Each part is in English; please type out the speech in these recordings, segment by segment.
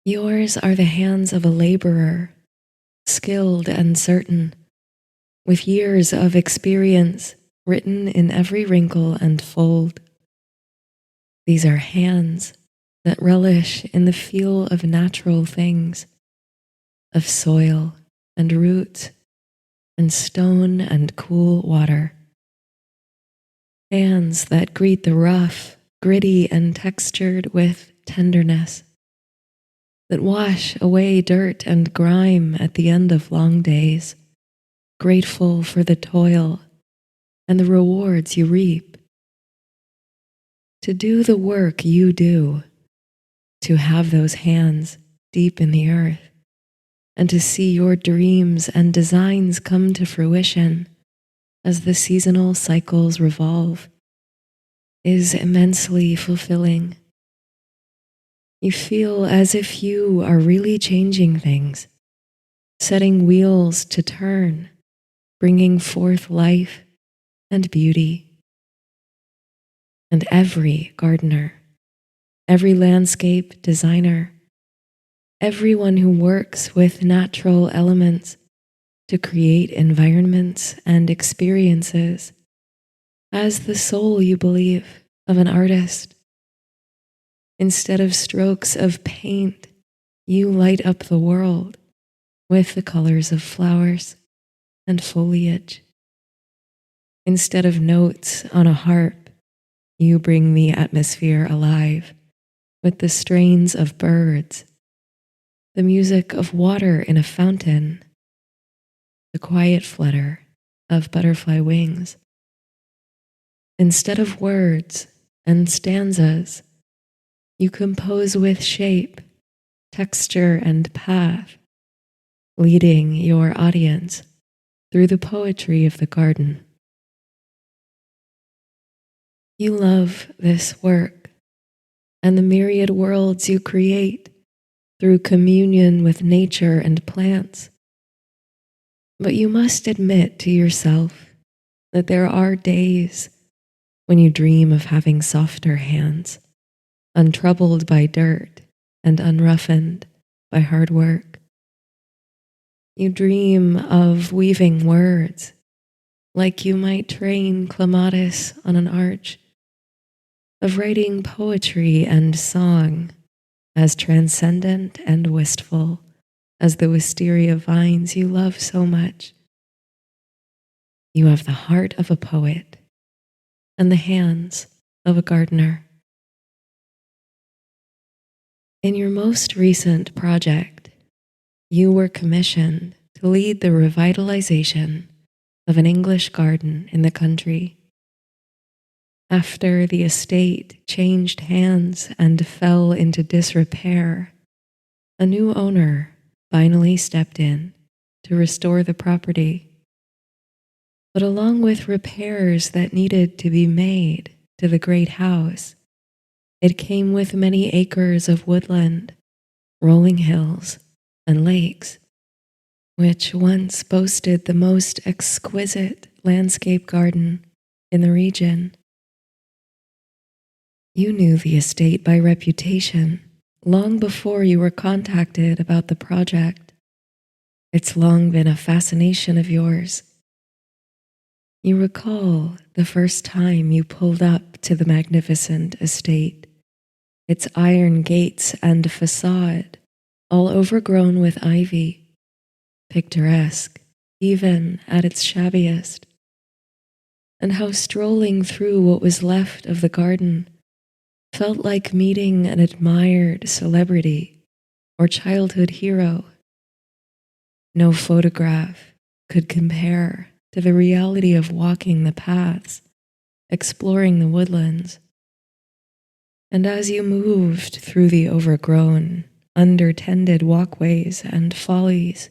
Yours are the hands of a laborer, skilled and certain, with years of experience written in every wrinkle and fold. These are hands that relish in the feel of natural things, of soil and roots and stone and cool water. Hands that greet the rough, gritty, and textured with tenderness, that wash away dirt and grime at the end of long days, grateful for the toil and the rewards you reap. To do the work you do, to have those hands deep in the earth, and to see your dreams and designs come to fruition as the seasonal cycles revolve, is immensely fulfilling. You feel as if you are really changing things, setting wheels to turn, bringing forth life and beauty. And every gardener, every landscape designer, everyone who works with natural elements to create environments and experiences has the soul, you believe, of an artist. Instead of strokes of paint, you light up the world with the colors of flowers and foliage. Instead of notes on a harp, you bring the atmosphere alive with the strains of birds, the music of water in a fountain, the quiet flutter of butterfly wings. Instead of words and stanzas, you compose with shape, texture, and path, leading your audience through the poetry of the garden. You love this work and the myriad worlds you create through communion with nature and plants. But you must admit to yourself that there are days when you dream of having softer hands, untroubled by dirt and unroughened by hard work. You dream of weaving words like you might train clematis on an arch, of writing poetry and song as transcendent and wistful as the wisteria vines you love so much. You have the heart of a poet and the hands of a gardener. In your most recent project, you were commissioned to lead the revitalization of an English garden in the country. After the estate changed hands and fell into disrepair, a new owner finally stepped in to restore the property. But along with repairs that needed to be made to the great house, it came with many acres of woodland, rolling hills, and lakes, which once boasted the most exquisite landscape garden in the region. You knew the estate by reputation long before you were contacted about the project. It's long been a fascination of yours. You recall the first time you pulled up to the magnificent estate, its iron gates and facade all overgrown with ivy, picturesque even at its shabbiest, and how strolling through what was left of the garden felt like meeting an admired celebrity or childhood hero. No photograph could compare to the reality of walking the paths, exploring the woodlands. And as you moved through the overgrown, undertended walkways and follies,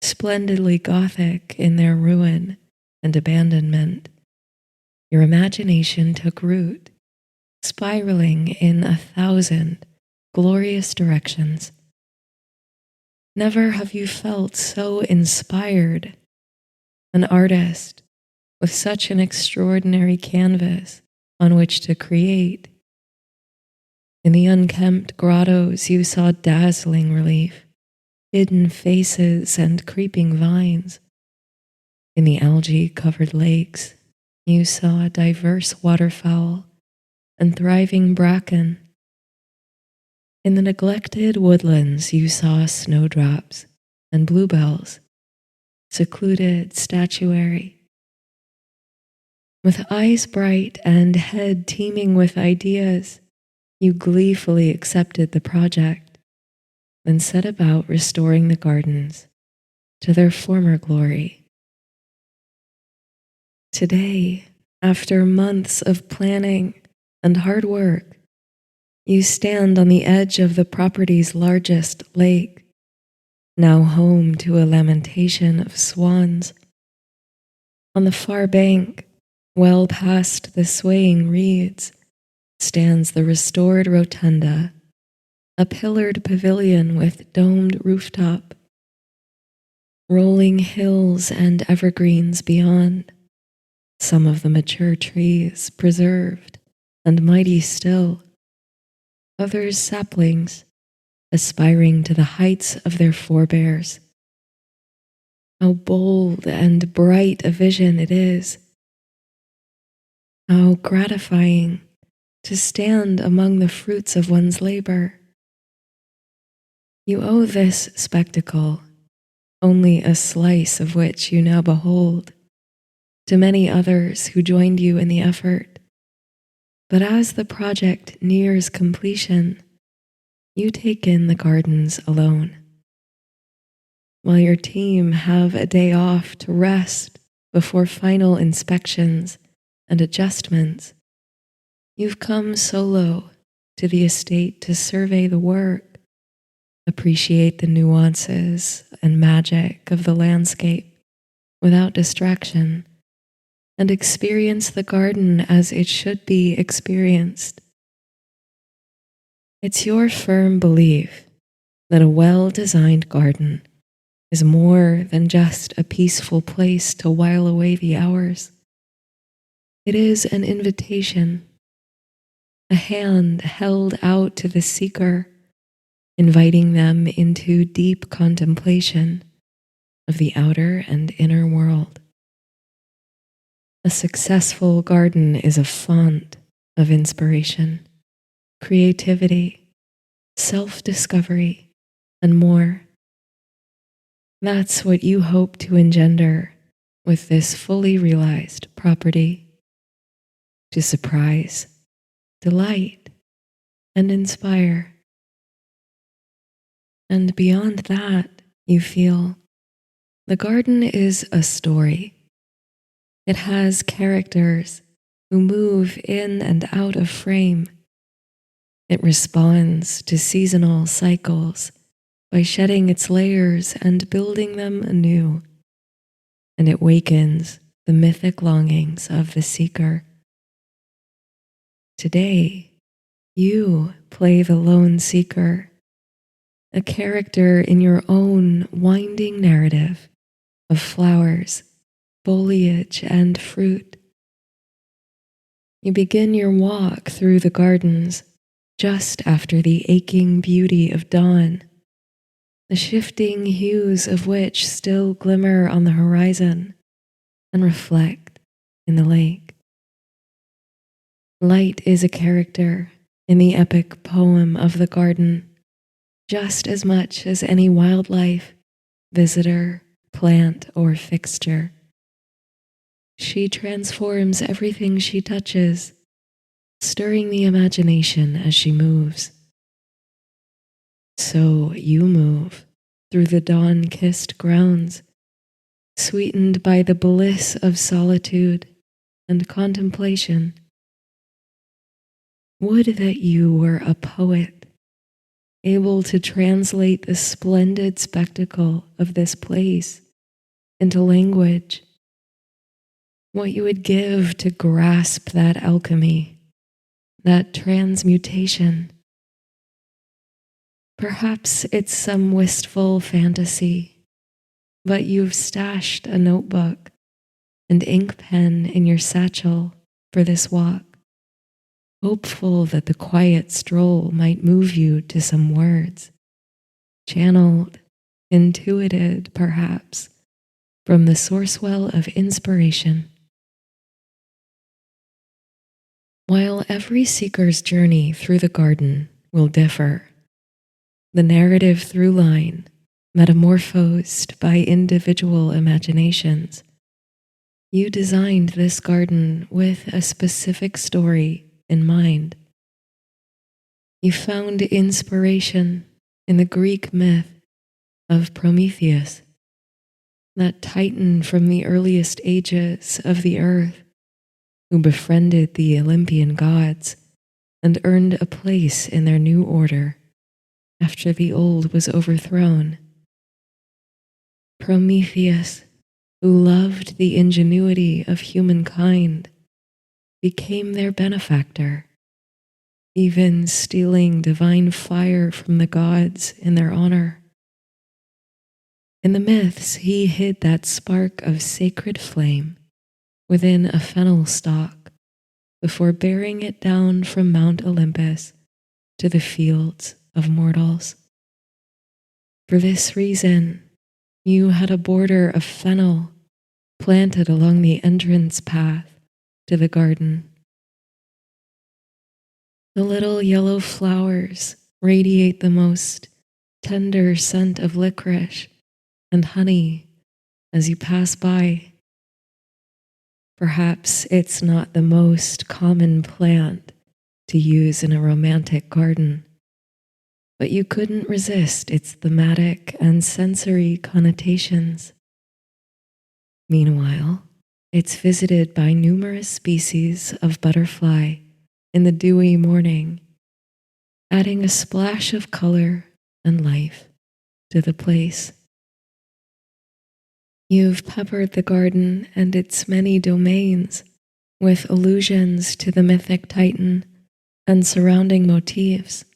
splendidly Gothic in their ruin and abandonment, your imagination took root, spiraling in 1,000 glorious directions. Never have you felt so inspired, an artist with such an extraordinary canvas on which to create. In the unkempt grottos, you saw dazzling relief, hidden faces and creeping vines. In the algae-covered lakes, you saw diverse waterfowl and thriving bracken. In the neglected woodlands, you saw snowdrops and bluebells, secluded statuary. With eyes bright and head teeming with ideas, you gleefully accepted the project, then set about restoring the gardens to their former glory. Today, after months of planning and hard work, you stand on the edge of the property's largest lake, now home to a lamentation of swans. On the far bank, well past the swaying reeds, stands the restored rotunda, a pillared pavilion with domed rooftop, rolling hills and evergreens beyond, some of the mature trees preserved and mighty still, others saplings, aspiring to the heights of their forebears. How bold and bright a vision it is! How gratifying to stand among the fruits of one's labor. You owe this spectacle, only a slice of which you now behold, to many others who joined you in the effort. But as the project nears completion, you take in the gardens alone. While your team have a day off to rest before final inspections and adjustments, you've come solo to the estate to survey the work, appreciate the nuances and magic of the landscape without distraction, and experience the garden as it should be experienced. It's your firm belief that a well-designed garden is more than just a peaceful place to while away the hours. It is an invitation, a hand held out to the seeker, inviting them into deep contemplation of the outer and inner world. A successful garden is a font of inspiration, creativity, self-discovery, and more. That's what you hope to engender with this fully realized property, to surprise, delight, and inspire. And beyond that, you feel the garden is a story. It has characters who move in and out of frame. It responds to seasonal cycles by shedding its layers and building them anew. And it wakens the mythic longings of the seeker. Today, you play the lone seeker, a character in your own winding narrative of flowers, foliage, and fruit. You begin your walk through the gardens just after the aching beauty of dawn, the shifting hues of which still glimmer on the horizon and reflect in the lake. Light is a character in the epic poem of the garden, just as much as any wildlife, visitor, plant, or fixture. She transforms everything she touches, stirring the imagination as she moves. So you move through the dawn-kissed grounds, sweetened by the bliss of solitude and contemplation. Would that you were a poet, able to translate the splendid spectacle of this place into language. What you would give to grasp that alchemy, that transmutation. Perhaps it's some wistful fantasy, but you've stashed a notebook and ink pen in your satchel for this walk. hopeful that the quiet stroll might move you to some words, channeled, intuited perhaps, from the source well of inspiration. While every seeker's journey through the garden will differ, the narrative through line, metamorphosed by individual imaginations, you designed this garden with a specific story in mind. You found inspiration in the Greek myth of Prometheus, that titan from the earliest ages of the earth who befriended the Olympian gods and earned a place in their new order after the old was overthrown. Prometheus, who loved the ingenuity of humankind, became their benefactor, even stealing divine fire from the gods in their honor. In the myths, he hid that spark of sacred flame within a fennel stalk before bearing it down from Mount Olympus to the fields of mortals. For this reason, you had a border of fennel planted along the entrance path to the garden. The little yellow flowers radiate the most tender scent of licorice and honey as you pass by. Perhaps it's not the most common plant to use in a romantic garden, but you couldn't resist its thematic and sensory connotations. Meanwhile, it's visited by numerous species of butterfly in the dewy morning, adding a splash of color and life to the place. You've peppered the garden and its many domains with allusions to the mythic Titan and surrounding motifs.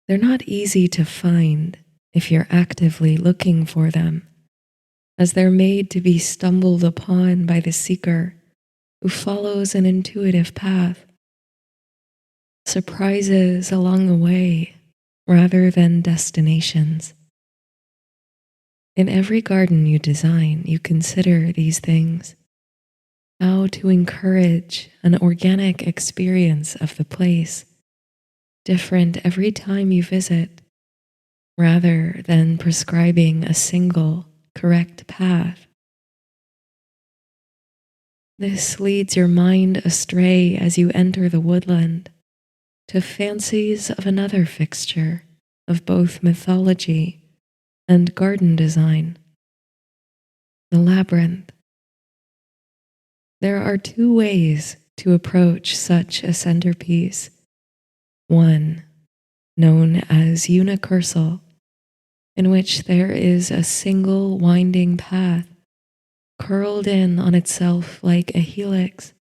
They're not easy to find if you're actively looking for them, as they're made to be stumbled upon by the seeker who follows an intuitive path. Surprises along the way rather than destinations. In every garden you design, you consider these things, how to encourage an organic experience of the place, different every time you visit, rather than prescribing a single correct path. This leads your mind astray as you enter the woodland to fancies of another fixture of both mythology and garden design, the labyrinth. There are two ways to approach such a centerpiece. One, known as unicursal, in which there is a single winding path curled in on itself like a helix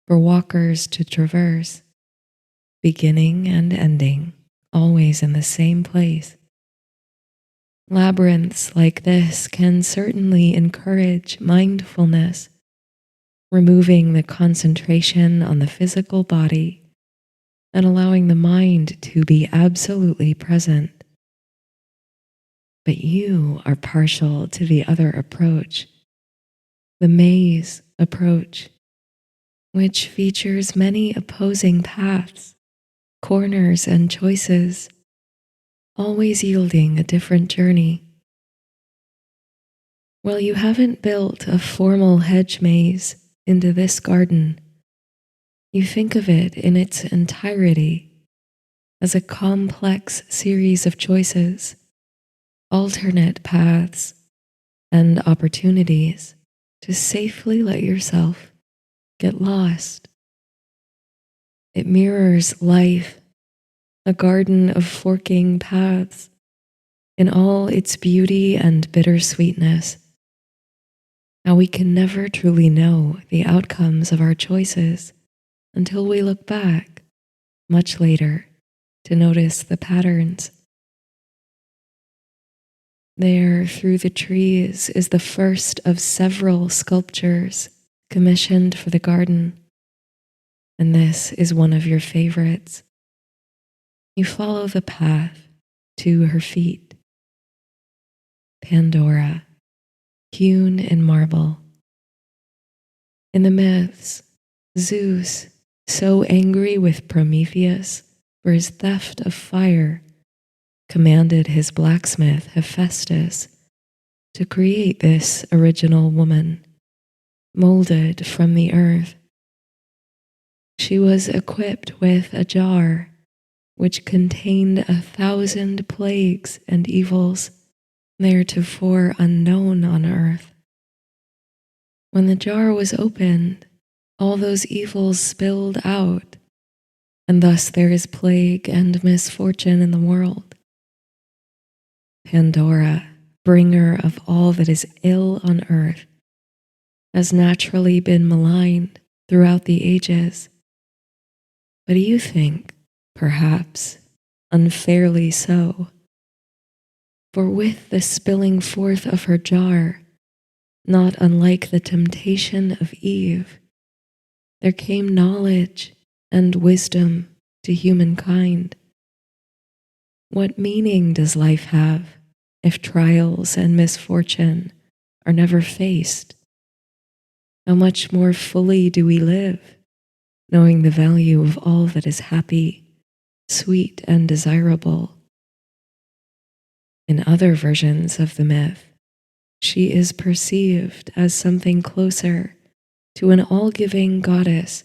for walkers to traverse, beginning and ending always in the same place. Labyrinths like this can certainly encourage mindfulness, removing the concentration on the physical body and allowing the mind to be absolutely present. But you are partial to the other approach, the maze approach, which features many opposing paths, corners, and choices, always yielding a different journey. While you haven't built a formal hedge maze into this garden, you think of it in its entirety as a complex series of choices, alternate paths, and opportunities to safely let yourself get lost. It mirrors life, a garden of forking paths in all its beauty and bittersweetness. How we can never truly know the outcomes of our choices until we look back much later to notice the patterns. There, through the trees, is the first of several sculptures commissioned for the garden. and this is one of your favorites. You follow the path to her feet. Pandora, hewn in marble. In the myths, Zeus, so angry with Prometheus for his theft of fire, commanded his blacksmith Hephaestus to create this original woman, molded from the earth. She was equipped with a jar which contained 1,000 plagues and evils theretofore unknown on earth. When the jar was opened, all those evils spilled out, and thus there is plague and misfortune in the world. Pandora, bringer of all that is ill on earth, has naturally been maligned throughout the ages. But you think, perhaps, unfairly so. For with the spilling forth of her jar, not unlike the temptation of Eve, there came knowledge and wisdom to humankind. What meaning does life have if trials and misfortune are never faced? How much more fully do we live, knowing the value of all that is happy, sweet, and desirable? In other versions of the myth, she is perceived as something closer to an all-giving goddess,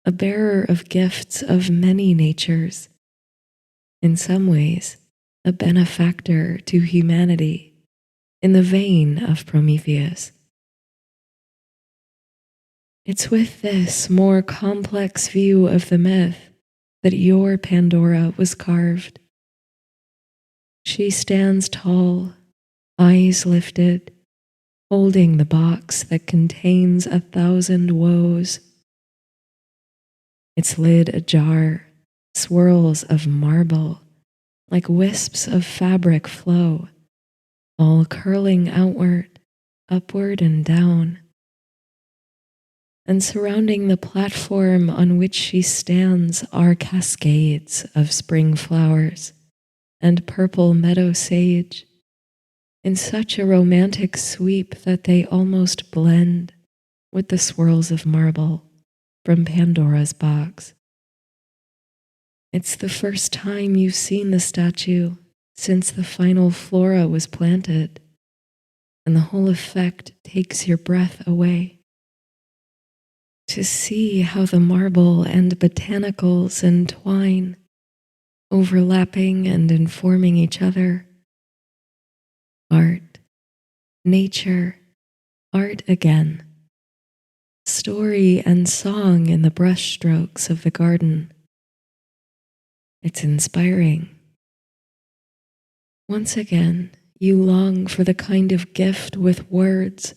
a bearer of gifts of many natures, in some ways, a benefactor to humanity, in the vein of Prometheus. It's with this more complex view of the myth that your Pandora was carved. She stands tall, eyes lifted, holding the box that contains 1,000 woes. Its lid ajar, swirls of marble, like wisps of fabric flow, all curling outward, upward and down. And surrounding the platform on which she stands are cascades of spring flowers and purple meadow sage, in such a romantic sweep that they almost blend with the swirls of marble from Pandora's box. It's the first time you've seen the statue since the final flora was planted, and the whole effect takes your breath away. To see how the marble and botanicals entwine, overlapping and informing each other. Art, nature, art again. Story and song in the brushstrokes of the garden. It's inspiring. Once again, you long for the kind of gift with words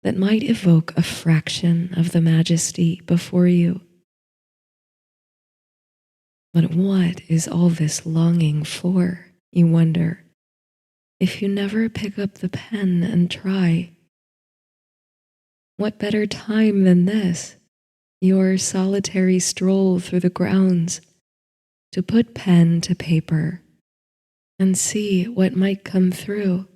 that might evoke a fraction of the majesty before you. But what is all this longing for, you wonder, if you never pick up the pen and try? What better time than this, your solitary stroll through the grounds, to put pen to paper and see what might come through?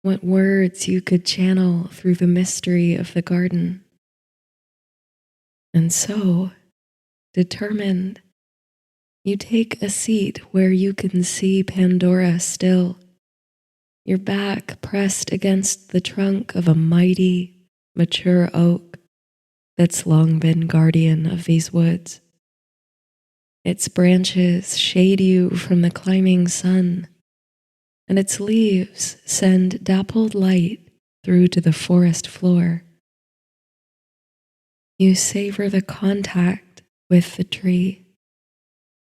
What words you could channel through the mystery of the garden. And so, determined, you take a seat where you can see Pandora still, your back pressed against the trunk of a mighty, mature oak that's long been guardian of these woods. Its branches shade you from the climbing sun, and its leaves send dappled light through to the forest floor. You savor the contact with the tree,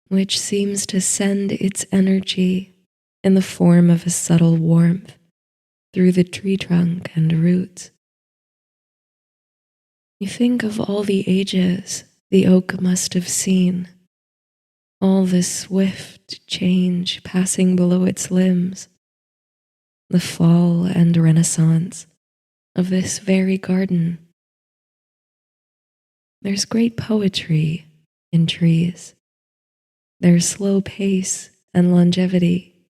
which seems to send its energy in the form of a subtle warmth through the tree trunk and roots. You think of all the ages the oak must have seen, all the swift change passing below its limbs, the fall and renaissance of this very garden. There's great poetry in trees. There's slow pace and longevity.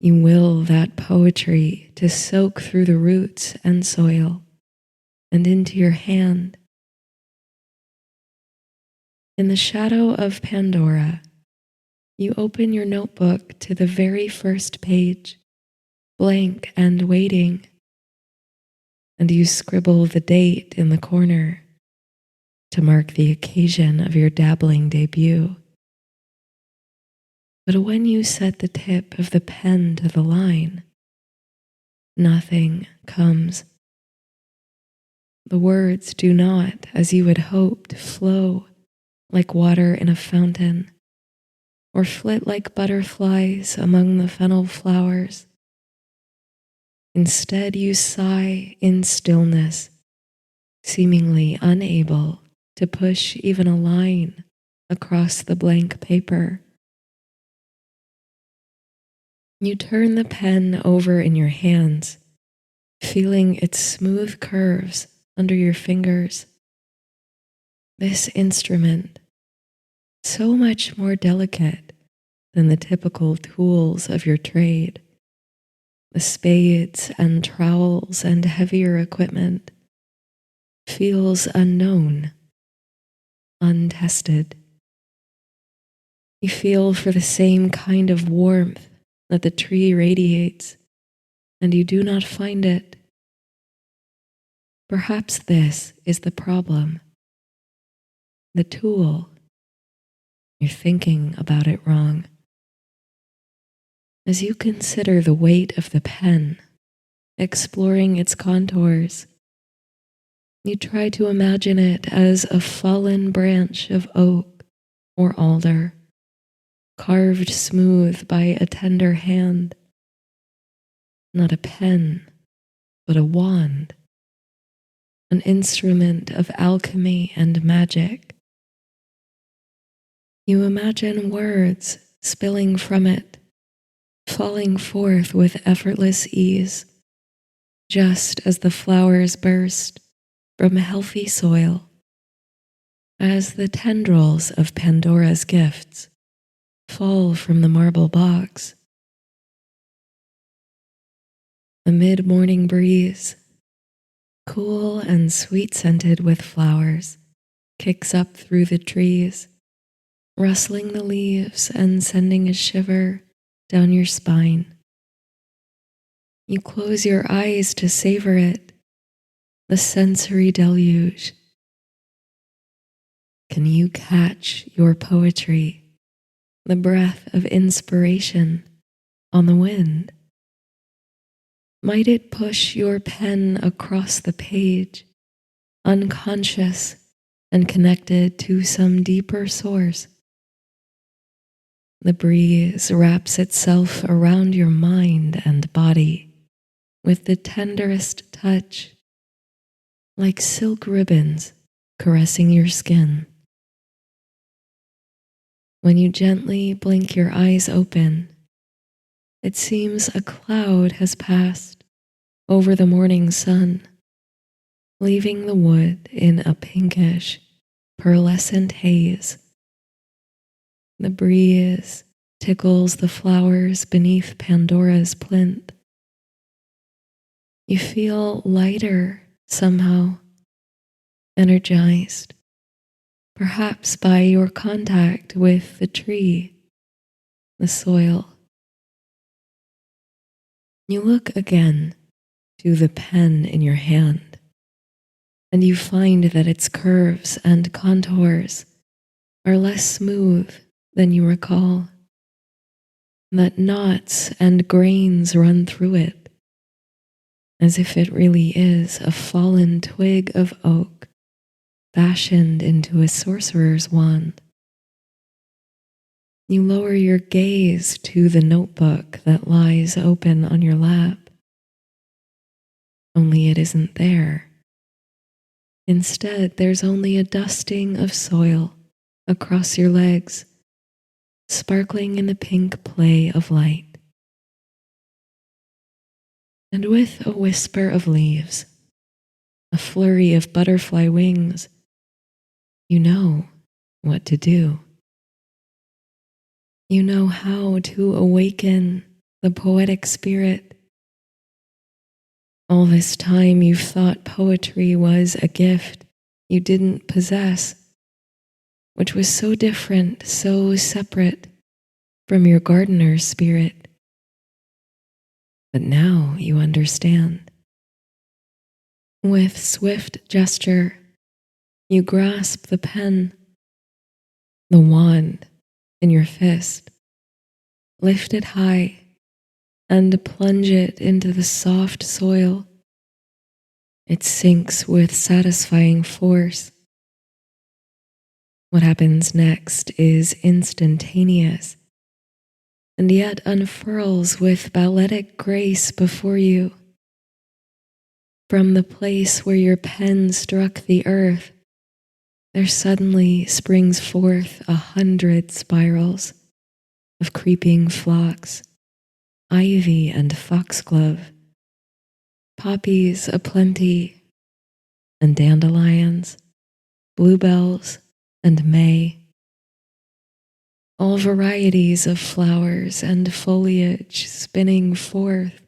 You will that poetry to soak through the roots and soil and into your hand. In the shadow of Pandora, you open your notebook to the very first page, blank and waiting, and you scribble the date in the corner to mark the occasion of your dabbling debut. But when you set the tip of the pen to the line, nothing comes. The words do not, as you had hoped, flow like water in a fountain, or flit like butterflies among the fennel flowers. Instead, you sigh in stillness, seemingly unable to push even a line across the blank paper. You turn the pen over in your hands, feeling its smooth curves under your fingers. This instrument, so much more delicate than the typical tools of your trade, the spades and trowels and heavier equipment, feels unknown, untested. You feel for the same kind of warmth that the tree radiates, and you do not find it. Perhaps this is the problem. The tool. You're thinking about it wrong. As you consider the weight of the pen, exploring its contours, you try to imagine it as a fallen branch of oak or alder, carved smooth by a tender hand. Not a pen, but a wand, an instrument of alchemy and magic. You imagine words spilling from it, falling forth with effortless ease, just as the flowers burst from healthy soil, as the tendrils of Pandora's gifts fall from the marble box. A mid-morning breeze, cool and sweet-scented with flowers, kicks up through the trees, rustling the leaves and sending a shiver down your spine. You close your eyes to savor it, the sensory deluge. Can you catch your poetry, the breath of inspiration on the wind? Might it push your pen across the page, unconscious and connected to some deeper source? The breeze wraps itself around your mind and body with the tenderest touch, like silk ribbons caressing your skin. When you gently blink your eyes open, it seems a cloud has passed over the morning sun, leaving the wood in a pinkish, pearlescent haze. The breeze tickles the flowers beneath Pandora's plinth. You feel lighter somehow, energized, perhaps by your contact with the tree, the soil. You look again to the pen in your hand, and you find that its curves and contours are less smooth than you recall, that knots and grains run through it, as if it really is a fallen twig of oak fashioned into a sorcerer's wand. You lower your gaze to the notebook that lies open on your lap. Only it isn't there. Instead, there's only a dusting of soil across your legs, sparkling in the pink play of light. And with a whisper of leaves, a flurry of butterfly wings You know what to do. You know how to awaken the poetic spirit. All this time you've thought poetry was a gift you didn't possess, which was so different, so separate from your gardener's spirit. But now you understand. With swift gesture, you grasp the pen, the wand in your fist, lift it high and plunge it into the soft soil. It sinks with satisfying force. What happens next is instantaneous, and yet unfurls with balletic grace before you. From the place where your pen struck the earth, there suddenly springs forth 100 spirals of creeping phlox, ivy and foxglove, poppies aplenty, and dandelions, bluebells, and may. All varieties of flowers and foliage spinning forth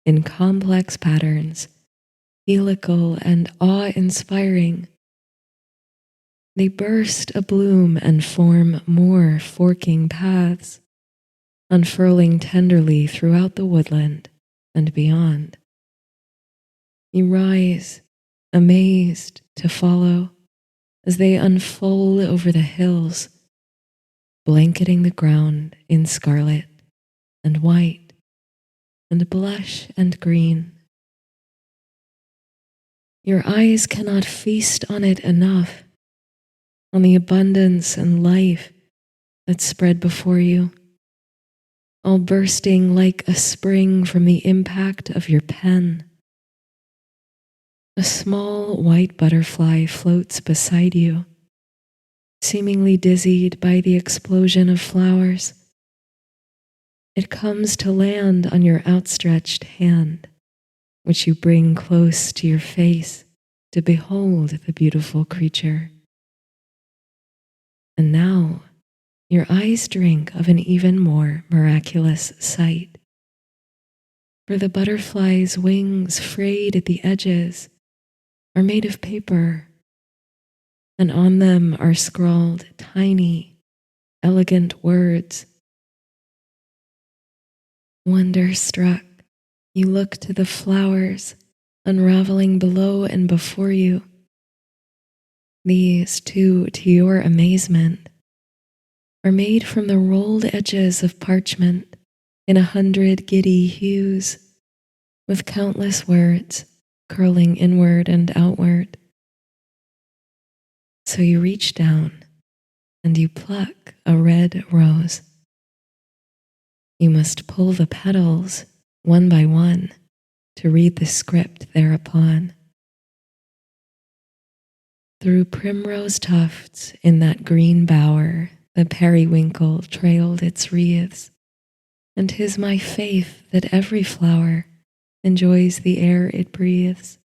in complex patterns, helical and awe-inspiring. They burst abloom and form more forking paths, unfurling tenderly throughout the woodland and beyond. You rise, amazed to follow, as they unfold over the hills, blanketing the ground in scarlet and white and blush and green. Your eyes cannot feast on it enough, on the abundance and life that spread before you, all bursting like a spring from the impact of your pen. A small white butterfly floats beside you, seemingly dizzied by the explosion of flowers. It comes to land on your outstretched hand, which you bring close to your face to behold the beautiful creature. And now your eyes drink of an even more miraculous sight. For the butterfly's wings, frayed at the edges, are made of paper, and on them are scrawled tiny, elegant words. Wonder-struck, you look to the flowers unraveling below and before you. These, too, to your amazement, are made from the rolled edges of parchment in 100 giddy hues, with countless words curling inward and outward. So you reach down and you pluck a red rose. You must pull the petals one by one to read the script thereupon. Through primrose tufts in that green bower, the periwinkle trailed its wreaths, and 'tis my faith that every flower enjoys the air it breathes.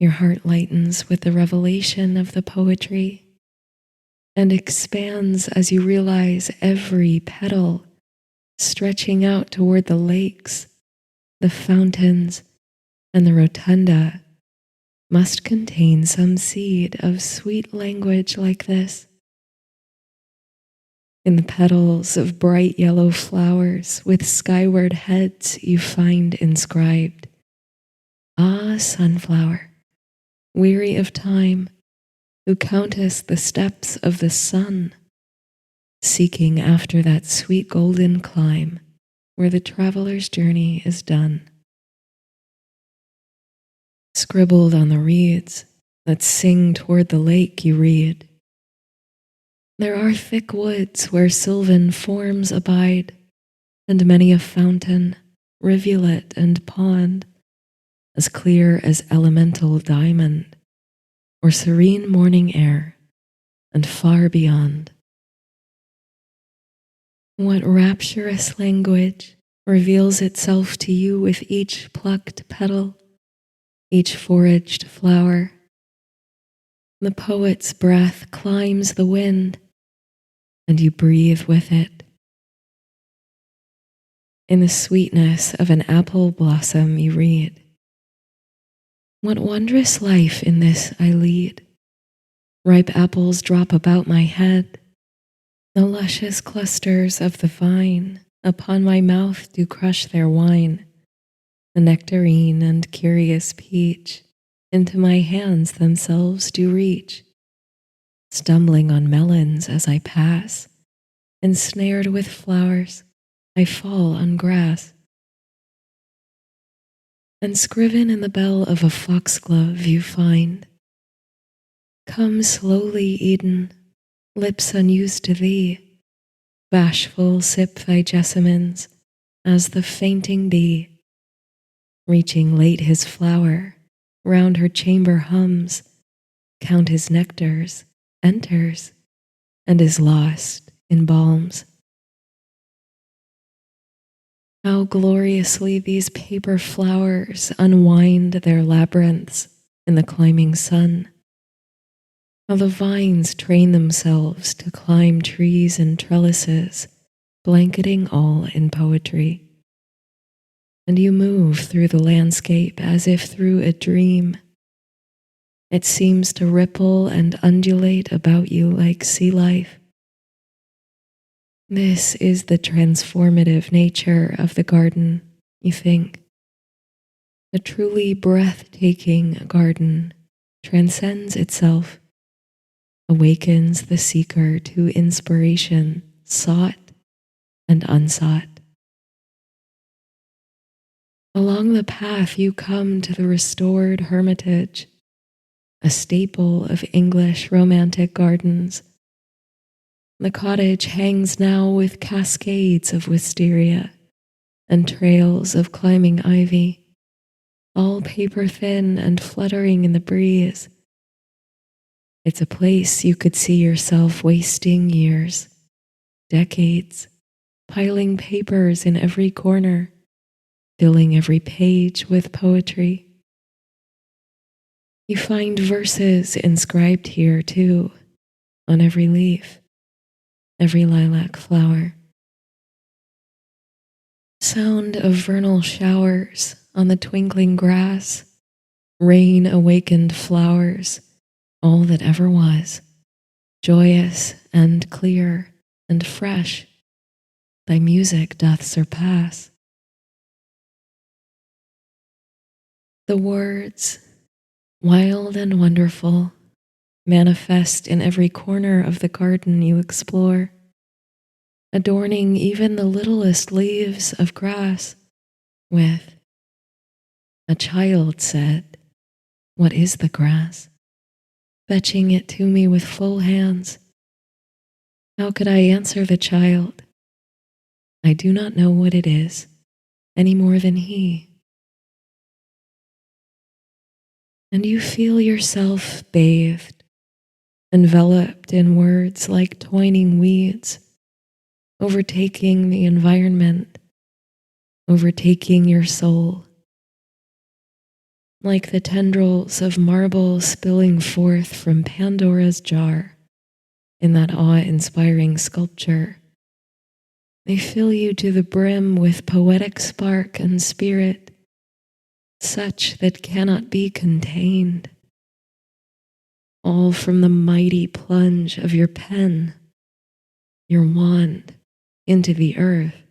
Your heart lightens with the revelation of the poetry and expands as you realize every petal stretching out toward the lakes, the fountains, and the rotunda must contain some seed of sweet language like this. In the petals of bright yellow flowers with skyward heads you find inscribed, "Ah, sunflower, weary of time, who countest the steps of the sun, seeking after that sweet golden clime where the traveler's journey is done." Scribbled on the reeds that sing toward the lake you read, "There are thick woods where sylvan forms abide, and many a fountain, rivulet, and pond, as clear as elemental diamond, or serene morning air, and far beyond." What rapturous language reveals itself to you with each plucked petal, each foraged flower? The poet's breath climbs the wind, and you breathe with it. In the sweetness of an apple blossom you read, "What wondrous life in this I lead! Ripe apples drop about my head, the luscious clusters of the vine upon my mouth do crush their wine. The nectarine and curious peach into my hands themselves do reach. Stumbling on melons as I pass, ensnared with flowers, I fall on grass. And scriven in the bell of a foxglove you find, come slowly, Eden, lips unused to thee, bashful sip thy jessamines as the fainting bee. Reaching late his flower, round her chamber hums, count his nectars, enters, and is lost in balms. How gloriously these paper flowers unwind their labyrinths in the climbing sun. How the vines train themselves to climb trees and trellises, blanketing all in poetry. And you move through the landscape as if through a dream. It seems to ripple and undulate about you like sea life. This is the transformative nature of the garden, you think. A truly breathtaking garden transcends itself, awakens the seeker to inspiration sought and unsought. Along the path you come to the restored hermitage, a staple of English romantic gardens. The cottage hangs now with cascades of wisteria and trails of climbing ivy, all paper thin and fluttering in the breeze. It's a place you could see yourself wasting years, decades, piling papers in every corner, filling every page with poetry. You find verses inscribed here, too, on every leaf, every lilac flower. Sound of vernal showers on the twinkling grass, rain-awakened flowers, all that ever was, joyous and clear and fresh, thy music doth surpass. The words, wild and wonderful, manifest in every corner of the garden you explore, adorning even the littlest leaves of grass with, "A child said, 'What is the grass?' fetching it to me with full hands. How could I answer the child? I do not know what it is, any more than he." And you feel yourself bathed, enveloped in words like twining weeds, overtaking the environment, overtaking your soul, like the tendrils of marble spilling forth from Pandora's jar in that awe-inspiring sculpture. They fill you to the brim with poetic spark and spirit, such that cannot be contained, all from the mighty plunge of your pen, your wand, into the earth,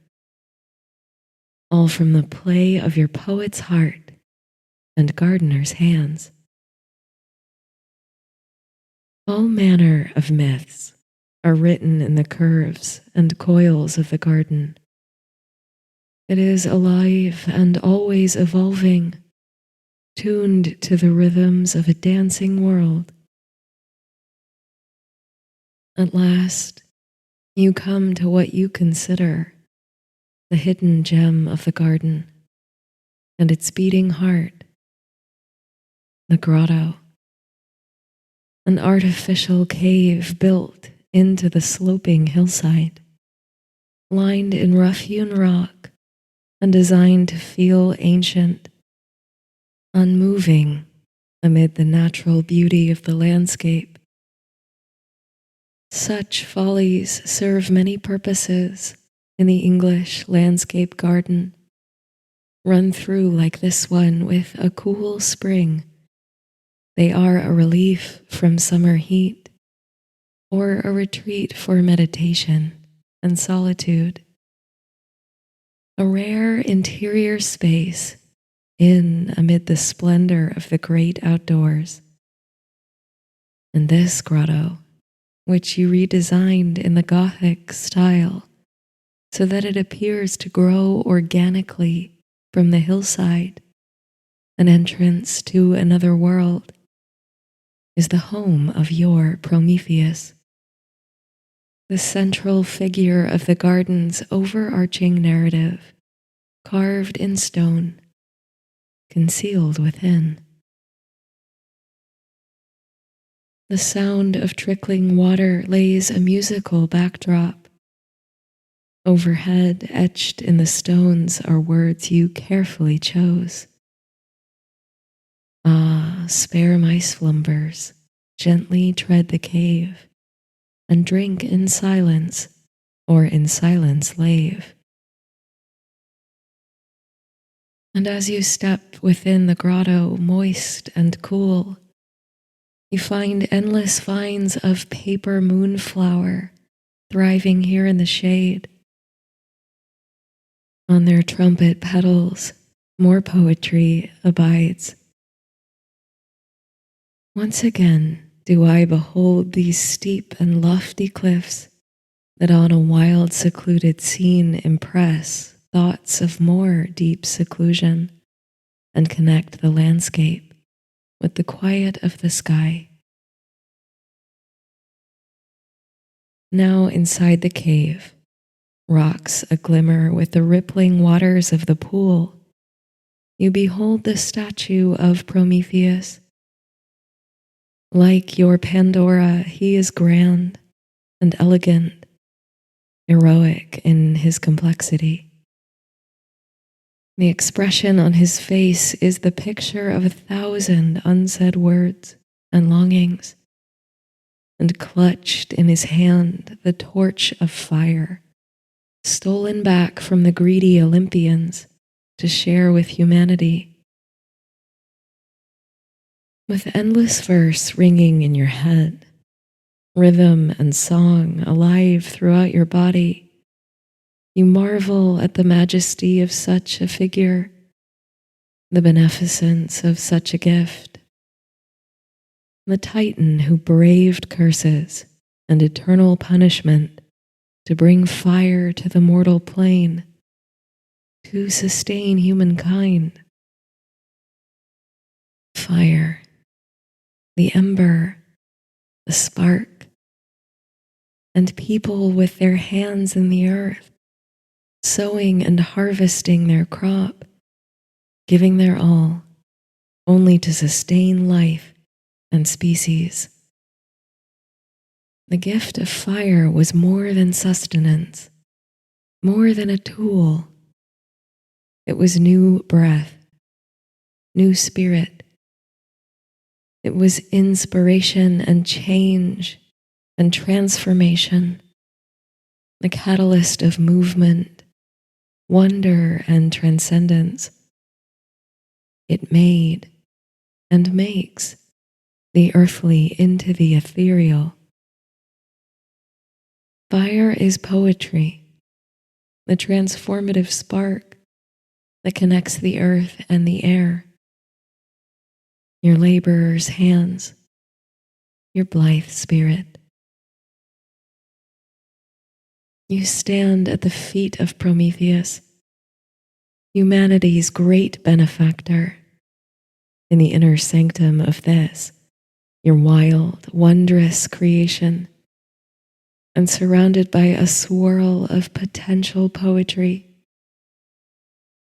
all from the play of your poet's heart and gardener's hands. All manner of myths are written in the curves and coils of the garden. It is alive and always evolving, tuned to the rhythms of a dancing world. At last, you come to what you consider the hidden gem of the garden and its beating heart, the grotto, an artificial cave built into the sloping hillside, lined in rough-hewn rock and designed to feel ancient, unmoving amid the natural beauty of the landscape. Such follies serve many purposes in the English landscape garden. Run through like this one with a cool spring. They are a relief from summer heat or a retreat for meditation and solitude. A rare interior space in amid the splendor of the great outdoors. And this grotto, which you redesigned in the Gothic style so that it appears to grow organically from the hillside, an entrance to another world, is the home of your Prometheus, the central figure of the garden's overarching narrative, carved in stone, concealed within. The sound of trickling water lays a musical backdrop. Overhead, etched in the stones, are words you carefully chose. Ah, spare my slumbers, gently tread the cave, and drink in silence, or in silence lave. And as you step within the grotto, moist and cool, you find endless vines of paper moonflower thriving here in the shade. On their trumpet petals, more poetry abides. Once again do I behold these steep and lofty cliffs that on a wild secluded scene impress thoughts of more deep seclusion and connect the landscape with the quiet of the sky. Now inside the cave, rocks aglimmer with the rippling waters of the pool, you behold the statue of Prometheus. Like your Pandora, he is grand and elegant, heroic in his complexity. The expression on his face is the picture of 1,000 unsaid words and longings, and clutched in his hand the torch of fire, stolen back from the greedy Olympians to share with humanity. With endless verse ringing in your head, rhythm and song alive throughout your body, you marvel at the majesty of such a figure, the beneficence of such a gift. The Titan who braved curses and eternal punishment to bring fire to the mortal plane, to sustain humankind. Fire, the ember, the spark, and people with their hands in the earth, sowing and harvesting their crop, giving their all, only to sustain life and species. The gift of fire was more than sustenance, more than a tool. It was new breath, new spirit. It was inspiration and change and transformation, the catalyst of movement, wonder and transcendence. It made and makes the earthly into the ethereal. Fire is poetry, the transformative spark that connects the earth and the air. Your laborer's hands, your blithe spirit. You stand at the feet of Prometheus, humanity's great benefactor, in the inner sanctum of this, your wild, wondrous creation, and surrounded by a swirl of potential poetry.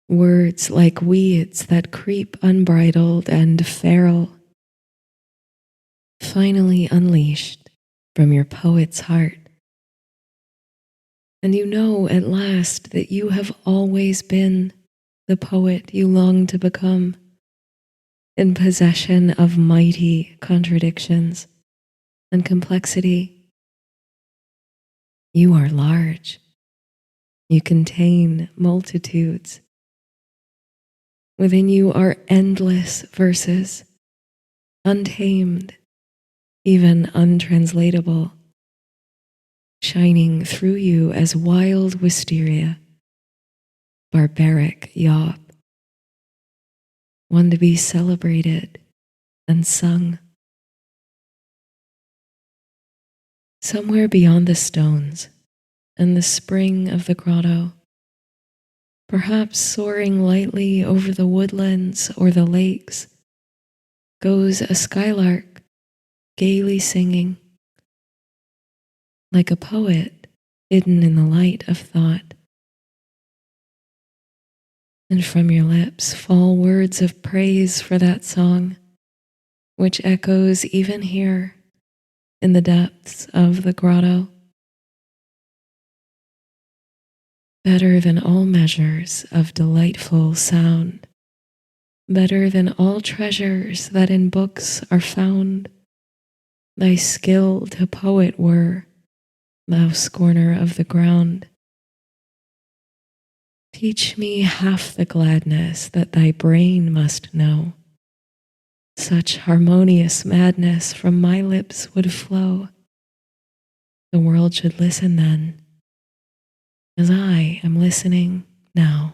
Words like weeds that creep unbridled and feral, finally unleashed from your poet's heart. And you know at last that you have always been the poet you long to become, in possession of mighty contradictions and complexity. You are large. You contain multitudes. Within you are endless verses, untamed, even untranslatable, shining through you as wild wisteria, barbaric yawp, one to be celebrated and sung. Somewhere beyond the stones and the spring of the grotto, perhaps soaring lightly over the woodlands or the lakes, goes a skylark gaily singing, like a poet hidden in the light of thought. And from your lips fall words of praise for that song, which echoes even here in the depths of the grotto. Better than all measures of delightful sound, better than all treasures that in books are found, thy skill to poet were, thou scorner of the ground. Teach me half the gladness that thy brain must know. Such harmonious madness from my lips would flow. The world should listen then, as I am listening now.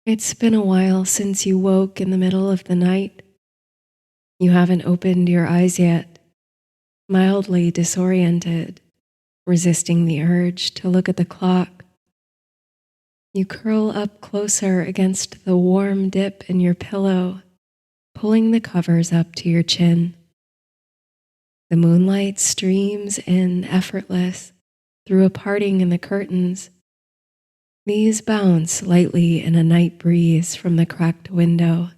It's been a while since you woke in the middle of the night. You haven't opened your eyes yet, mildly disoriented, resisting the urge to look at the clock. You curl up closer against the warm dip in your pillow, pulling the covers up to your chin. The moonlight streams in effortless through a parting in the curtains. These bounce lightly in a night breeze from the cracked window.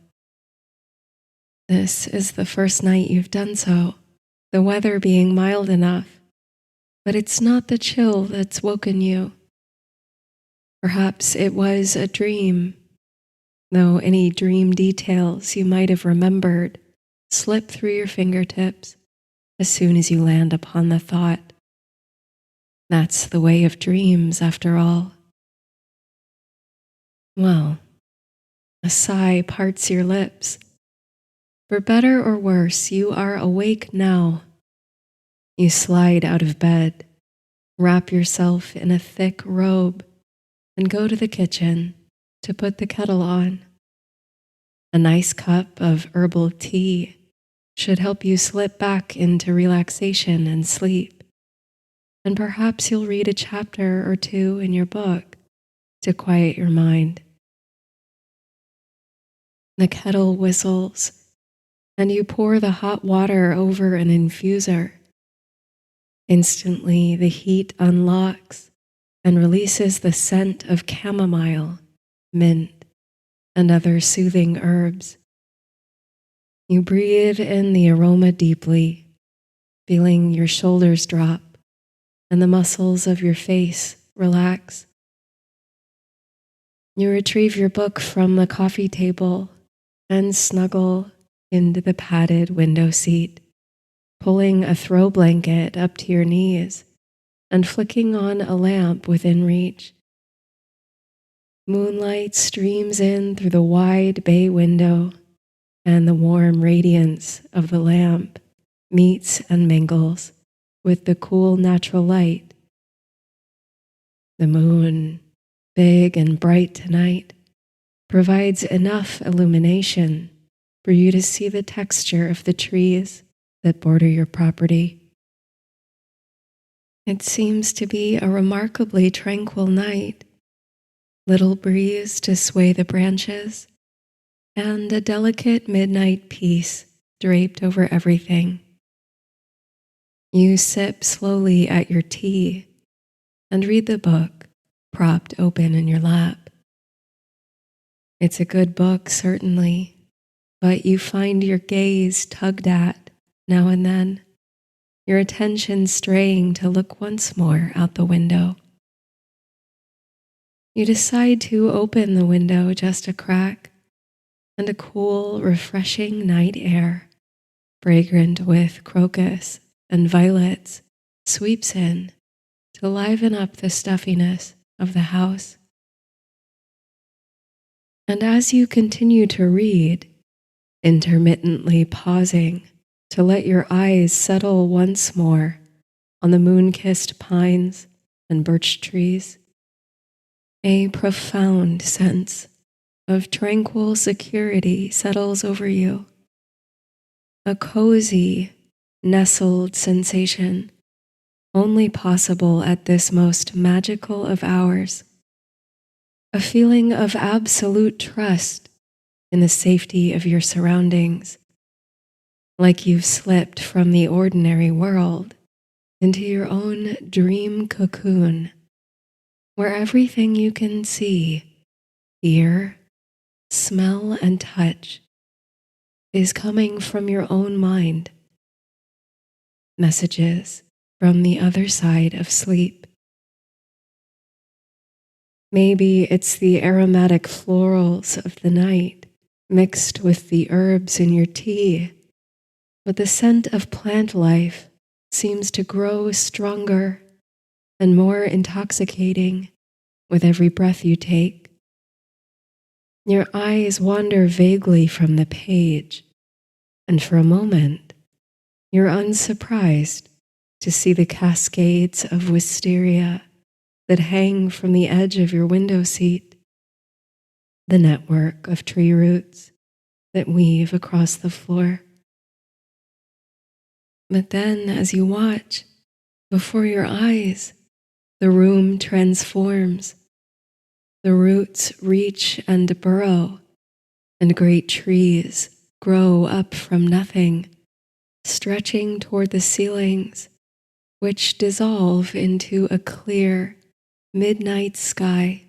This is the first night you've done so, the weather being mild enough, but it's not the chill that's woken you. Perhaps it was a dream, though any dream details you might have remembered slip through your fingertips as soon as you land upon the thought. That's the way of dreams, after all. Well, a sigh parts your lips. For better or worse, you are awake now. You slide out of bed, wrap yourself in a thick robe, and go to the kitchen to put the kettle on. A nice cup of herbal tea should help you slip back into relaxation and sleep. And perhaps you'll read a chapter or two in your book to quiet your mind. The kettle whistles, and you pour the hot water over an infuser. Instantly, the heat unlocks and releases the scent of chamomile, mint, and other soothing herbs. You breathe in the aroma deeply, feeling your shoulders drop and the muscles of your face relax. You retrieve your book from the coffee table and snuggle into the padded window seat, pulling a throw blanket up to your knees and flicking on a lamp within reach. Moonlight streams in through the wide bay window, and the warm radiance of the lamp meets and mingles with the cool natural light. The moon, big and bright tonight, provides enough illumination for you to see the texture of the trees that border your property. It seems to be a remarkably tranquil night. Little breeze to sway the branches, and a delicate midnight peace draped over everything. You sip slowly at your tea and read the book propped open in your lap. It's a good book, certainly, but you find your gaze tugged at now and then, your attention straying to look once more out the window. You decide to open the window just a crack, and a cool, refreshing night air, fragrant with crocus and violets, sweeps in to liven up the stuffiness of the house. And as you continue to read, intermittently pausing to let your eyes settle once more on the moon-kissed pines and birch trees, a profound sense of tranquil security settles over you, a cozy, nestled sensation only possible at this most magical of hours, a feeling of absolute trust in the safety of your surroundings, like you've slipped from the ordinary world into your own dream cocoon, where everything you can see, hear, smell, and touch is coming from your own mind. Messages from the other side of sleep. Maybe it's the aromatic florals of the night mixed with the herbs in your tea, but the scent of plant life seems to grow stronger and more intoxicating with every breath you take. Your eyes wander vaguely from the page, and for a moment, you're unsurprised to see the cascades of wisteria that hang from the edge of your window seat, the network of tree roots that weave across the floor. But then, as you watch, before your eyes, the room transforms. The roots reach and burrow, and great trees grow up from nothing, stretching toward the ceilings, which dissolve into a clear, midnight sky.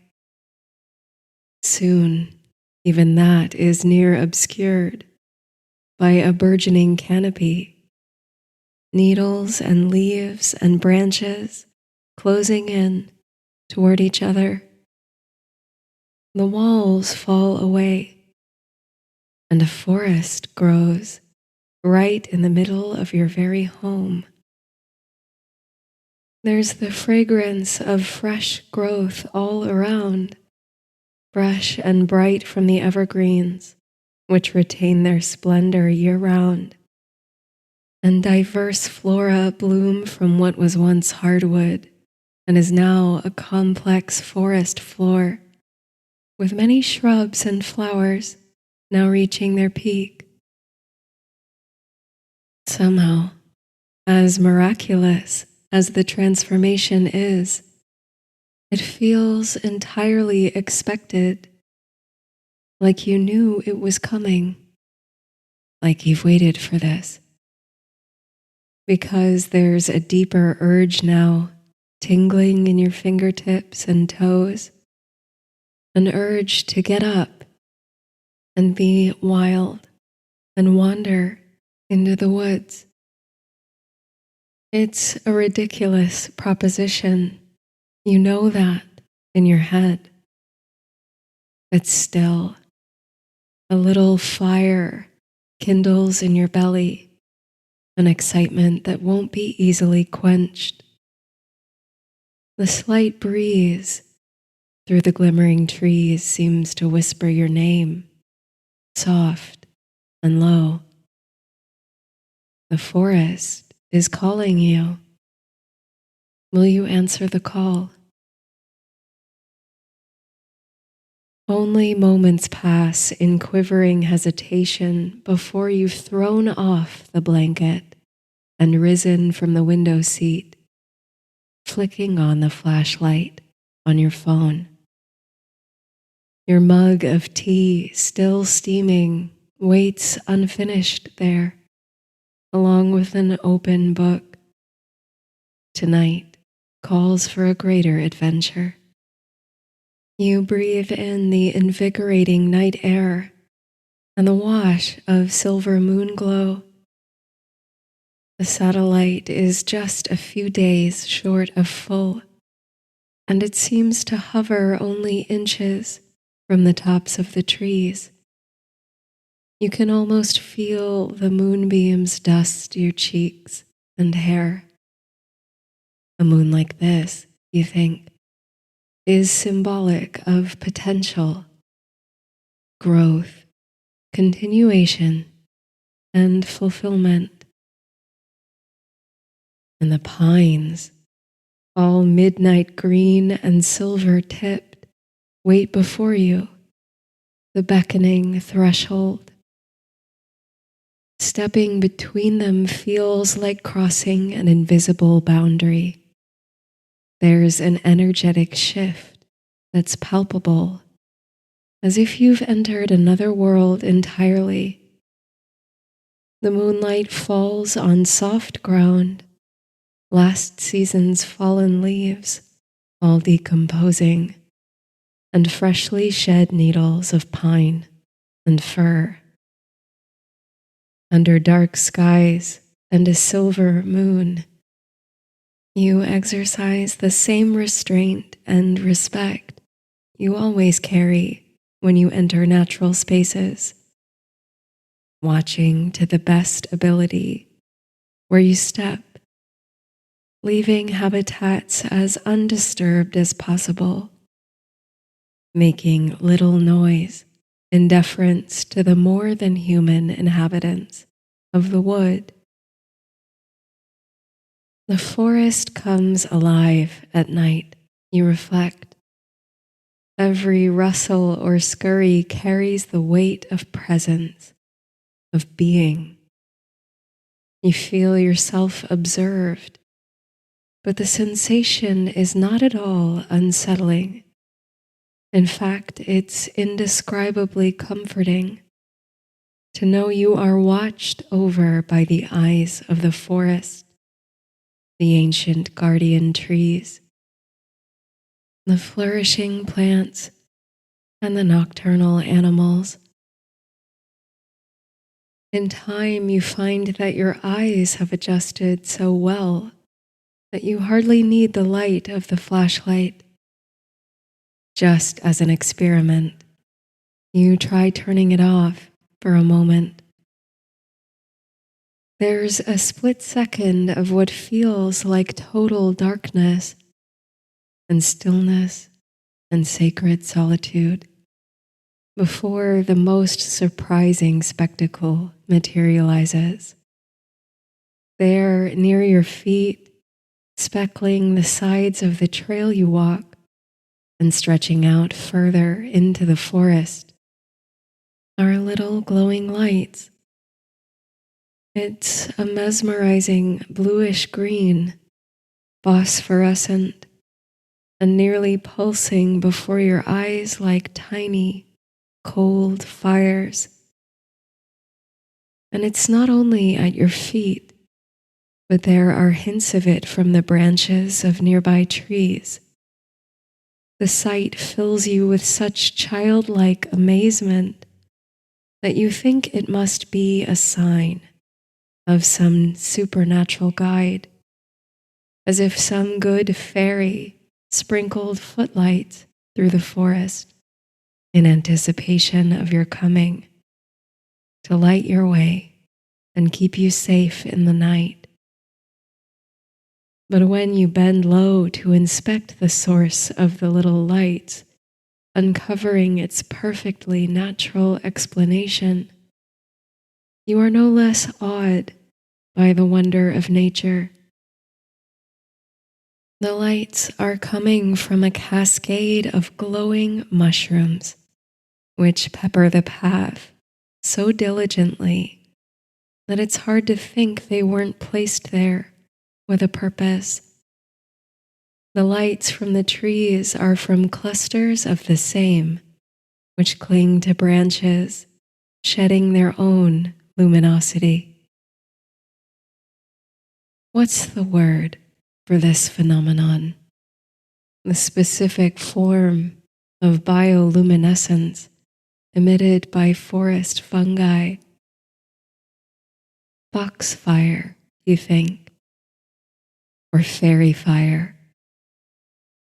Soon, even that is near obscured by a burgeoning canopy, needles and leaves and branches closing in toward each other. The walls fall away, and a forest grows right in the middle of your very home. There's the fragrance of fresh growth all around, fresh and bright from the evergreens, which retain their splendor year-round, and diverse flora bloom from what was once hardwood and is now a complex forest floor, with many shrubs and flowers now reaching their peak. Somehow, as miraculous as the transformation is, it feels entirely expected, like you knew it was coming, like you've waited for this. Because there's a deeper urge now, tingling in your fingertips and toes, an urge to get up and be wild and wander into the woods. It's a ridiculous proposition. You know that in your head. But still, a little fire kindles in your belly, an excitement that won't be easily quenched. The slight breeze through the glimmering trees seems to whisper your name, soft and low. The forest is calling you. Will you answer the call? Only moments pass in quivering hesitation before you've thrown off the blanket and risen from the window seat, flicking on the flashlight on your phone. Your mug of tea, still steaming, waits unfinished there, along with an open book. Tonight calls for a greater adventure. You breathe in the invigorating night air and the wash of silver moon glow. The satellite is just a few days short of full, and it seems to hover only inches from the tops of the trees. You can almost feel the moonbeams dust your cheeks and hair. A moon like this, you think, is symbolic of potential, growth, continuation, and fulfillment. And the pines, all midnight green and silver tipped, wait before you, the beckoning threshold. Stepping between them feels like crossing an invisible boundary. There's an energetic shift that's palpable, as if you've entered another world entirely. The moonlight falls on soft ground, last season's fallen leaves, all decomposing, and freshly shed needles of pine and fir. Under dark skies and a silver moon, you exercise the same restraint and respect you always carry when you enter natural spaces, watching to the best ability where you step, leaving habitats as undisturbed as possible, making little noise in deference to the more than human inhabitants of the wood. The forest comes alive at night, you reflect. Every rustle or scurry carries the weight of presence, of being. You feel yourself observed, but the sensation is not at all unsettling. In fact, it's indescribably comforting to know you are watched over by the eyes of the forest, the ancient guardian trees, the flourishing plants, and the nocturnal animals. In time, you find that your eyes have adjusted so well that you hardly need the light of the flashlight. Just as an experiment, you try turning it off for a moment. There's a split second of what feels like total darkness and stillness and sacred solitude before the most surprising spectacle materializes. There, near your feet, speckling the sides of the trail you walk and stretching out further into the forest, are little glowing lights. It's a mesmerizing bluish green, phosphorescent, and nearly pulsing before your eyes like tiny, cold fires. And it's not only at your feet, but there are hints of it from the branches of nearby trees. The sight fills you with such childlike amazement that you think it must be a sign of some supernatural guide, as if some good fairy sprinkled footlights through the forest in anticipation of your coming to light your way and keep you safe in the night. But when you bend low to inspect the source of the little lights, uncovering its perfectly natural explanation, you are no less awed by the wonder of nature. The lights are coming from a cascade of glowing mushrooms which pepper the path so diligently that it's hard to think they weren't placed there with a purpose. The lights from the trees are from clusters of the same, which cling to branches, shedding their own luminosity. What's the word for this phenomenon? The specific form of bioluminescence emitted by forest fungi. Foxfire, you think? Or fairy fire?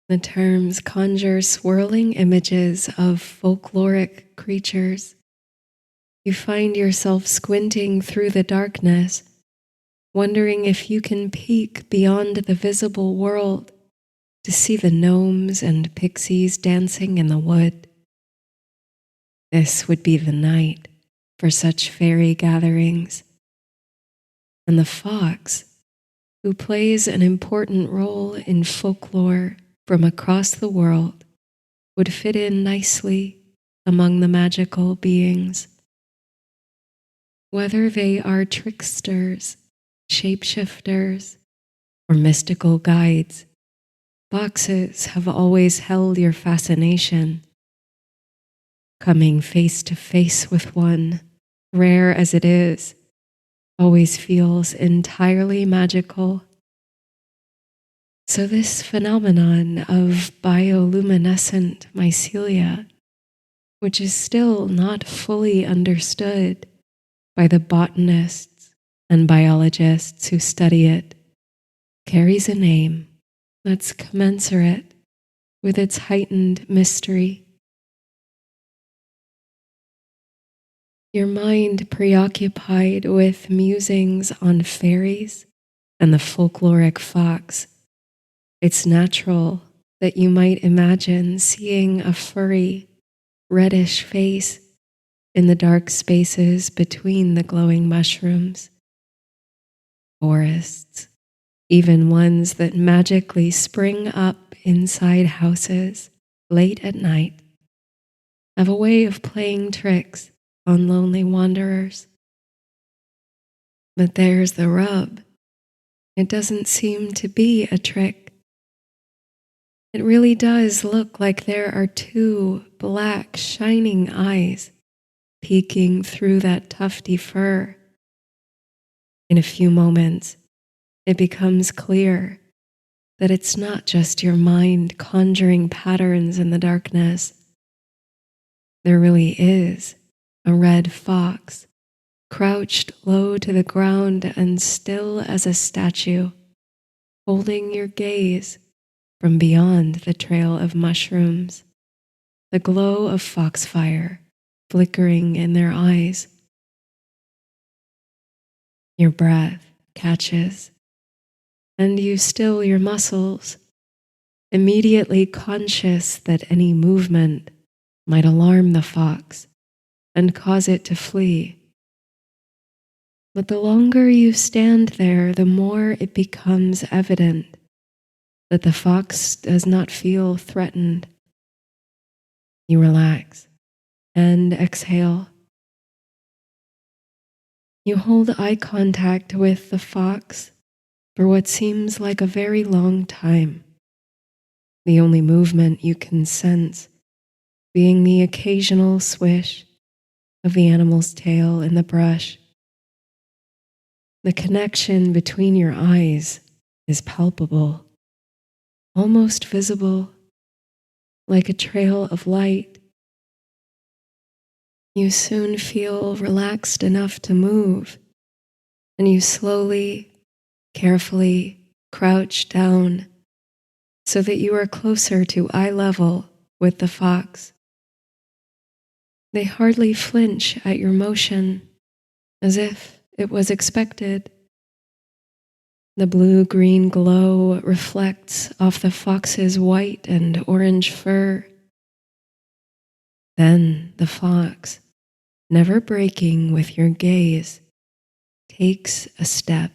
The terms conjure swirling images of folkloric creatures. You find yourself squinting through the darkness, wondering if you can peek beyond the visible world to see the gnomes and pixies dancing in the wood. This would be the night for such fairy gatherings. And the fox, who plays an important role in folklore from across the world, would fit in nicely among the magical beings. Whether they are tricksters, shapeshifters, or mystical guides, foxes have always held your fascination. Coming face to face with one, rare as it is, always feels entirely magical. So this phenomenon of bioluminescent mycelia, which is still not fully understood by the botanists and biologists who study it, carries a name that's commensurate with its heightened mystery. Your mind preoccupied with musings on fairies and the folkloric fox, it's natural that you might imagine seeing a furry, reddish face in the dark spaces between the glowing mushrooms. Forests, even ones that magically spring up inside houses late at night, have a way of playing tricks on lonely wanderers. But there's the rub. It doesn't seem to be a trick. It really does look like there are two black, shining eyes peeking through that tufty fur. In a few moments, it becomes clear that it's not just your mind conjuring patterns in the darkness. There really is a red fox, crouched low to the ground and still as a statue, holding your gaze from beyond the trail of mushrooms, the glow of foxfire flickering in their eyes. Your breath catches, and you still your muscles, immediately conscious that any movement might alarm the fox and cause it to flee. But the longer you stand there, the more it becomes evident that the fox does not feel threatened. You relax and exhale. You hold eye contact with the fox for what seems like a very long time, the only movement you can sense being the occasional swish of the animal's tail in the brush. The connection between your eyes is palpable, almost visible, like a trail of light. You soon feel relaxed enough to move, and you slowly, carefully crouch down so that you are closer to eye level with the fox. They hardly flinch at your motion, as if it was expected. The blue-green glow reflects off the fox's white and orange fur. Then the fox, never breaking with your gaze, takes a step.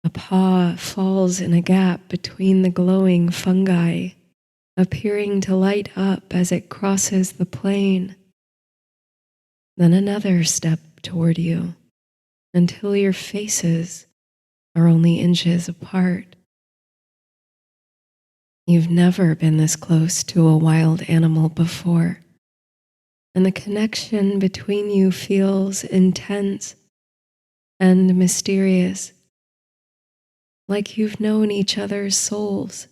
A paw falls in a gap between the glowing fungi, appearing to light up as it crosses the plain. Then another step toward you until your faces are only inches apart. You've never been this close to a wild animal before, and the connection between you feels intense and mysterious, like you've known each other's souls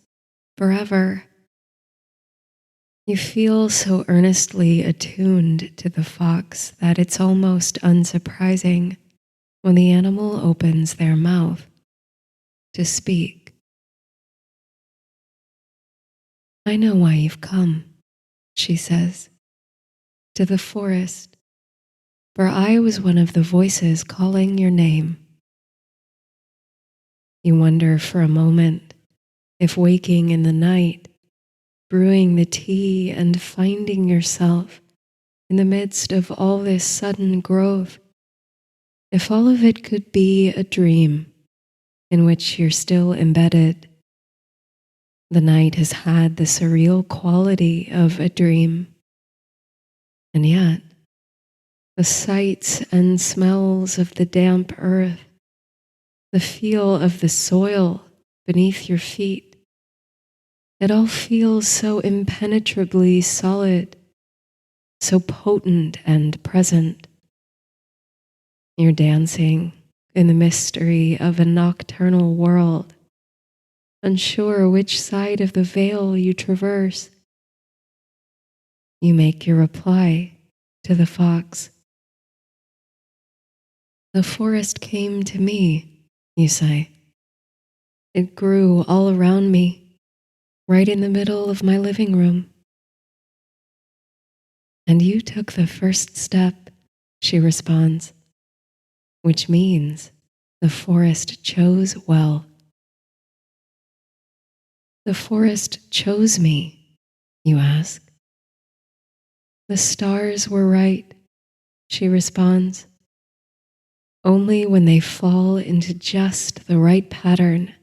forever. You feel so earnestly attuned to the fox that it's almost unsurprising when the animal opens their mouth to speak. "I know why you've come," she says, "to the forest, for I was one of the voices calling your name." You wonder for a moment if waking in the night, brewing the tea, and finding yourself in the midst of all this sudden growth, if all of it could be a dream in which you're still embedded. The night has had the surreal quality of a dream, and yet the sights and smells of the damp earth, the feel of the soil beneath your feet, it all feels so impenetrably solid, so potent and present. You're dancing in the mystery of a nocturnal world, unsure which side of the veil you traverse. You make your reply to the fox. "The forest came to me," you say. "It grew all around me, right in the middle of my living room." "And you took the first step," she responds, "which means the forest chose well." "The forest chose me," you ask. "The stars were right," she responds. "Only when they fall into just the right pattern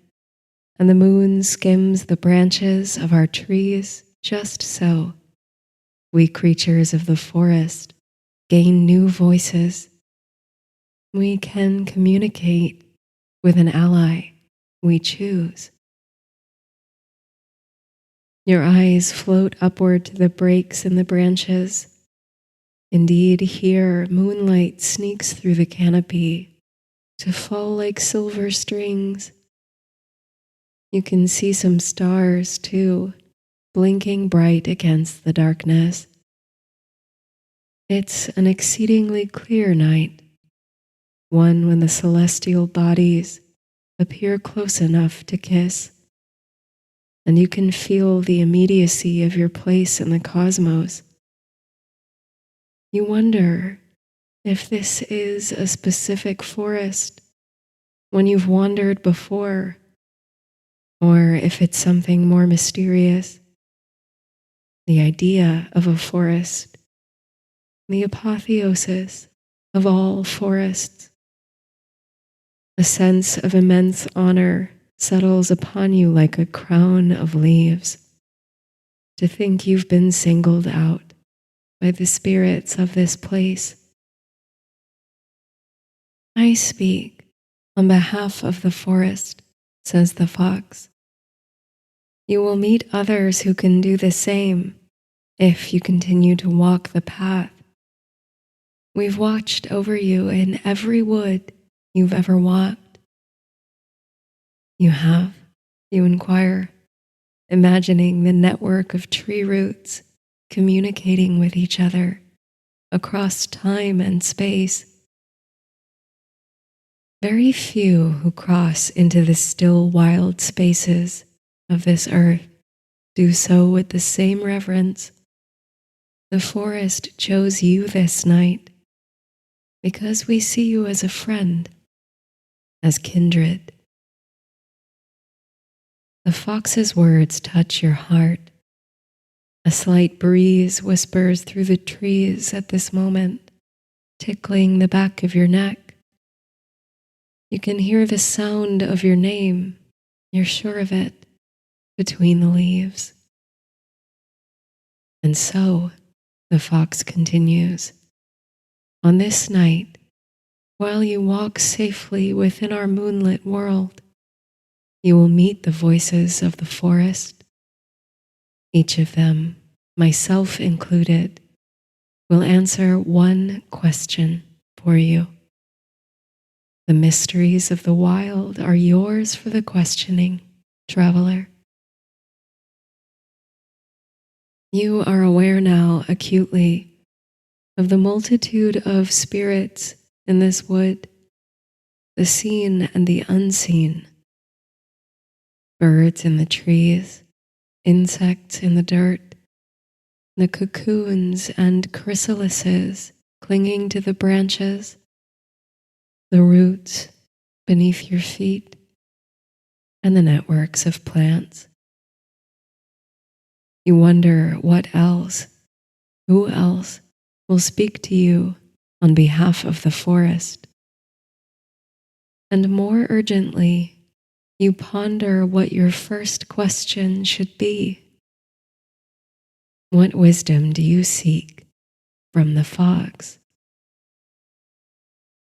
and the moon skims the branches of our trees just so, we creatures of the forest gain new voices. We can communicate with an ally we choose." Your eyes float upward to the breaks in the branches. Indeed, here moonlight sneaks through the canopy to fall like silver strings. You can see some stars, too, blinking bright against the darkness. It's an exceedingly clear night, one when the celestial bodies appear close enough to kiss, and you can feel the immediacy of your place in the cosmos. You wonder if this is a specific forest when you've wandered before, or if it's something more mysterious. The idea of a forest, the apotheosis of all forests. A sense of immense honor settles upon you like a crown of leaves. To think you've been singled out by the spirits of this place. "I speak on behalf of the forest," says the fox. "You will meet others who can do the same if you continue to walk the path. We've watched over you in every wood you've ever walked." "You have?" you inquire, imagining the network of tree roots communicating with each other across time and space. Very few who cross into the still wild spaces of this earth do so with the same reverence. The forest chose you this night because we see you as a friend, as kindred. The fox's words touch your heart. A slight breeze whispers through the trees at this moment, tickling the back of your neck. You can hear the sound of your name, you're sure of it, between the leaves. And so, the fox continues, on this night, while you walk safely within our moonlit world, you will meet the voices of the forest. Each of them, myself included, will answer one question for you. The mysteries of the wild are yours for the questioning, traveler. You are aware now acutely of the multitude of spirits in this wood, the seen and the unseen, birds in the trees, insects in the dirt, the cocoons and chrysalises clinging to the branches, the roots beneath your feet, and the networks of plants. You wonder what else, who else will speak to you on behalf of the forest. And more urgently, you ponder what your first question should be. What wisdom do you seek from the fox?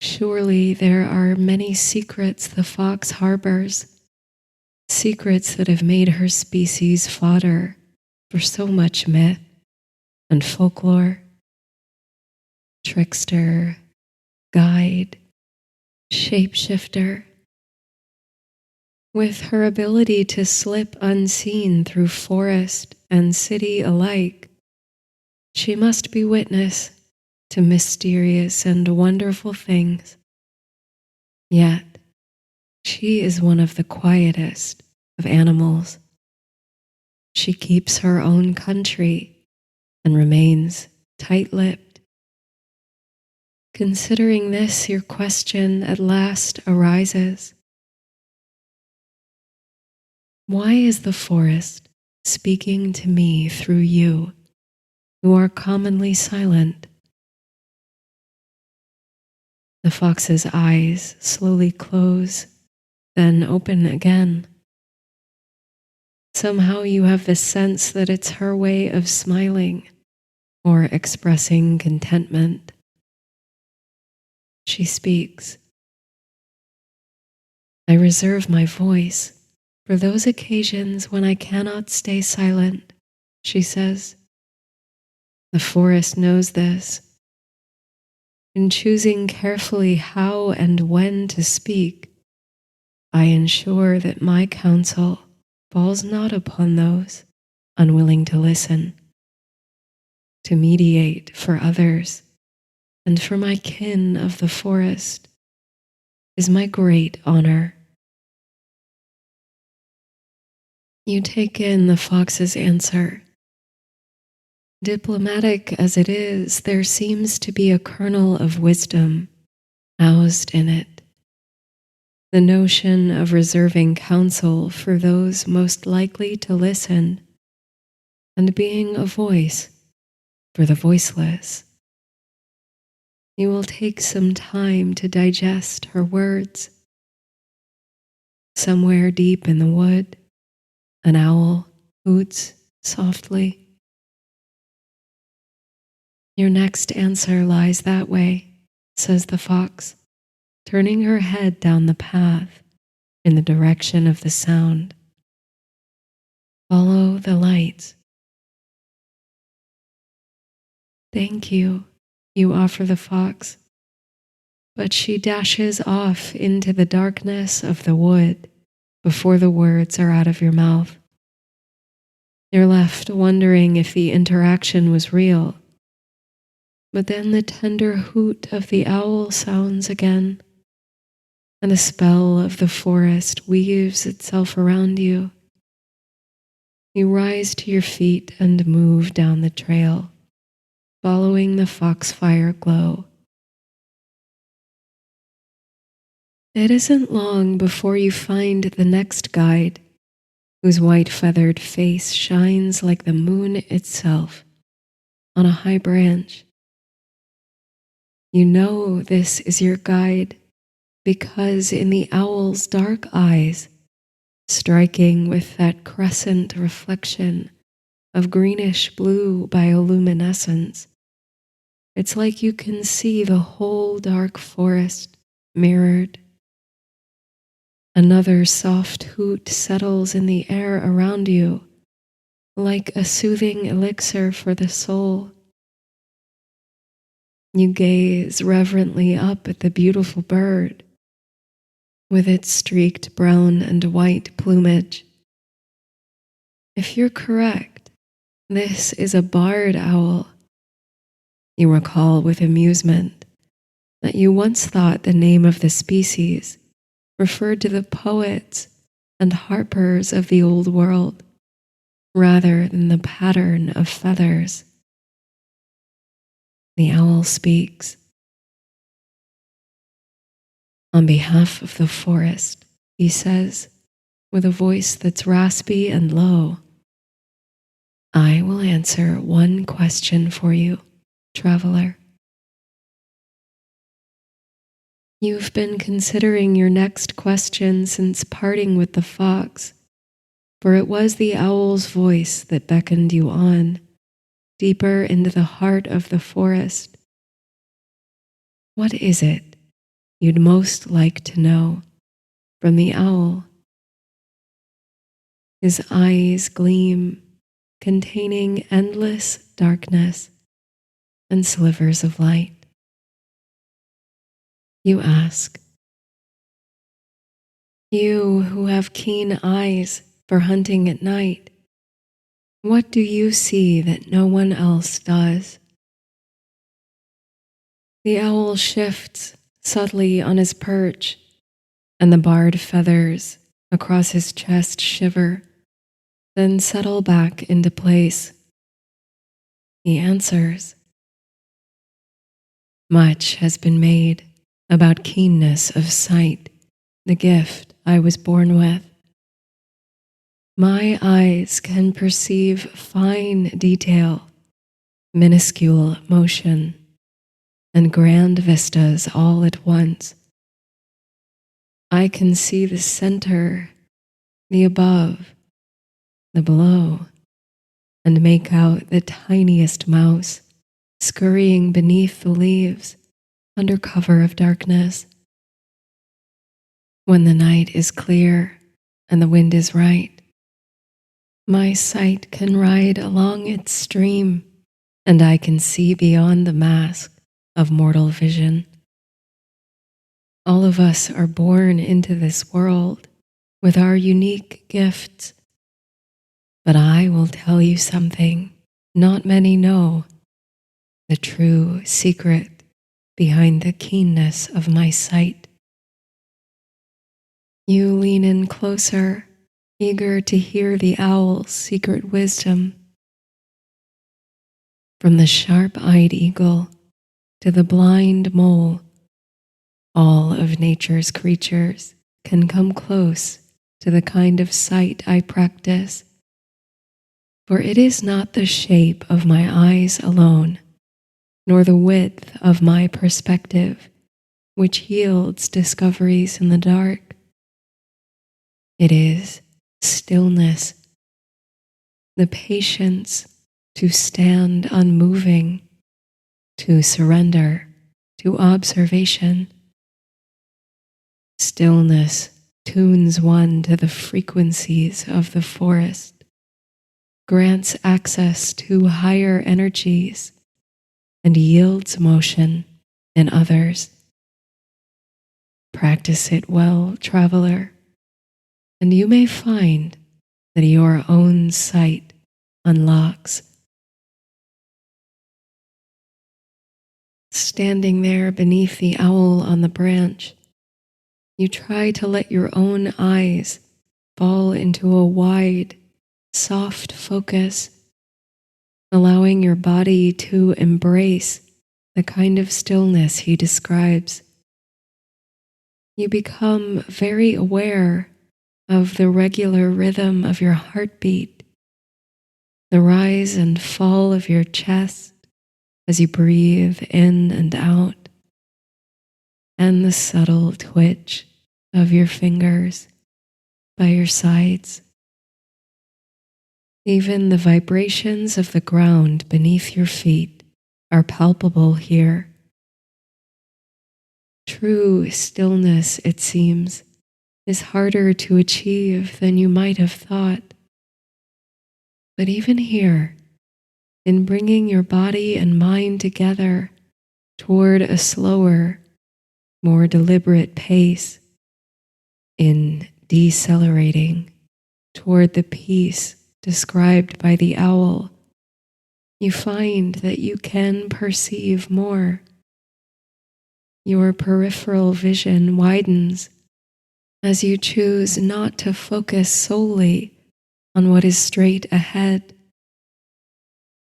Surely there are many secrets the fox harbors, secrets that have made her species fodder for so much myth and folklore. Trickster, guide, shapeshifter. With her ability to slip unseen through forest and city alike, she must be witness to mysterious and wonderful things. Yet, she is one of the quietest of animals. She keeps her own country and remains tight-lipped. Considering this, your question at last arises. Why is the forest speaking to me through you, who are commonly silent? The fox's eyes slowly close, then open again. Somehow you have the sense that it's her way of smiling or expressing contentment. She speaks. I reserve my voice for those occasions when I cannot stay silent, she says. The forest knows this. In choosing carefully how and when to speak, I ensure that my counsel falls not upon those unwilling to listen. To mediate for others and for my kin of the forest is my great honor. You take in the fox's answer. Diplomatic as it is, there seems to be a kernel of wisdom housed in it. The notion of reserving counsel for those most likely to listen and being a voice for the voiceless. You will take some time to digest her words. Somewhere deep in the wood, an owl hoots softly. Your next answer lies that way, says the fox, turning her head down the path in the direction of the sound. Follow the lights. Thank you, you offer the fox, but she dashes off into the darkness of the wood before the words are out of your mouth. You're left wondering if the interaction was real. But then the tender hoot of the owl sounds again, and the spell of the forest weaves itself around you. You rise to your feet and move down the trail, following the foxfire glow. It isn't long before you find the next guide, whose white feathered face shines like the moon itself on a high branch. You know this is your guide because in the owl's dark eyes, striking with that crescent reflection of greenish blue bioluminescence. It's like you can see the whole dark forest mirrored. Another soft hoot settles in the air around you, like a soothing elixir for the soul. You gaze reverently up at the beautiful bird, with its streaked brown and white plumage. If you're correct, this is a barred owl. You recall with amusement that you once thought the name of the species referred to the poets and harpers of the old world, rather than the pattern of feathers. The owl speaks. On behalf of the forest, he says, with a voice that's raspy and low, I will answer one question for you, traveler. You've been considering your next question since parting with the fox, for it was the owl's voice that beckoned you on, deeper into the heart of the forest. What is it you'd most like to know from the owl? His eyes gleam, containing endless darkness and slivers of light. You ask, you who have keen eyes for hunting at night, what do you see that no one else does? The owl shifts subtly on his perch, and the barred feathers across his chest shiver, then settle back into place. He answers, much has been made about keenness of sight, the gift I was born with. My eyes can perceive fine detail, minuscule motion, and grand vistas all at once. I can see the center, the above, the below, and make out the tiniest mouse scurrying beneath the leaves under cover of darkness. When the night is clear and the wind is right, my sight can ride along its stream, and I can see beyond the mask of mortal vision. All of us are born into this world with our unique gifts, but I will tell you something not many know, the true secret behind the keenness of my sight. You lean in closer, eager to hear the owl's secret wisdom. From the sharp-eyed eagle to the blind mole, all of nature's creatures can come close to the kind of sight I practice. For it is not the shape of my eyes alone, nor the width of my perspective, which yields discoveries in the dark. It is stillness, the patience to stand unmoving, to surrender to observation. Stillness tunes one to the frequencies of the forest, grants access to higher energies, and yields motion in others. Practice it well, traveler, and you may find that your own sight unlocks. Standing there beneath the owl on the branch, you try to let your own eyes fall into a wide, soft focus, allowing your body to embrace the kind of stillness he describes. You become very aware of the regular rhythm of your heartbeat, the rise and fall of your chest as you breathe in and out, and the subtle twitch of your fingers by your sides. Even the vibrations of the ground beneath your feet are palpable here. True stillness, it seems, is harder to achieve than you might have thought. But even here, in bringing your body and mind together toward a slower, more deliberate pace, in decelerating toward the peace described by the owl, you find that you can perceive more. Your peripheral vision widens as you choose not to focus solely on what is straight ahead.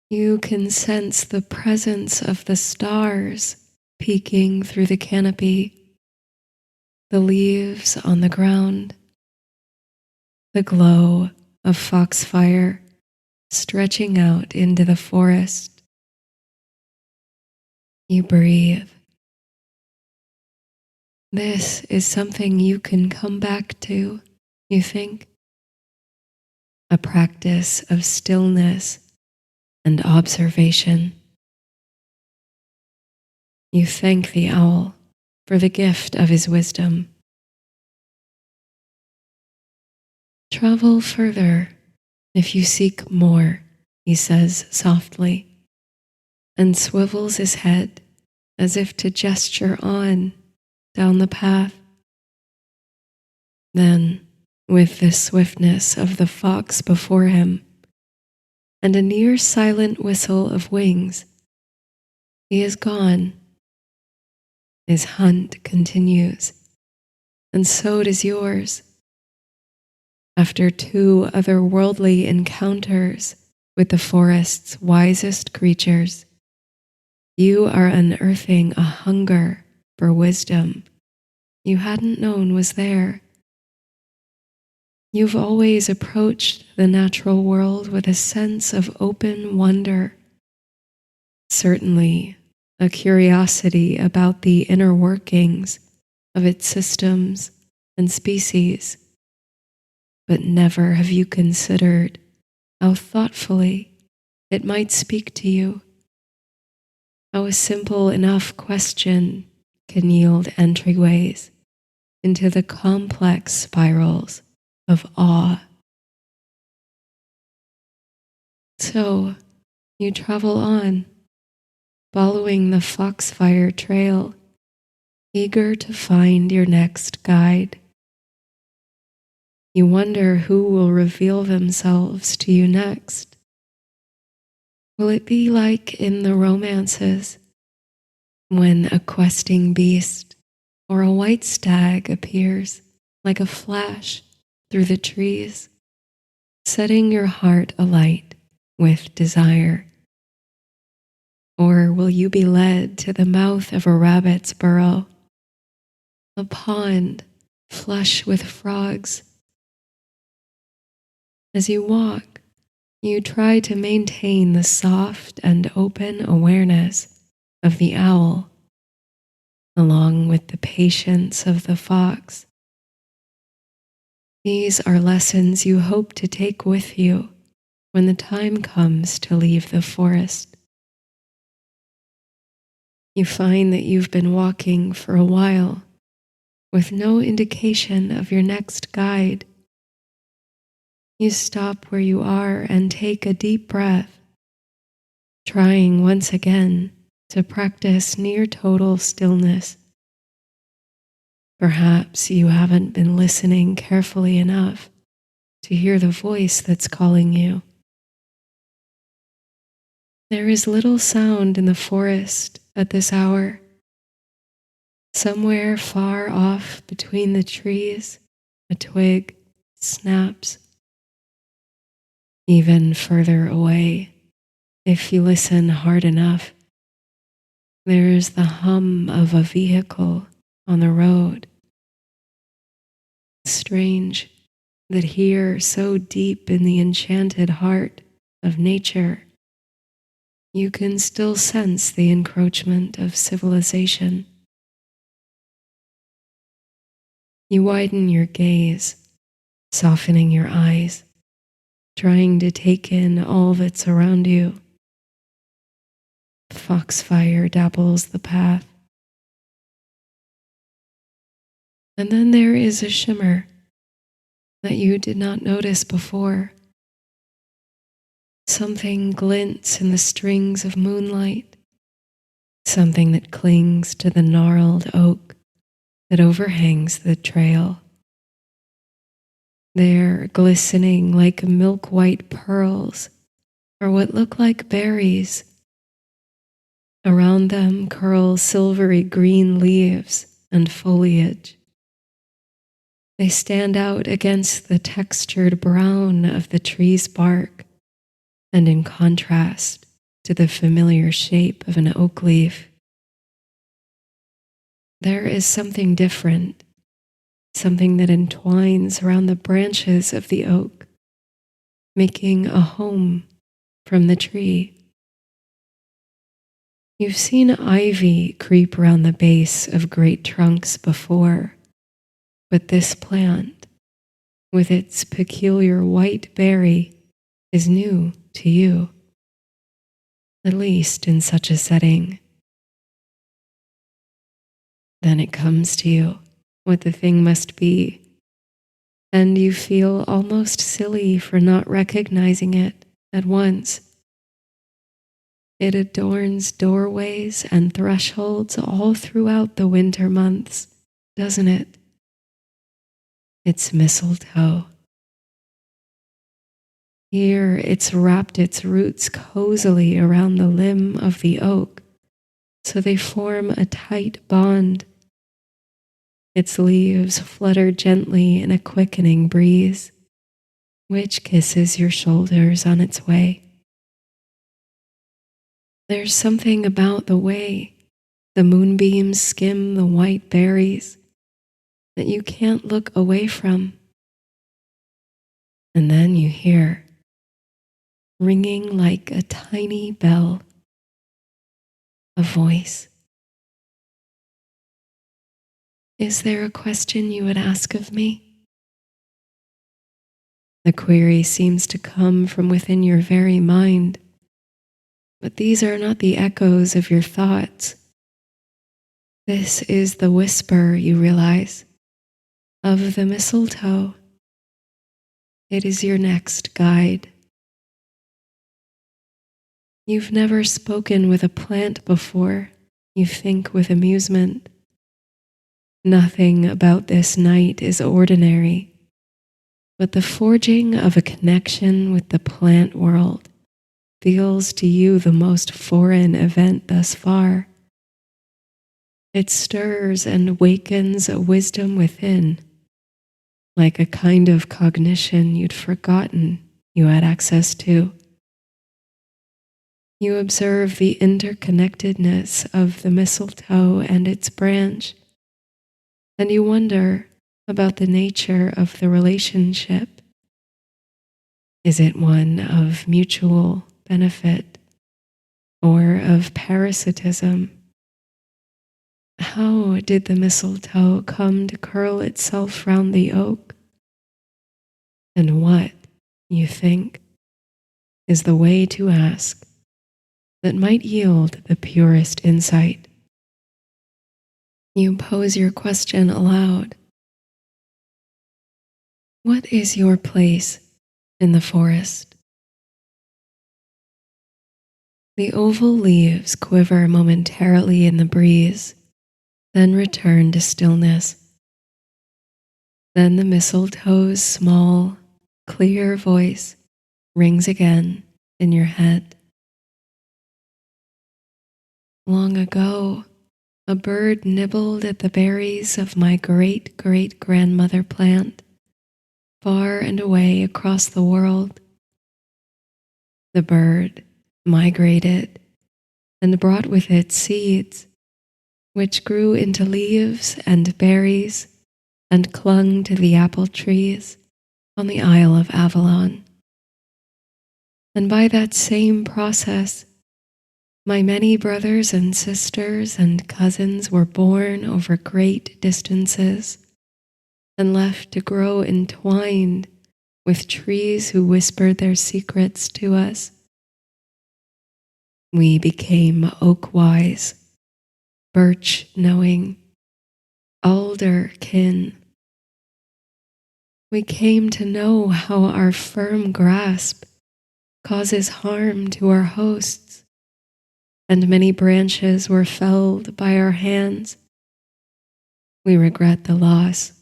You can sense the presence of the stars peeking through the canopy, the leaves on the ground, the glow of foxfire stretching out into the forest. You breathe. This is something you can come back to, you think? A practice of stillness and observation. You thank the owl for the gift of his wisdom. Travel further if you seek more, he says softly, and swivels his head as if to gesture on down the path. Then, with the swiftness of the fox before him and a near silent whistle of wings, he is gone. His hunt continues, and so does yours. After 2 otherworldly encounters with the forest's wisest creatures, you are unearthing a hunger for wisdom you hadn't known was there. You've always approached the natural world with a sense of open wonder, certainly a curiosity about the inner workings of its systems and species, but never have you considered how thoughtfully it might speak to you, how a simple enough question can yield entryways into the complex spirals of awe. So you travel on, following the Foxfire Trail, eager to find your next guide. You wonder who will reveal themselves to you next. Will it be like in the romances, when a questing beast or a white stag appears like a flash through the trees, setting your heart alight with desire? Or will you be led to the mouth of a rabbit's burrow, a pond flush with frogs? As you walk, you try to maintain the soft and open awareness of the owl, along with the patience of the fox. These are lessons you hope to take with you when the time comes to leave the forest. You find that you've been walking for a while with no indication of your next guide. You stop where you are and take a deep breath, trying once again to practice near total stillness. Perhaps you haven't been listening carefully enough to hear the voice that's calling you. There is little sound in the forest at this hour. Somewhere far off between the trees, a twig snaps. Even further away, if you listen hard enough, there's the hum of a vehicle on the road. Strange that here, so deep in the enchanted heart of nature, you can still sense the encroachment of civilization. You widen your gaze, softening your eyes, trying to take in all that's around you. Foxfire dabbles the path. And then there is a shimmer that you did not notice before. Something glints in the strings of moonlight, something that clings to the gnarled oak that overhangs the trail. There, glistening like milk-white pearls, are what look like berries. Around them curl silvery green leaves and foliage. They stand out against the textured brown of the tree's bark and in contrast to the familiar shape of an oak leaf. There is something different, something that entwines around the branches of the oak, making a home from the tree. You've seen ivy creep around the base of great trunks before, but this plant, with its peculiar white berry, is new to you, at least in such a setting. Then it comes to you what the thing must be, and you feel almost silly for not recognizing it at once. It adorns doorways and thresholds all throughout the winter months, doesn't it? It's mistletoe. Here it's wrapped its roots cozily around the limb of the oak, so they form a tight bond. Its leaves flutter gently in a quickening breeze, which kisses your shoulders on its way. There's something about the way the moonbeams skim the white berries that you can't look away from. And then you hear, ringing like a tiny bell, a voice. Is there a question you would ask of me? The query seems to come from within your very mind, but these are not the echoes of your thoughts. This is the whisper, you realize, of the mistletoe. It is your next guide. You've never spoken with a plant before, you think with amusement. Nothing about this night is ordinary, but the forging of a connection with the plant world feels to you the most foreign event thus far. It stirs and wakens a wisdom within, like a kind of cognition you'd forgotten you had access to. You observe the interconnectedness of the mistletoe and its branch, and you wonder about the nature of the relationship. Is it one of mutual benefit or of parasitism? How did the mistletoe come to curl itself round the oak? And what, you think, is the way to ask that might yield the purest insight? You pose your question aloud. What is your place in the forest? The oval leaves quiver momentarily in the breeze, then return to stillness. Then the mistletoe's small, clear voice rings again in your head. Long ago, a bird nibbled at the berries of my great-great-grandmother plant, far and away across the world. The bird migrated and brought with it seeds, which grew into leaves and berries and clung to the apple trees on the Isle of Avalon. And by that same process, my many brothers and sisters and cousins were born over great distances and left to grow entwined with trees who whispered their secrets to us. We became oak wise, birch knowing, alder kin. We came to know how our firm grasp causes harm to our hosts, and many branches were felled by our hands. We regret the loss,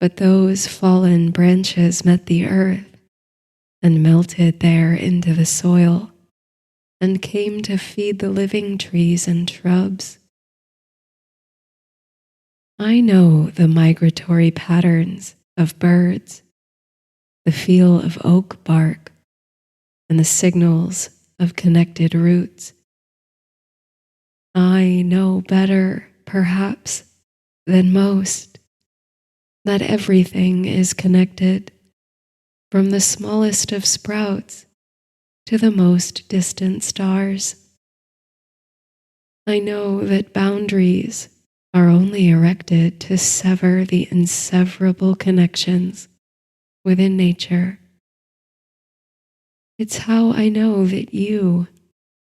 but those fallen branches met the earth and melted there into the soil and came to feed the living trees and shrubs. I know the migratory patterns of birds, the feel of oak bark, and the signals of connected roots. I know better, perhaps, than most, that everything is connected, from the smallest of sprouts to the most distant stars. I know that boundaries are only erected to sever the inseverable connections within nature. It's how I know that you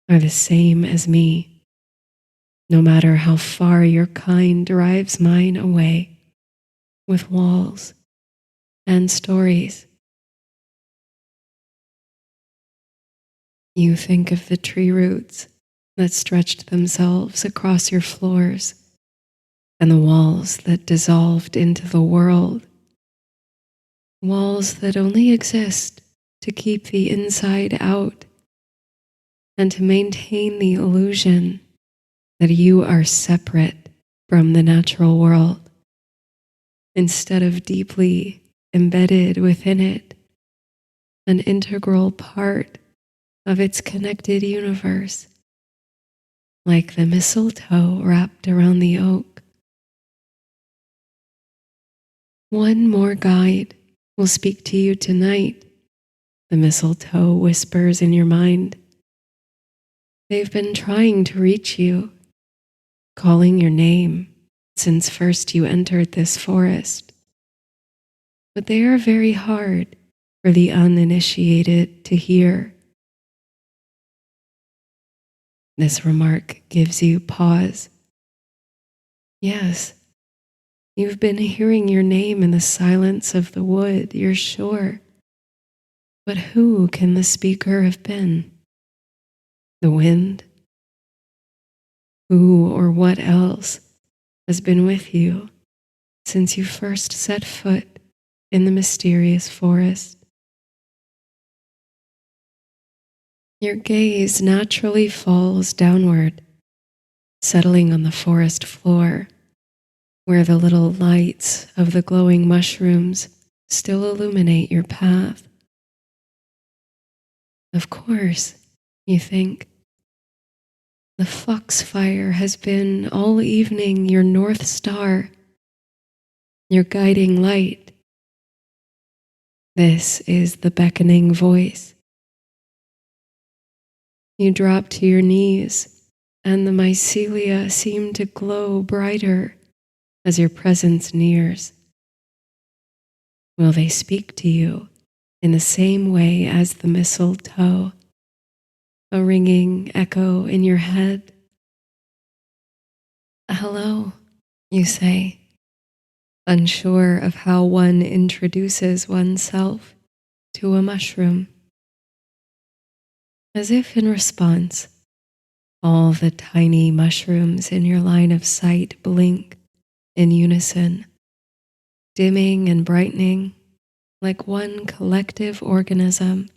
are the same as me, no matter how far your kind drives mine away with walls and stories. You think of the tree roots that stretched themselves across your floors and the walls that dissolved into the world, walls that only exist to keep the inside out and to maintain the illusion that you are separate from the natural world instead of deeply embedded within it, an integral part of its connected universe, like the mistletoe wrapped around the oak. One more guide will speak to you tonight, the mistletoe whispers in your mind. They've been trying to reach you, calling your name since first you entered this forest. But they are very hard for the uninitiated to hear. This remark gives you pause. Yes, you've been hearing your name in the silence of the wood, you're sure. But who can the speaker have been? The wind? Who or what else has been with you since you first set foot in the mysterious forest? Your gaze naturally falls downward, settling on the forest floor, where the little lights of the glowing mushrooms still illuminate your path. Of course, you think, the foxfire has been all evening your north star, your guiding light. This is the beckoning voice. You drop to your knees, and the mycelia seem to glow brighter as your presence nears. Will they speak to you in the same way as the mistletoe, a ringing echo in your head? Hello, you say, unsure of how one introduces oneself to a mushroom. As if in response, all the tiny mushrooms in your line of sight blink in unison, dimming and brightening like one collective organism.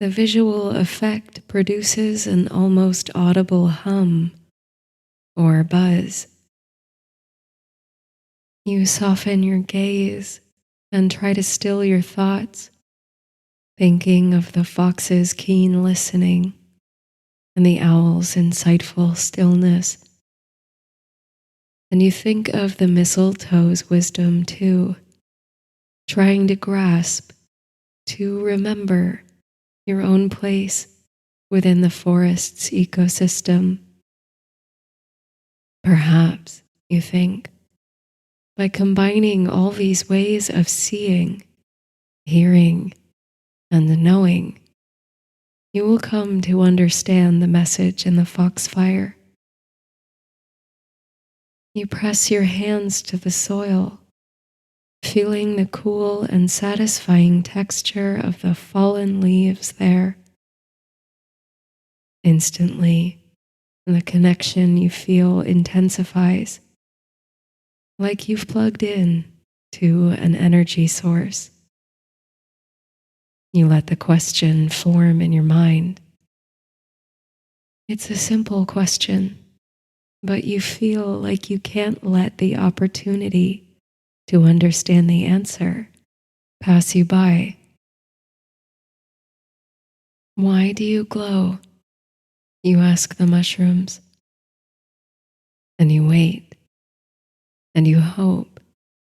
The visual effect produces an almost audible hum or buzz. You soften your gaze and try to still your thoughts, thinking of the fox's keen listening and the owl's insightful stillness. And you think of the mistletoe's wisdom too, trying to grasp, to remember your own place within the forest's ecosystem. Perhaps, you think, By combining all these ways of seeing, hearing, and knowing, you will come to understand the message in the foxfire. You press your hands to the soil, feeling the cool and satisfying texture of the fallen leaves there. Instantly, the connection you feel intensifies, like you've plugged in to an energy source. You let the question form in your mind. It's a simple question, but you feel like you can't let the opportunity to understand the answer pass you by. Why do you glow? You ask the mushrooms. And you wait, and you hope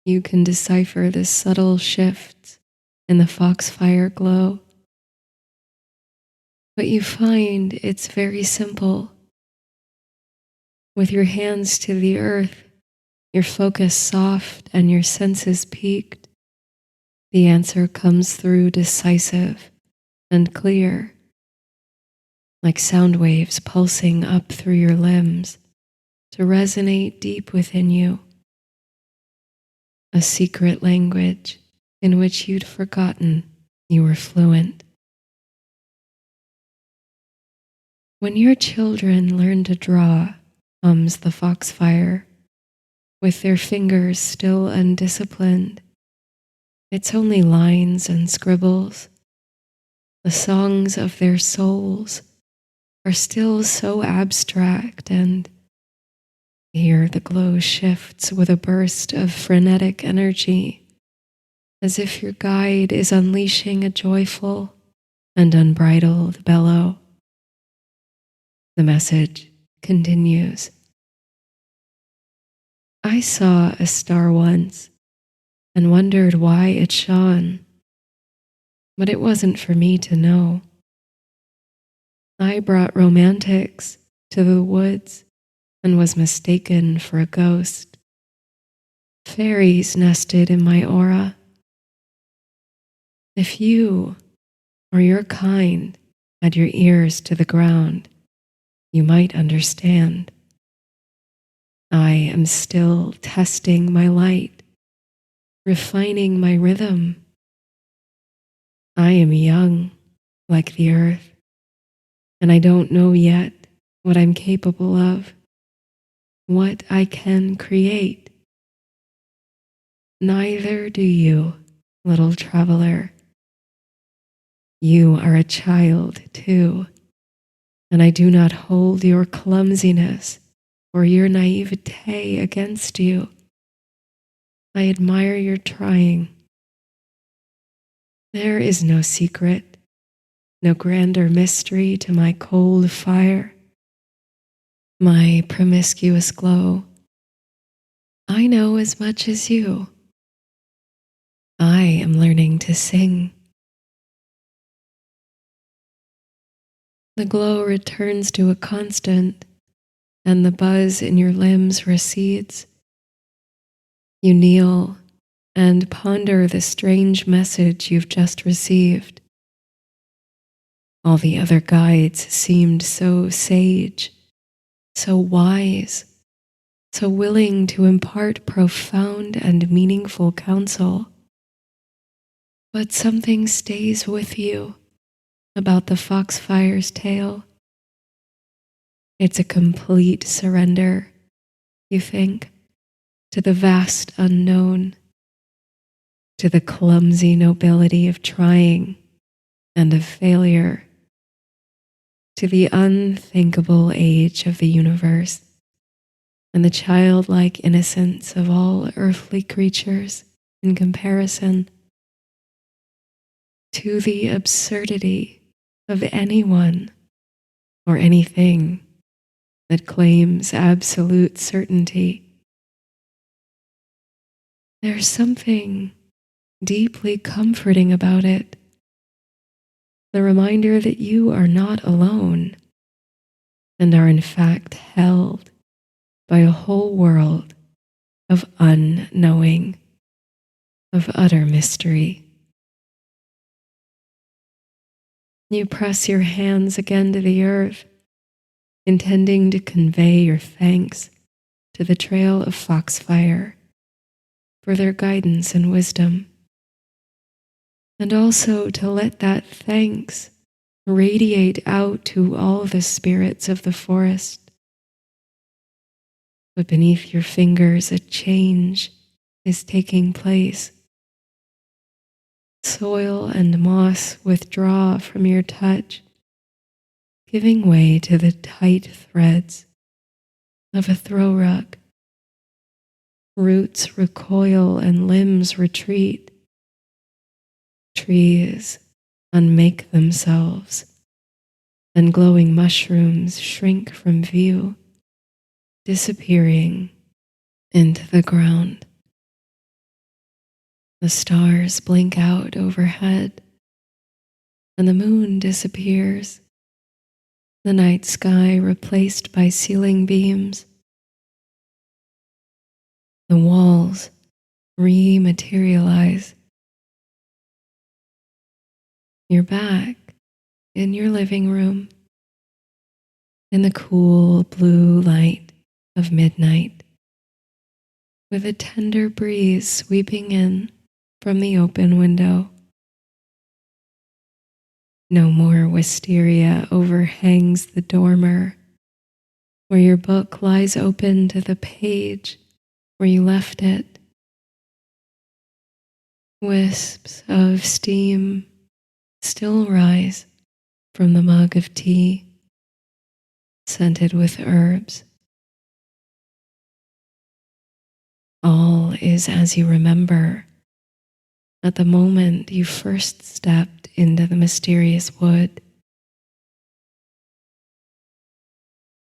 you can decipher the subtle shifts in the foxfire glow. But you find it's very simple. With your hands to the earth, your focus soft and your senses peaked, the answer comes through decisive and clear, like sound waves pulsing up through your limbs to resonate deep within you. A secret language in which you'd forgotten you were fluent. When your children learn to draw, hums the foxfire, with their fingers still undisciplined. It's only lines and scribbles. The songs of their souls are still so abstract, and here the glow shifts with a burst of frenetic energy, as if your guide is unleashing a joyful and unbridled bellow. The message continues. I saw a star once and wondered why it shone, but it wasn't for me to know. I brought romantics to the woods and was mistaken for a ghost. Fairies nested in my aura. If you or your kind had your ears to the ground, you might understand. I am still testing my light, refining my rhythm. I am young, like the earth, and I don't know yet what I'm capable of, what I can create. Neither do you, little traveler. You are a child, too, and I do not hold your clumsiness or your naivete against you. I admire your trying. There is no secret, no grander mystery to my cold fire, my promiscuous glow. I know as much as you. I am learning to sing. The glow returns to a constant, and the buzz in your limbs recedes. You kneel and ponder the strange message you've just received. All the other guides seemed so sage, so wise, so willing to impart profound and meaningful counsel. But something stays with you about the foxfire's tale. It's a complete surrender, you think, to the vast unknown, to the clumsy nobility of trying and of failure, to the unthinkable age of the universe and the childlike innocence of all earthly creatures in comparison, to the absurdity of anyone or anything that claims absolute certainty. There's something deeply comforting about it, the reminder that you are not alone and are in fact held by a whole world of unknowing, of utter mystery. You press your hands again to the earth, intending to convey your thanks to the trail of Foxfire for their guidance and wisdom, and also to let that thanks radiate out to all the spirits of the forest. But beneath your fingers, a change is taking place. Soil and moss withdraw from your touch, giving way to the tight threads of a throw rug. Roots recoil and limbs retreat. Trees unmake themselves, and glowing mushrooms shrink from view, disappearing into the ground. The stars blink out overhead, and the moon disappears, the night sky replaced by ceiling beams. The walls rematerialize. You're back in your living room, in the cool blue light of midnight, with a tender breeze sweeping in from the open window. No more wisteria overhangs the dormer, where your book lies open to the page where you left it. Wisps of steam still rise from the mug of tea, scented with herbs. All is as you remember at the moment you first stepped into the mysterious wood.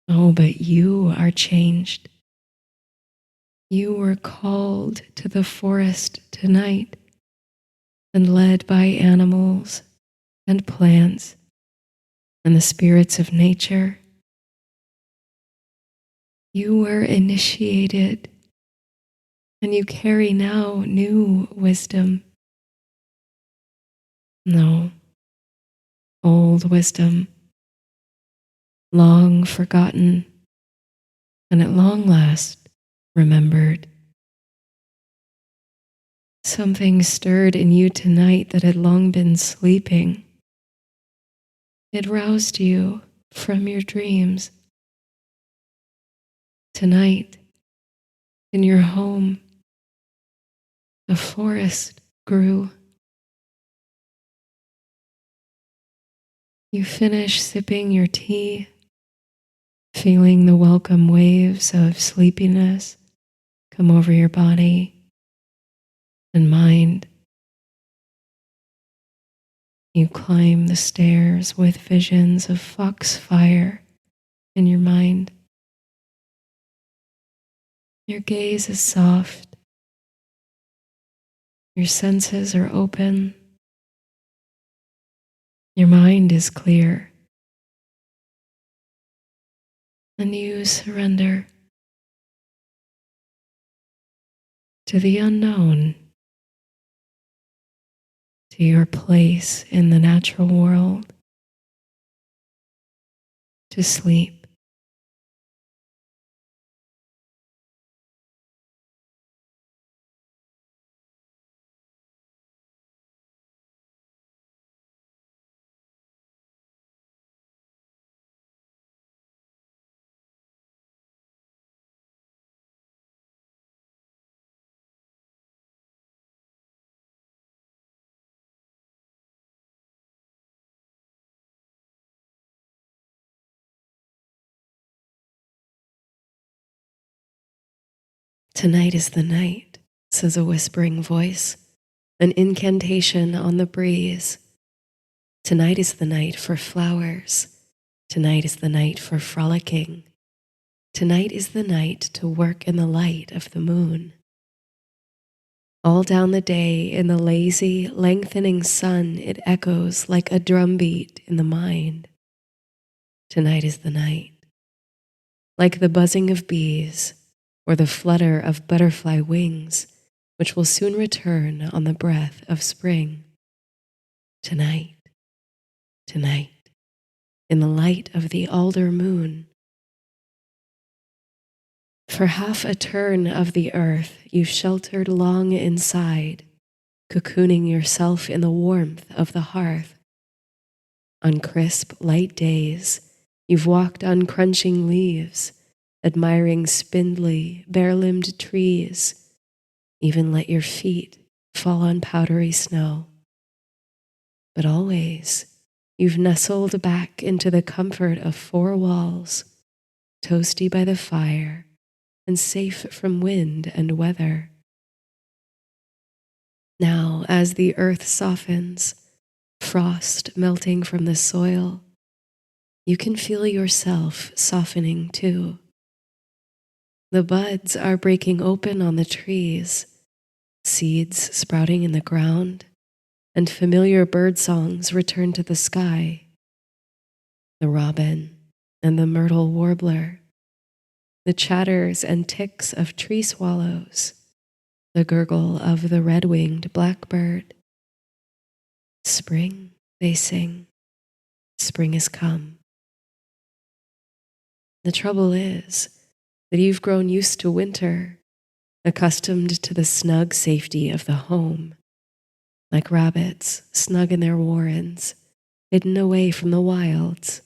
Oh, but you are changed. You were called to the forest tonight and led by animals and plants and the spirits of nature. You were initiated, and you carry now new wisdom. No, old wisdom, long forgotten, and at long last remembered. Something stirred in you tonight that had long been sleeping. It roused you from your dreams. Tonight, in your home, a forest grew. You finish sipping your tea, feeling the welcome waves of sleepiness come over your body and mind. You climb the stairs with visions of foxfire in your mind. Your gaze is soft. Your senses are open. Your mind is clear. And you surrender to the unknown, to your place in the natural world, to sleep. Tonight is the night, says a whispering voice, an incantation on the breeze. Tonight is the night for flowers. Tonight is the night for frolicking. Tonight is the night to work in the light of the moon. All down the day, in the lazy, lengthening sun, it echoes like a drumbeat in the mind. Tonight is the night. Like the buzzing of bees, or the flutter of butterfly wings, which will soon return on the breath of spring. Tonight, tonight, in the light of the alder moon. For half a turn of the earth you sheltered long inside, cocooning yourself in the warmth of the hearth. On crisp, light days, you've walked on crunching leaves, admiring spindly, bare-limbed trees, even let your feet fall on powdery snow. But always, you've nestled back into the comfort of four walls, toasty by the fire and safe from wind and weather. Now, as the earth softens, frost melting from the soil, you can feel yourself softening too. The buds are breaking open on the trees, seeds sprouting in the ground, and familiar bird songs return to the sky. The robin and the myrtle warbler, the chatters and ticks of tree swallows, the gurgle of the red-winged blackbird. Spring, they sing. Spring is come. The trouble is that you've grown used to winter, accustomed to the snug safety of the home, like rabbits snug in their warrens, hidden away from the wilds.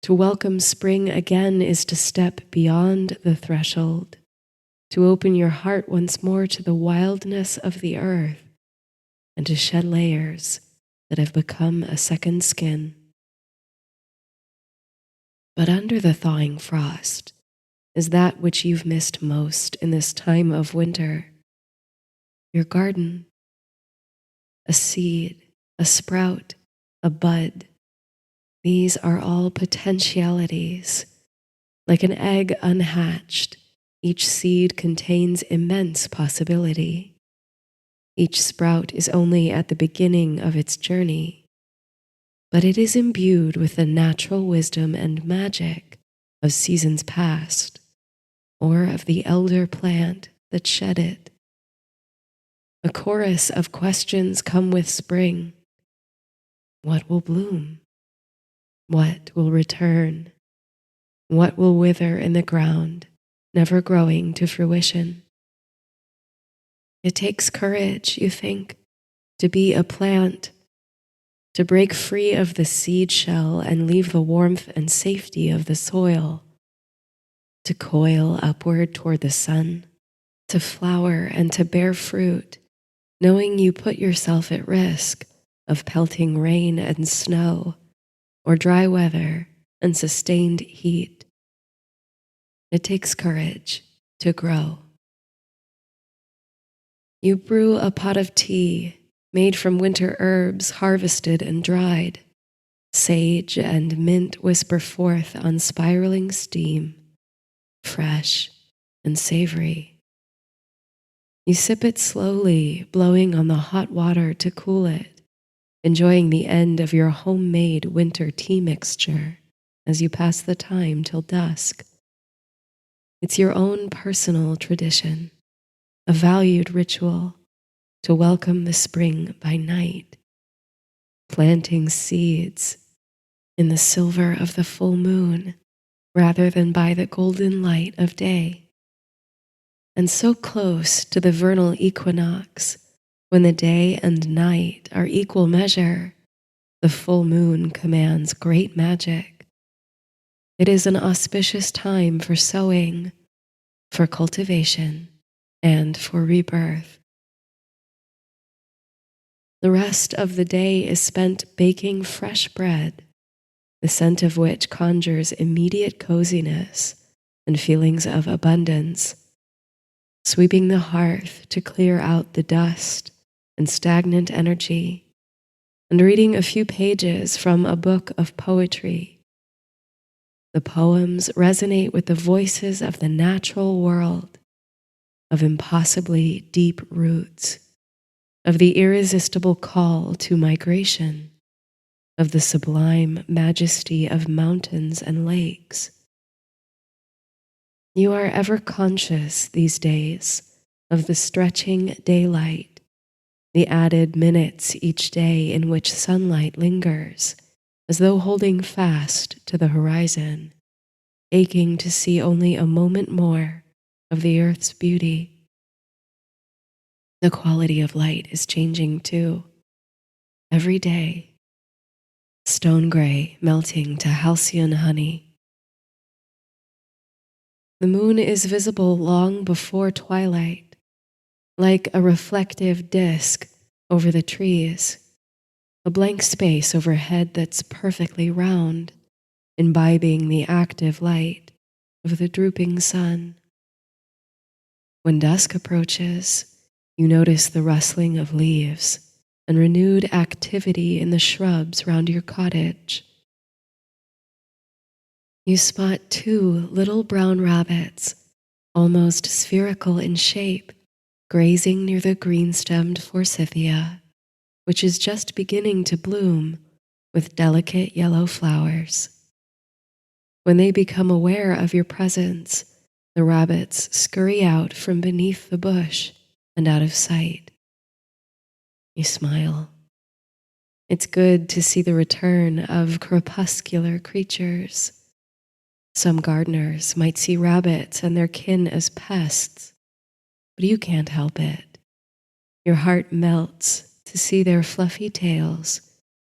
To welcome spring again is to step beyond the threshold, to open your heart once more to the wildness of the earth, and to shed layers that have become a second skin. But under the thawing frost is that which you've missed most in this time of winter. Your garden, a seed, a sprout, a bud. These are all potentialities. Like an egg unhatched, each seed contains immense possibility. Each sprout is only at the beginning of its journey, but it is imbued with the natural wisdom and magic of seasons past, or of the elder plant that shed it. A chorus of questions come with spring. What will bloom? What will return? What will wither in the ground, never growing to fruition? It takes courage, you think, to be a plant, to break free of the seed shell and leave the warmth and safety of the soil, to coil upward toward the sun, to flower and to bear fruit, knowing you put yourself at risk of pelting rain and snow, or dry weather and sustained heat. It takes courage to grow. You brew a pot of tea made from winter herbs harvested and dried. Sage and mint whisper forth on spiraling steam, fresh and savory. You sip it slowly, blowing on the hot water to cool it, enjoying the end of your homemade winter tea mixture as you pass the time till dusk. It's your own personal tradition, a valued ritual to welcome the spring by night, planting seeds in the silver of the full moon rather than by the golden light of day. And so close to the vernal equinox, when the day and night are equal measure, the full moon commands great magic. It is an auspicious time for sowing, for cultivation, and for rebirth. The rest of the day is spent baking fresh bread, the scent of which conjures immediate coziness and feelings of abundance, sweeping the hearth to clear out the dust and stagnant energy, and reading a few pages from a book of poetry. The poems resonate with the voices of the natural world, of impossibly deep roots, of the irresistible call to migration, of the sublime majesty of mountains and lakes. You are ever conscious these days of the stretching daylight, the added minutes each day in which sunlight lingers, as though holding fast to the horizon, aching to see only a moment more of the earth's beauty. The quality of light is changing too, every day, stone gray melting to halcyon honey. The moon is visible long before twilight, like a reflective disk over the trees, a blank space overhead that's perfectly round, imbibing the active light of the drooping sun. When dusk approaches, you notice the rustling of leaves and renewed activity in the shrubs round your cottage. You spot two little brown rabbits, almost spherical in shape, grazing near the green-stemmed forsythia, which is just beginning to bloom with delicate yellow flowers. When they become aware of your presence, the rabbits scurry out from beneath the bush and out of sight. You smile. It's good to see the return of crepuscular creatures. Some gardeners might see rabbits and their kin as pests, but you can't help it. Your heart melts to see their fluffy tails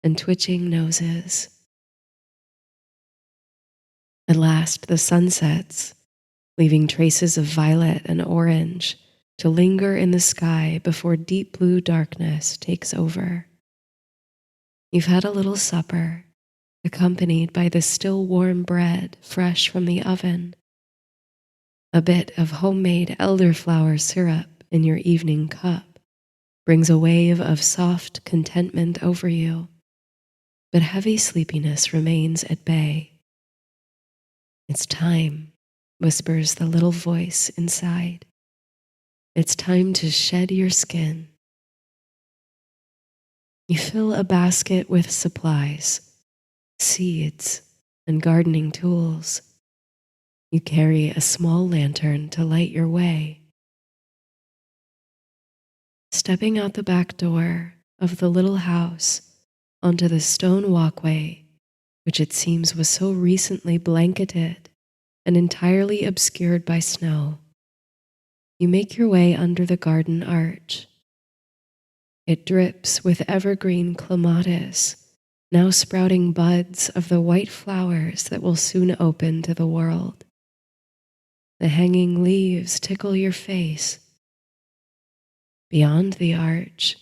and twitching noses. At last the sun sets, leaving traces of violet and orange to linger in the sky before deep blue darkness takes over. You've had a little supper, accompanied by the still warm bread fresh from the oven, a bit of homemade elderflower syrup in your evening cup brings a wave of soft contentment over you, but heavy sleepiness remains at bay. It's time, whispers the little voice inside. It's time to shed your skin. You fill a basket with supplies, seeds, and gardening tools. You carry a small lantern to light your way. Stepping out the back door of the little house onto the stone walkway, which it seems was so recently blanketed and entirely obscured by snow, you make your way under the garden arch. It drips with evergreen clematis, now sprouting buds of the white flowers that will soon open to the world. The hanging leaves tickle your face. Beyond the arch,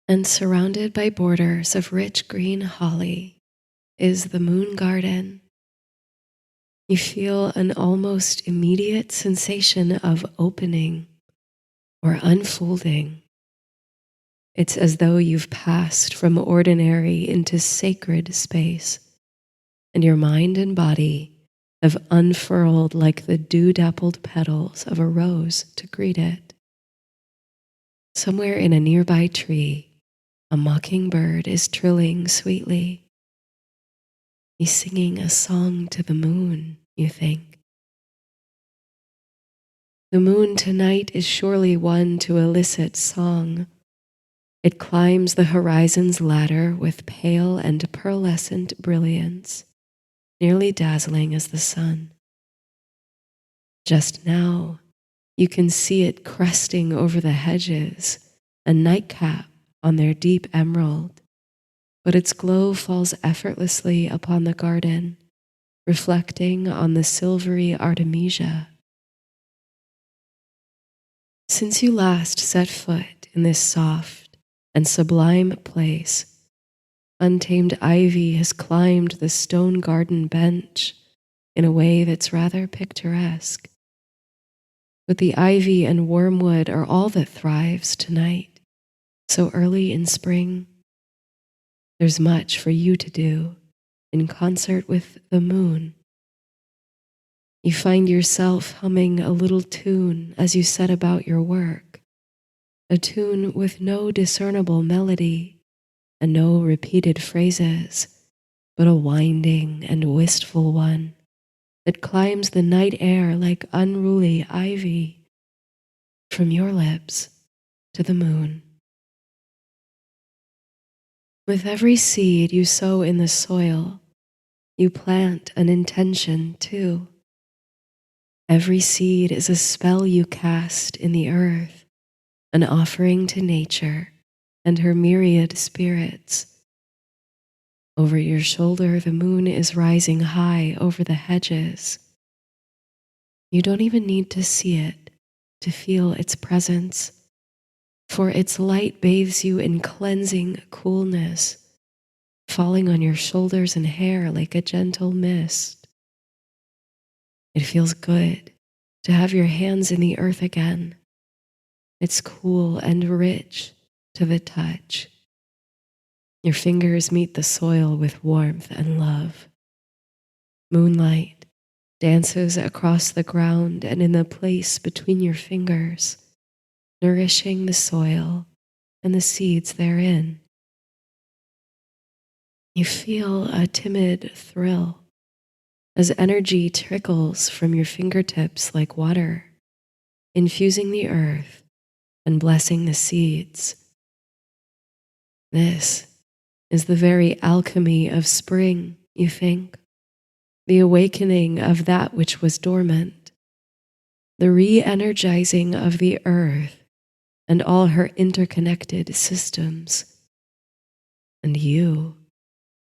and surrounded by borders of rich green holly, is the moon garden. You feel an almost immediate sensation of opening or unfolding. It's as though you've passed from ordinary into sacred space, and your mind and body have unfurled like the dew-dappled petals of a rose to greet it. Somewhere in a nearby tree, a mockingbird is trilling sweetly. He's singing a song to the moon, you think. The moon tonight is surely one to elicit song. It climbs the horizon's ladder with pale and pearlescent brilliance, nearly dazzling as the sun. Just now, you can see it cresting over the hedges, a nightcap on their deep emerald, but its glow falls effortlessly upon the garden, reflecting on the silvery artemisia. Since you last set foot in this soft and sublime place, untamed ivy has climbed the stone garden bench in a way that's rather picturesque. But the ivy and wormwood are all that thrives tonight, so early in spring. There's much for you to do in concert with the moon. You find yourself humming a little tune as you set about your work, a tune with no discernible melody and no repeated phrases, but a winding and wistful one. that climbs the night air like unruly ivy from your lips to the moon. With every seed you sow in the soil, you plant an intention too. Every seed is a spell you cast in the earth, an offering to nature and her myriad spirits. Over your shoulder, the moon is rising high over the hedges. You don't even need to see it to feel its presence, for its light bathes you in cleansing coolness, falling on your shoulders and hair like a gentle mist. It feels good to have your hands in the earth again. It's cool and rich to the touch. Your fingers meet the soil with warmth and love. Moonlight dances across the ground and in the place between your fingers, nourishing the soil and the seeds therein. You feel a timid thrill as energy trickles from your fingertips like water, infusing the earth and blessing the seeds. This is the very alchemy of spring, you think, the awakening of that which was dormant, the re-energizing of the earth and all her interconnected systems. And you,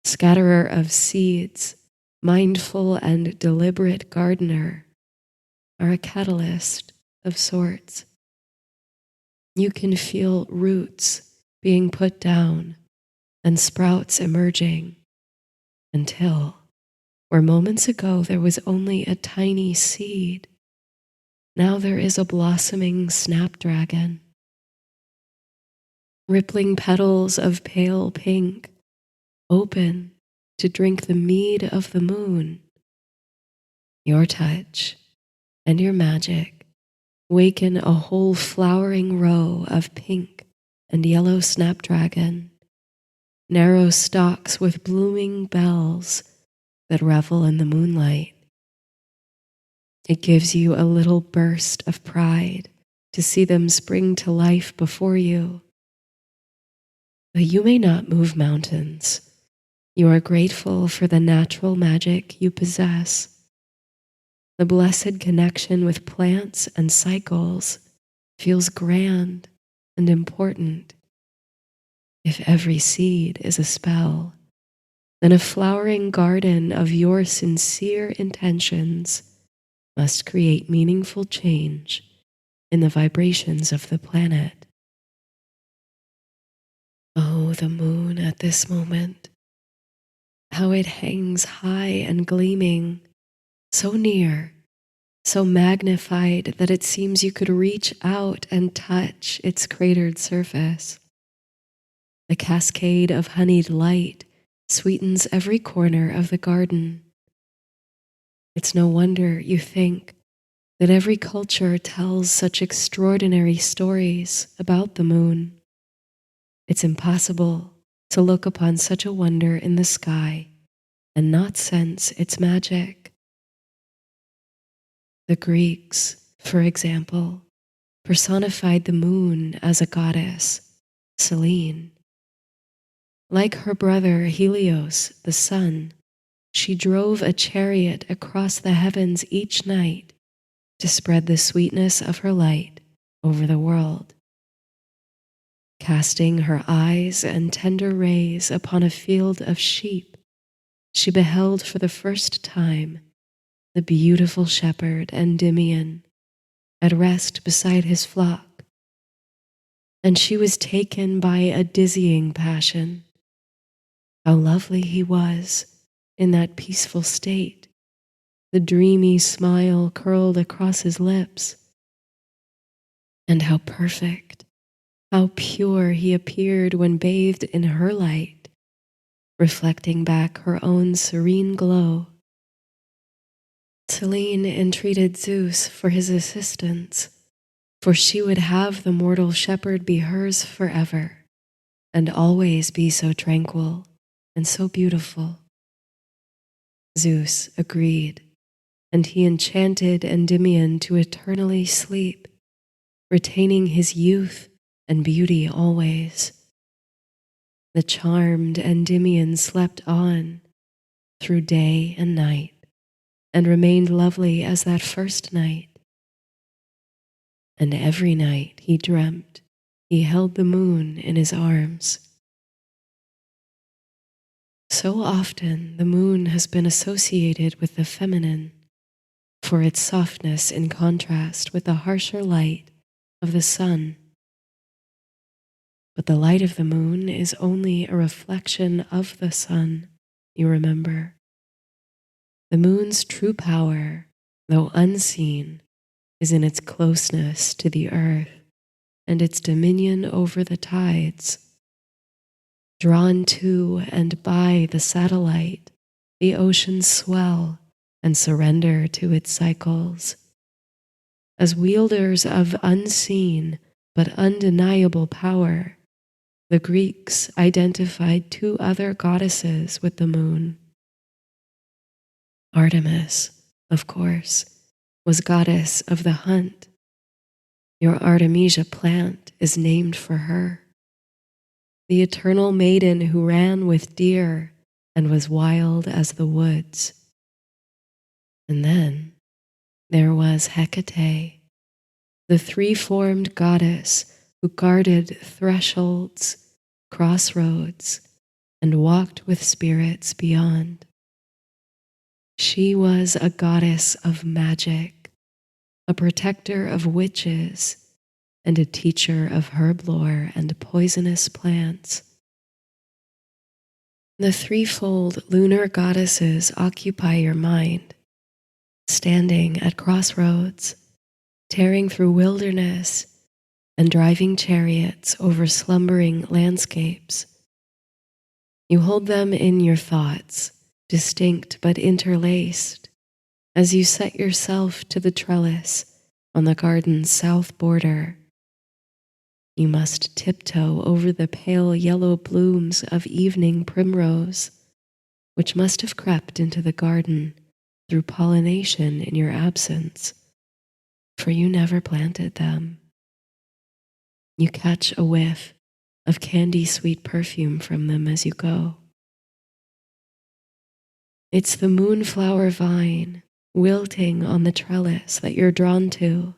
scatterer of seeds, mindful and deliberate gardener, are a catalyst of sorts. You can feel roots being put down and sprouts emerging until, where moments ago there was only a tiny seed, now there is a blossoming snapdragon. Rippling petals of pale pink, open to drink the mead of the moon. Your touch and your magic waken a whole flowering row of pink and yellow snapdragon, narrow stalks with blooming bells that revel in the moonlight. It gives you a little burst of pride to see them spring to life before you. But you may not move mountains. You are grateful for the natural magic you possess. The blessed connection with plants and cycles feels grand and important. If every seed is a spell, then a flowering garden of your sincere intentions must create meaningful change in the vibrations of the planet. Oh, the moon at this moment, how it hangs high and gleaming, so near, so magnified that it seems you could reach out and touch its cratered surface. The cascade of honeyed light sweetens every corner of the garden. It's no wonder, you think, that every culture tells such extraordinary stories about the moon. It's impossible to look upon such a wonder in the sky and not sense its magic. The Greeks, for example, personified the moon as a goddess, Selene. Like her brother Helios, the sun, she drove a chariot across the heavens each night to spread the sweetness of her light over the world. Casting her eyes and tender rays upon a field of sheep, she beheld for the first time the beautiful shepherd Endymion at rest beside his flock, and she was taken by a dizzying passion. How lovely he was in that peaceful state, the dreamy smile curled across his lips, and how perfect, how pure he appeared when bathed in her light, reflecting back her own serene glow. Selene entreated Zeus for his assistance, for she would have the mortal shepherd be hers forever, and always be so tranquil and so beautiful. Zeus agreed, and he enchanted Endymion to eternally sleep, retaining his youth and beauty always. The charmed Endymion slept on through day and night, and remained lovely as that first night. And every night he dreamt he held the moon in his arms. So often the moon has been associated with the feminine, for its softness in contrast with the harsher light of the sun. But the light of the moon is only a reflection of the sun, you remember. The moon's true power, though unseen, is in its closeness to the earth and its dominion over the tides. Drawn to and by the satellite, the oceans swell and surrender to its cycles. As wielders of unseen but undeniable power, the Greeks identified two other goddesses with the moon. Artemis, of course, was goddess of the hunt. Your Artemisia plant is named for her, the eternal maiden who ran with deer and was wild as the woods. And then there was Hecate, the three-formed goddess who guarded thresholds, crossroads, and walked with spirits beyond. She was a goddess of magic, a protector of witches, and a teacher of herb lore and poisonous plants. The threefold lunar goddesses occupy your mind, standing at crossroads, tearing through wilderness, and driving chariots over slumbering landscapes. You hold them in your thoughts, distinct but interlaced, as you set yourself to the trellis on the garden's south border. You must tiptoe over the pale yellow blooms of evening primrose, which must have crept into the garden through pollination in your absence, for you never planted them. You catch a whiff of candy-sweet perfume from them as you go. It's the moonflower vine wilting on the trellis that you're drawn to.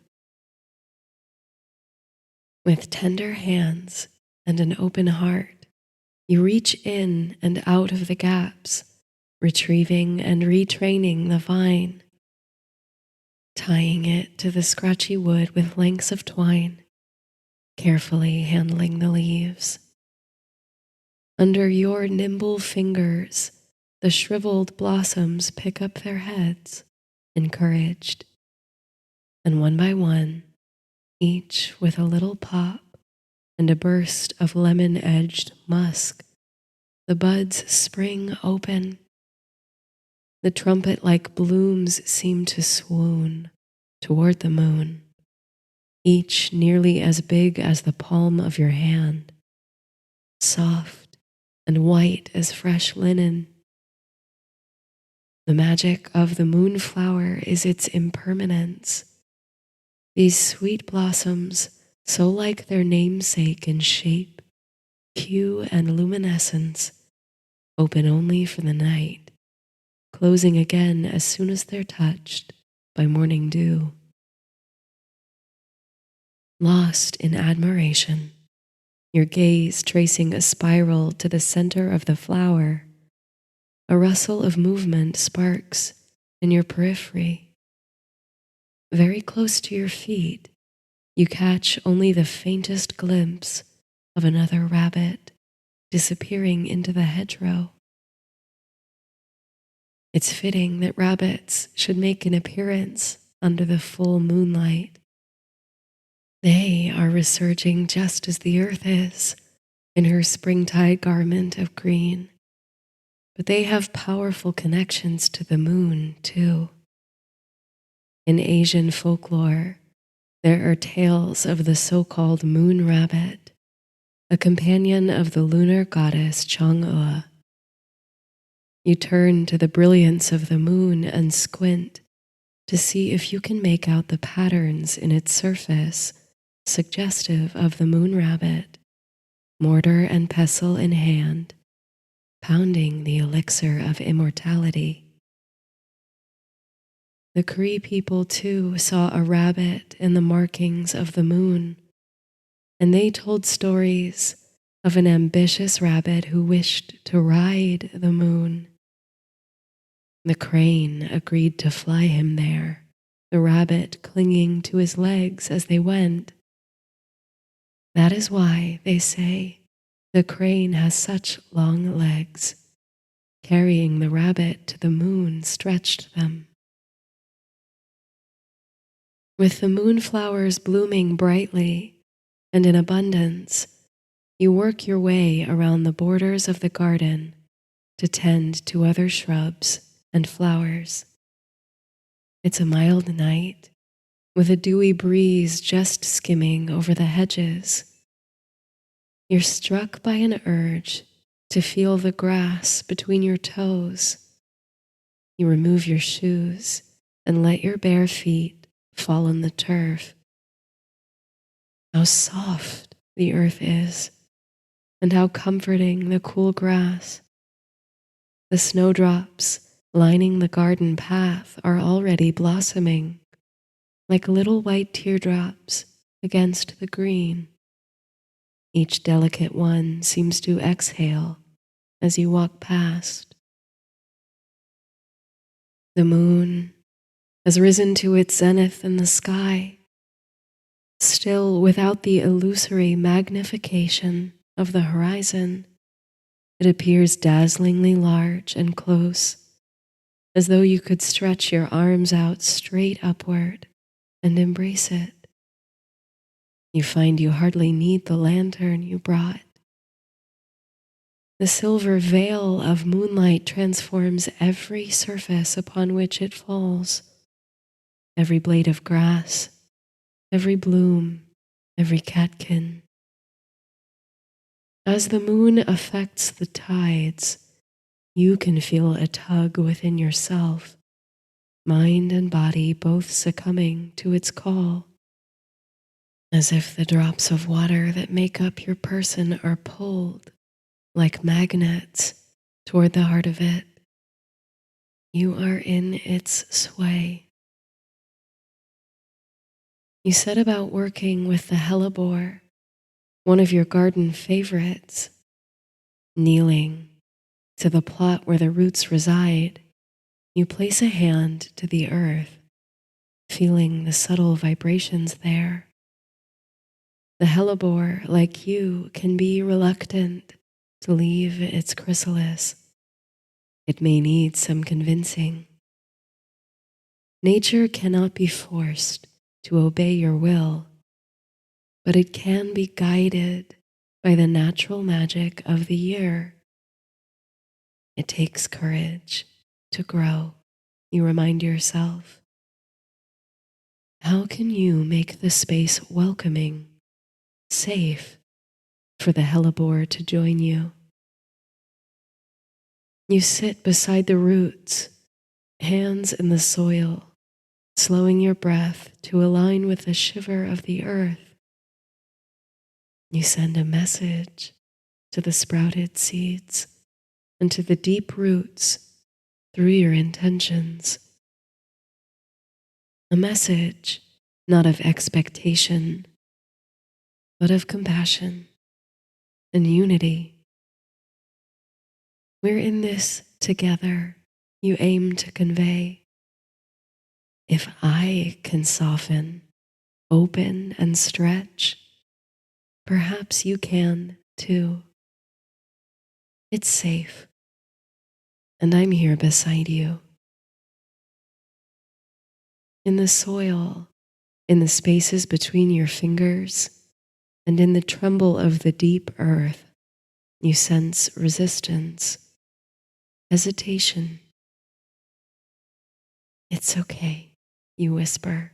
With tender hands and an open heart, you reach in and out of the gaps, retrieving and retraining the vine, tying it to the scratchy wood with lengths of twine, carefully handling the leaves. Under your nimble fingers, the shriveled blossoms pick up their heads, encouraged, and one by one, each with a little pop and a burst of lemon-edged musk, the buds spring open. The trumpet-like blooms seem to swoon toward the moon, each nearly as big as the palm of your hand, soft and white as fresh linen. The magic of the moonflower is its impermanence. These sweet blossoms, so like their namesake in shape, hue, and luminescence, open only for the night, closing again as soon as they're touched by morning dew. Lost in admiration, your gaze tracing a spiral to the center of the flower, a rustle of movement sparks in your periphery. Very close to your feet, you catch only the faintest glimpse of another rabbit disappearing into the hedgerow. It's fitting that rabbits should make an appearance under the full moonlight. They are resurging just as the earth is in her springtide garment of green. But they have powerful connections to the moon, too. In Asian folklore, there are tales of the so-called moon rabbit, a companion of the lunar goddess Chang'e. You turn to the brilliance of the moon and squint to see if you can make out the patterns in its surface suggestive of the moon rabbit, mortar and pestle in hand, pounding the elixir of immortality. The Cree people, too, saw a rabbit in the markings of the moon, and they told stories of an ambitious rabbit who wished to ride the moon. The crane agreed to fly him there, the rabbit clinging to his legs as they went. That is why, they say, the crane has such long legs. Carrying the rabbit to the moon stretched them. With the moonflowers blooming brightly and in abundance, you work your way around the borders of the garden to tend to other shrubs and flowers. It's a mild night, with a dewy breeze just skimming over the hedges. You're struck by an urge to feel the grass between your toes. You remove your shoes and let your bare feet fall on the turf. How soft the earth is, and how comforting the cool grass. The snowdrops lining the garden path are already blossoming, like little white teardrops against the green. Each delicate one seems to exhale as you walk past. The moon has risen to its zenith in the sky, still without the illusory magnification of the horizon. It appears dazzlingly large and close, as though you could stretch your arms out straight upward and embrace it. You find you hardly need the lantern you brought. The silver veil of moonlight transforms every surface upon which it falls. Every blade of grass, every bloom, every catkin. As the moon affects the tides, you can feel a tug within yourself, mind and body both succumbing to its call, as if the drops of water that make up your person are pulled like magnets toward the heart of it. You are in its sway. You set about working with the hellebore, one of your garden favorites. Kneeling to the plot where the roots reside, you place a hand to the earth, feeling the subtle vibrations there. The hellebore, like you, can be reluctant to leave its chrysalis. It may need some convincing. Nature cannot be forced to obey your will, but it can be guided by the natural magic of the year. It takes courage to grow, you remind yourself. How can you make the space welcoming, safe, for the hellebore to join you? You sit beside the roots, hands in the soil, slowing your breath to align with the shiver of the earth. You send a message to the sprouted seeds and to the deep roots through your intentions. A message not of expectation, but of compassion and unity. We're in this together, you aim to convey. If I can soften, open, and stretch, perhaps you can too. It's safe, and I'm here beside you. In the soil, in the spaces between your fingers, and in the tremble of the deep earth, you sense resistance, hesitation. It's okay, you whisper.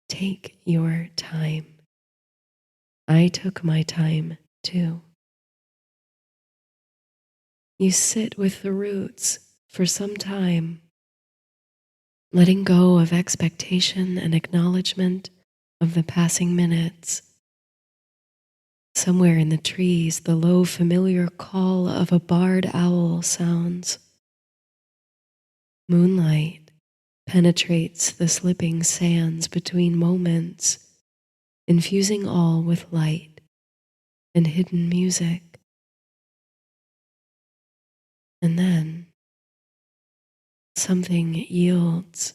Take your time. I took my time too. You sit with the roots for some time, letting go of expectation and acknowledgement of the passing minutes. Somewhere in the trees, the low familiar call of a barred owl sounds. Moonlight penetrates the slipping sands between moments, infusing all with light and hidden music. And then something yields.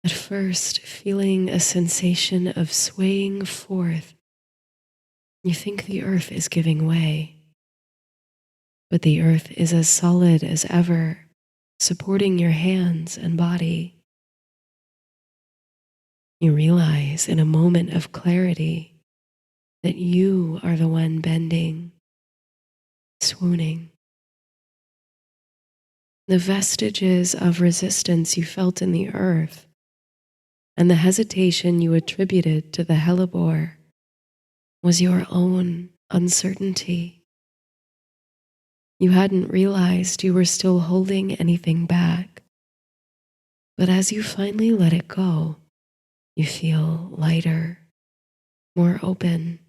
At first, feeling a sensation of swaying forth, you think the earth is giving way. But the earth is as solid as ever, supporting your hands and body. You realize in a moment of clarity that you are the one bending, swooning. The vestiges of resistance you felt in the earth and the hesitation you attributed to the hellebore was your own uncertainty. You hadn't realized you were still holding anything back. But as you finally let it go, you feel lighter, more open,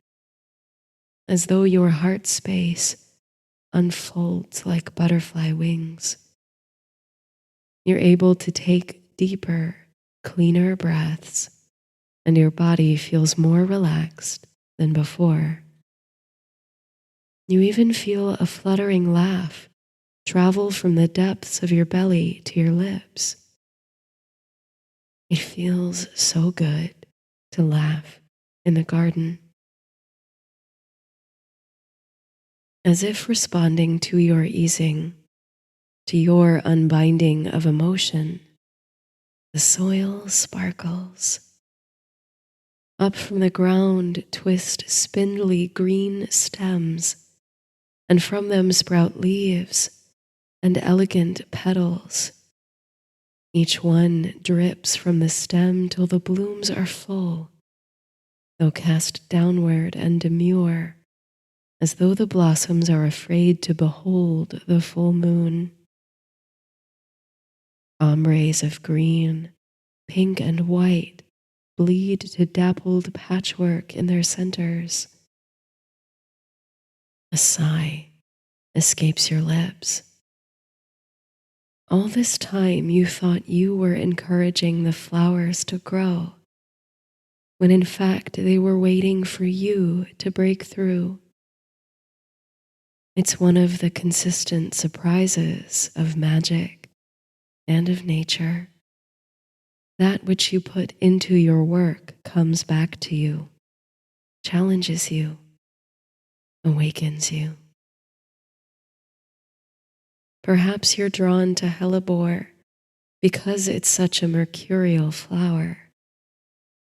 as though your heart space unfolds like butterfly wings. You're able to take deeper, cleaner breaths, and your body feels more relaxed than before. You even feel a fluttering laugh travel from the depths of your belly to your lips. It feels so good to laugh in the garden. As if responding to your easing, to your unbinding of emotion, the soil sparkles. Up from the ground twist spindly green stems, and from them sprout leaves and elegant petals. Each one drips from the stem till the blooms are full, though cast downward and demure, as though the blossoms are afraid to behold the full moon. Ombres of green, pink, and white bleed to dappled patchwork in their centers. A sigh escapes your lips. All this time you thought you were encouraging the flowers to grow, when in fact they were waiting for you to break through. It's one of the consistent surprises of magic and of nature. That which you put into your work comes back to you, challenges you, awakens you. Perhaps you're drawn to hellebore because it's such a mercurial flower.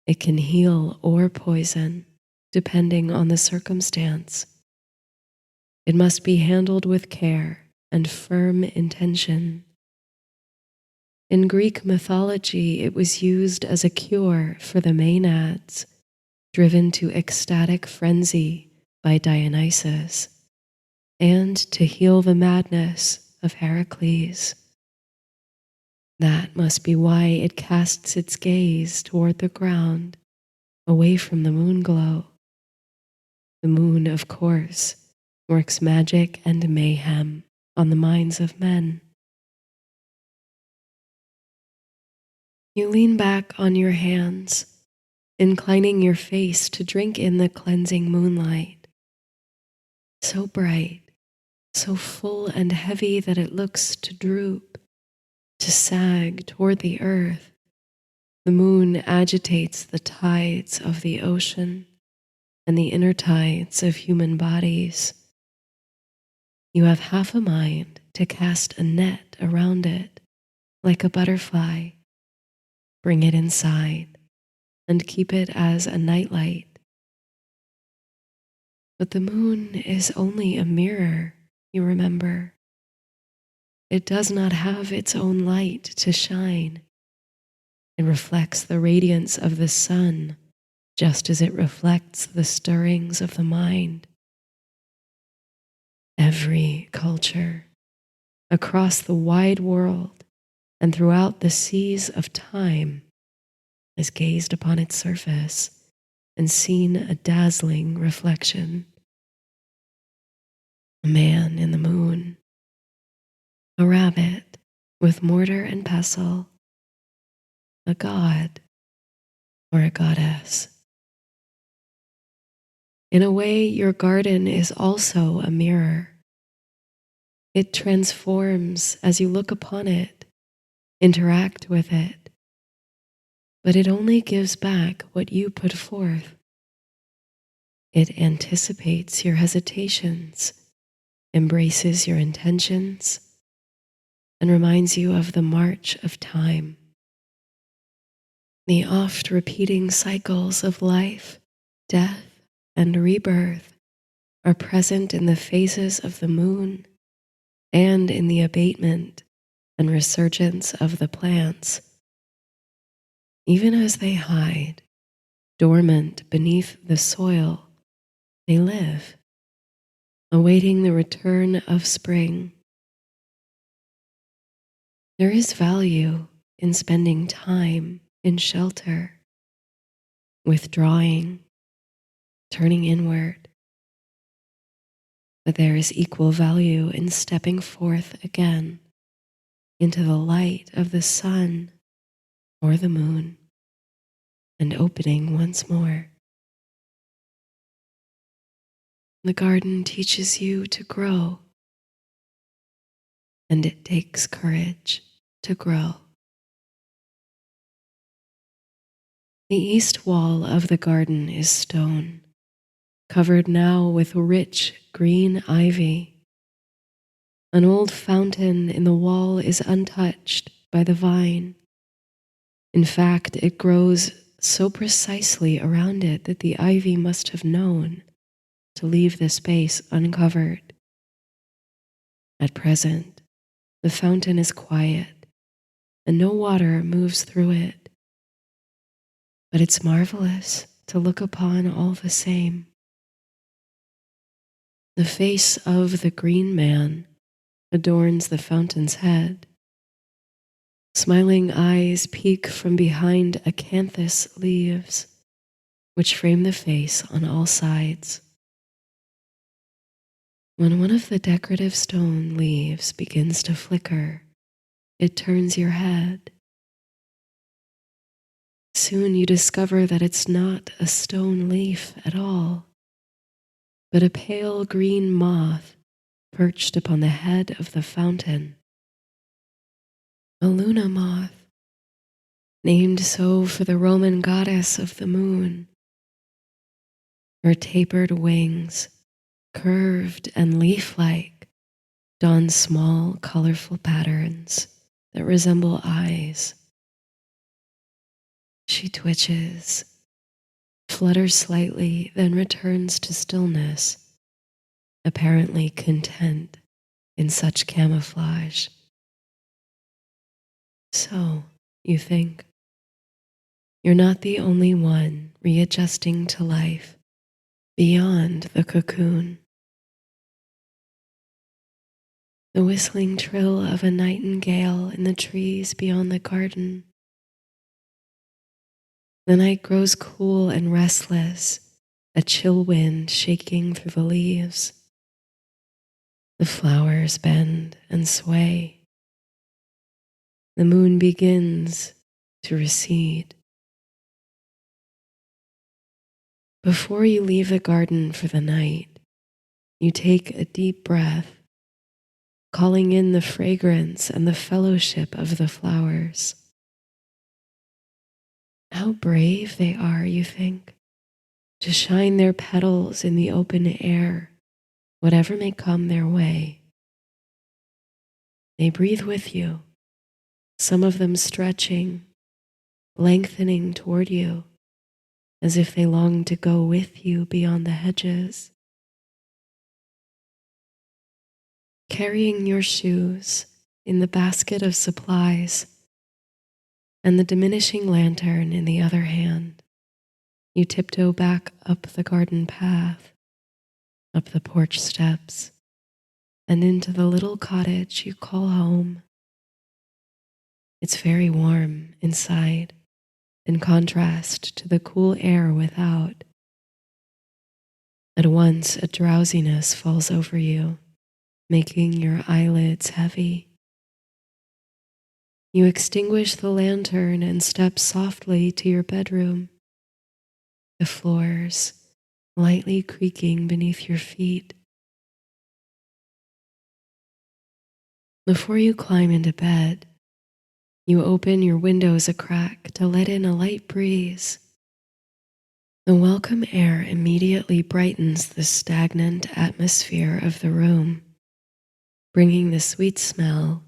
It can heal or poison, depending on the circumstance. It must be handled with care and firm intention. In Greek mythology, it was used as a cure for the Maenads, driven to ecstatic frenzy by Dionysus, and to heal the madness of Heracles. That must be why it casts its gaze toward the ground, away from the moon glow. The moon, of course, works magic and mayhem on the minds of men. You lean back on your hands, inclining your face to drink in the cleansing moonlight. So bright, so full and heavy that it looks to droop, to sag toward the earth. The moon agitates the tides of the ocean and the inner tides of human bodies. You have half a mind to cast a net around it, like a butterfly, bring it inside, and keep it as a nightlight. But the moon is only a mirror, you remember. It does not have its own light to shine. It reflects the radiance of the sun, just as it reflects the stirrings of the mind. Every culture across the wide world and throughout the seas of time has gazed upon its surface and seen a dazzling reflection. A man in the moon, a rabbit with mortar and pestle, a god or a goddess. In a way, your garden is also a mirror. It transforms as you look upon it, interact with it, but it only gives back what you put forth. It anticipates your hesitations, embraces your intentions, and reminds you of the march of time. The oft repeating cycles of life, death, and rebirth are present in the phases of the moon and in the abatement and resurgence of the plants. Even as they hide, dormant beneath the soil, they live, awaiting the return of spring. There is value in spending time in shelter, withdrawing, turning inward. But there is equal value in stepping forth again into the light of the sun or the moon and opening once more. The garden teaches you to grow, and it takes courage to grow. The east wall of the garden is stone, covered now with rich green ivy. An old fountain in the wall is untouched by the vine. In fact, it grows so precisely around it that the ivy must have known to leave the space uncovered. At present, the fountain is quiet, and no water moves through it. But it's marvelous to look upon all the same. The face of the green man adorns the fountain's head. Smiling eyes peek from behind acanthus leaves, which frame the face on all sides. When one of the decorative stone leaves begins to flicker, it turns your head. Soon you discover that it's not a stone leaf at all, but a pale green moth perched upon the head of the fountain. A Luna moth, named so for the Roman goddess of the moon. Her tapered wings, curved and leaf-like, don small, colorful patterns that resemble eyes. She twitches, flutters slightly, then returns to stillness, apparently content in such camouflage. So, you think, you're not the only one readjusting to life beyond the cocoon. The whistling trill of a nightingale in the trees beyond the garden. The night grows cool and restless, a chill wind shaking through the leaves. The flowers bend and sway. The moon begins to recede. Before you leave the garden for the night, you take a deep breath, calling in the fragrance and the fellowship of the flowers. How brave they are, you think, to shine their petals in the open air, whatever may come their way. They breathe with you, some of them stretching, lengthening toward you, as if they long to go with you beyond the hedges. Carrying your shoes in the basket of supplies and the diminishing lantern in the other hand, you tiptoe back up the garden path, up the porch steps, and into the little cottage you call home. It's very warm inside, in contrast to the cool air without. At once, a drowsiness falls over you, making your eyelids heavy. You extinguish the lantern and step softly to your bedroom, the floors lightly creaking beneath your feet. Before you climb into bed, you open your windows a crack to let in a light breeze. The welcome air immediately brightens the stagnant atmosphere of the room, bringing the sweet smell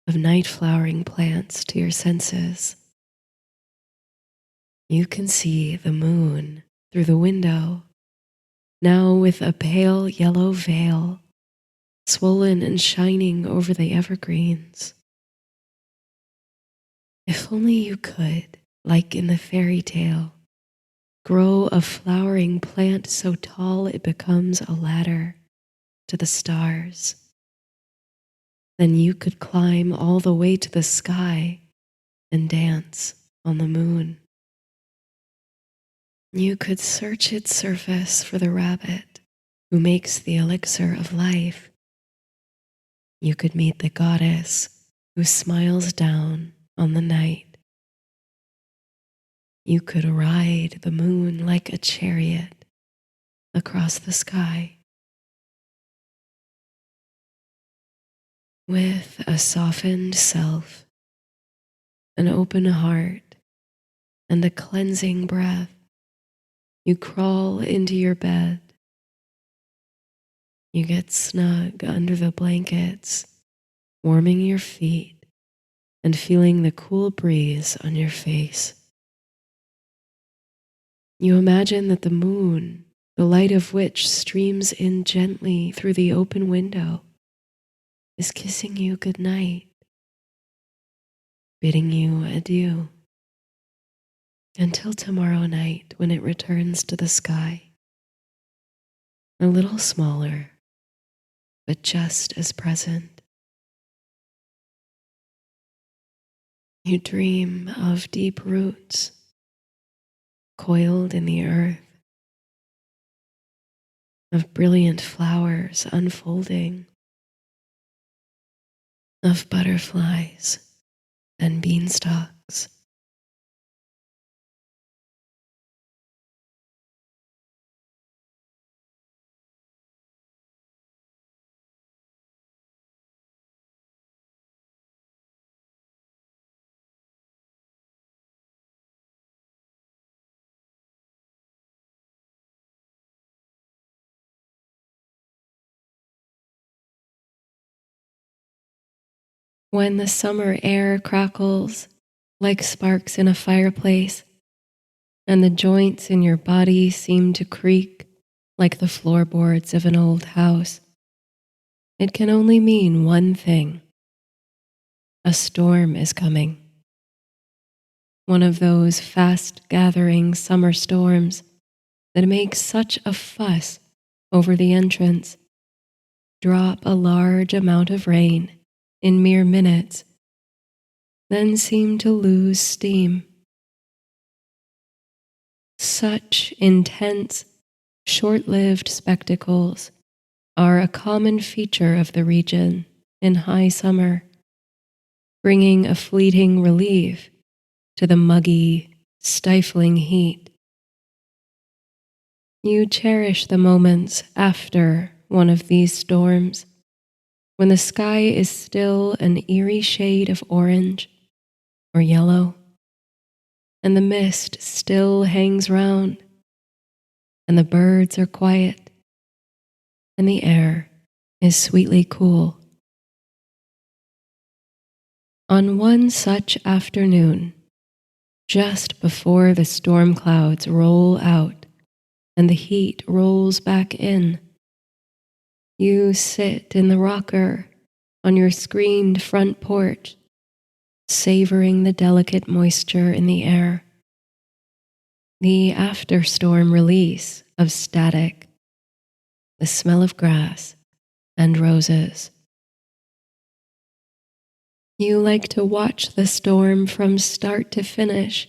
of night flowering plants to your senses. You can see the moon through the window, now with a pale yellow veil, swollen and shining over the evergreens. If only you could, like in the fairy tale, grow a flowering plant so tall it becomes a ladder to the stars. Then you could climb all the way to the sky and dance on the moon. You could search its surface for the rabbit who makes the elixir of life. You could meet the goddess who smiles down on the night. You could ride the moon like a chariot across the sky. With a softened self, an open heart, and a cleansing breath, you crawl into your bed. You get snug under the blankets, warming your feet and feeling the cool breeze on your face. You imagine that the moon, the light of which streams in gently through the open window, is kissing you good night, bidding you adieu, until tomorrow night when it returns to the sky, a little smaller, but just as present. You dream of deep roots coiled in the earth, of brilliant flowers unfolding, of butterflies and beanstalks. When the summer air crackles like sparks in a fireplace, and the joints in your body seem to creak like the floorboards of an old house, it can only mean one thing. A storm is coming. One of those fast-gathering summer storms that make such a fuss over the entrance, drop a large amount of rain in mere minutes, then seem to lose steam. Such intense, short-lived spectacles are a common feature of the region in high summer, bringing a fleeting relief to the muggy, stifling heat. You cherish the moments after one of these storms, when the sky is still an eerie shade of orange or yellow, and the mist still hangs round, and the birds are quiet, and the air is sweetly cool. On one such afternoon, just before the storm clouds roll out and the heat rolls back in, you sit in the rocker on your screened front porch, savoring the delicate moisture in the air, the after-storm release of static, the smell of grass and roses. You like to watch the storm from start to finish,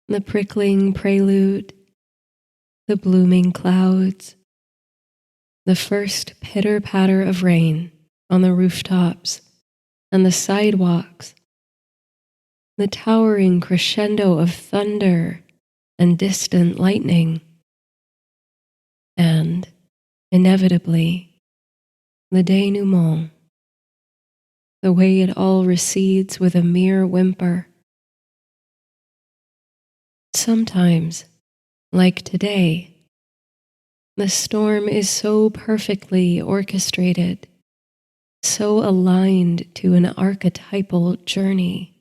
the prickling prelude, the blooming clouds, the first pitter-patter of rain on the rooftops and the sidewalks, the towering crescendo of thunder and distant lightning, and, inevitably, the denouement, the way it all recedes with a mere whimper. Sometimes, like today, the storm is so perfectly orchestrated, so aligned to an archetypal journey,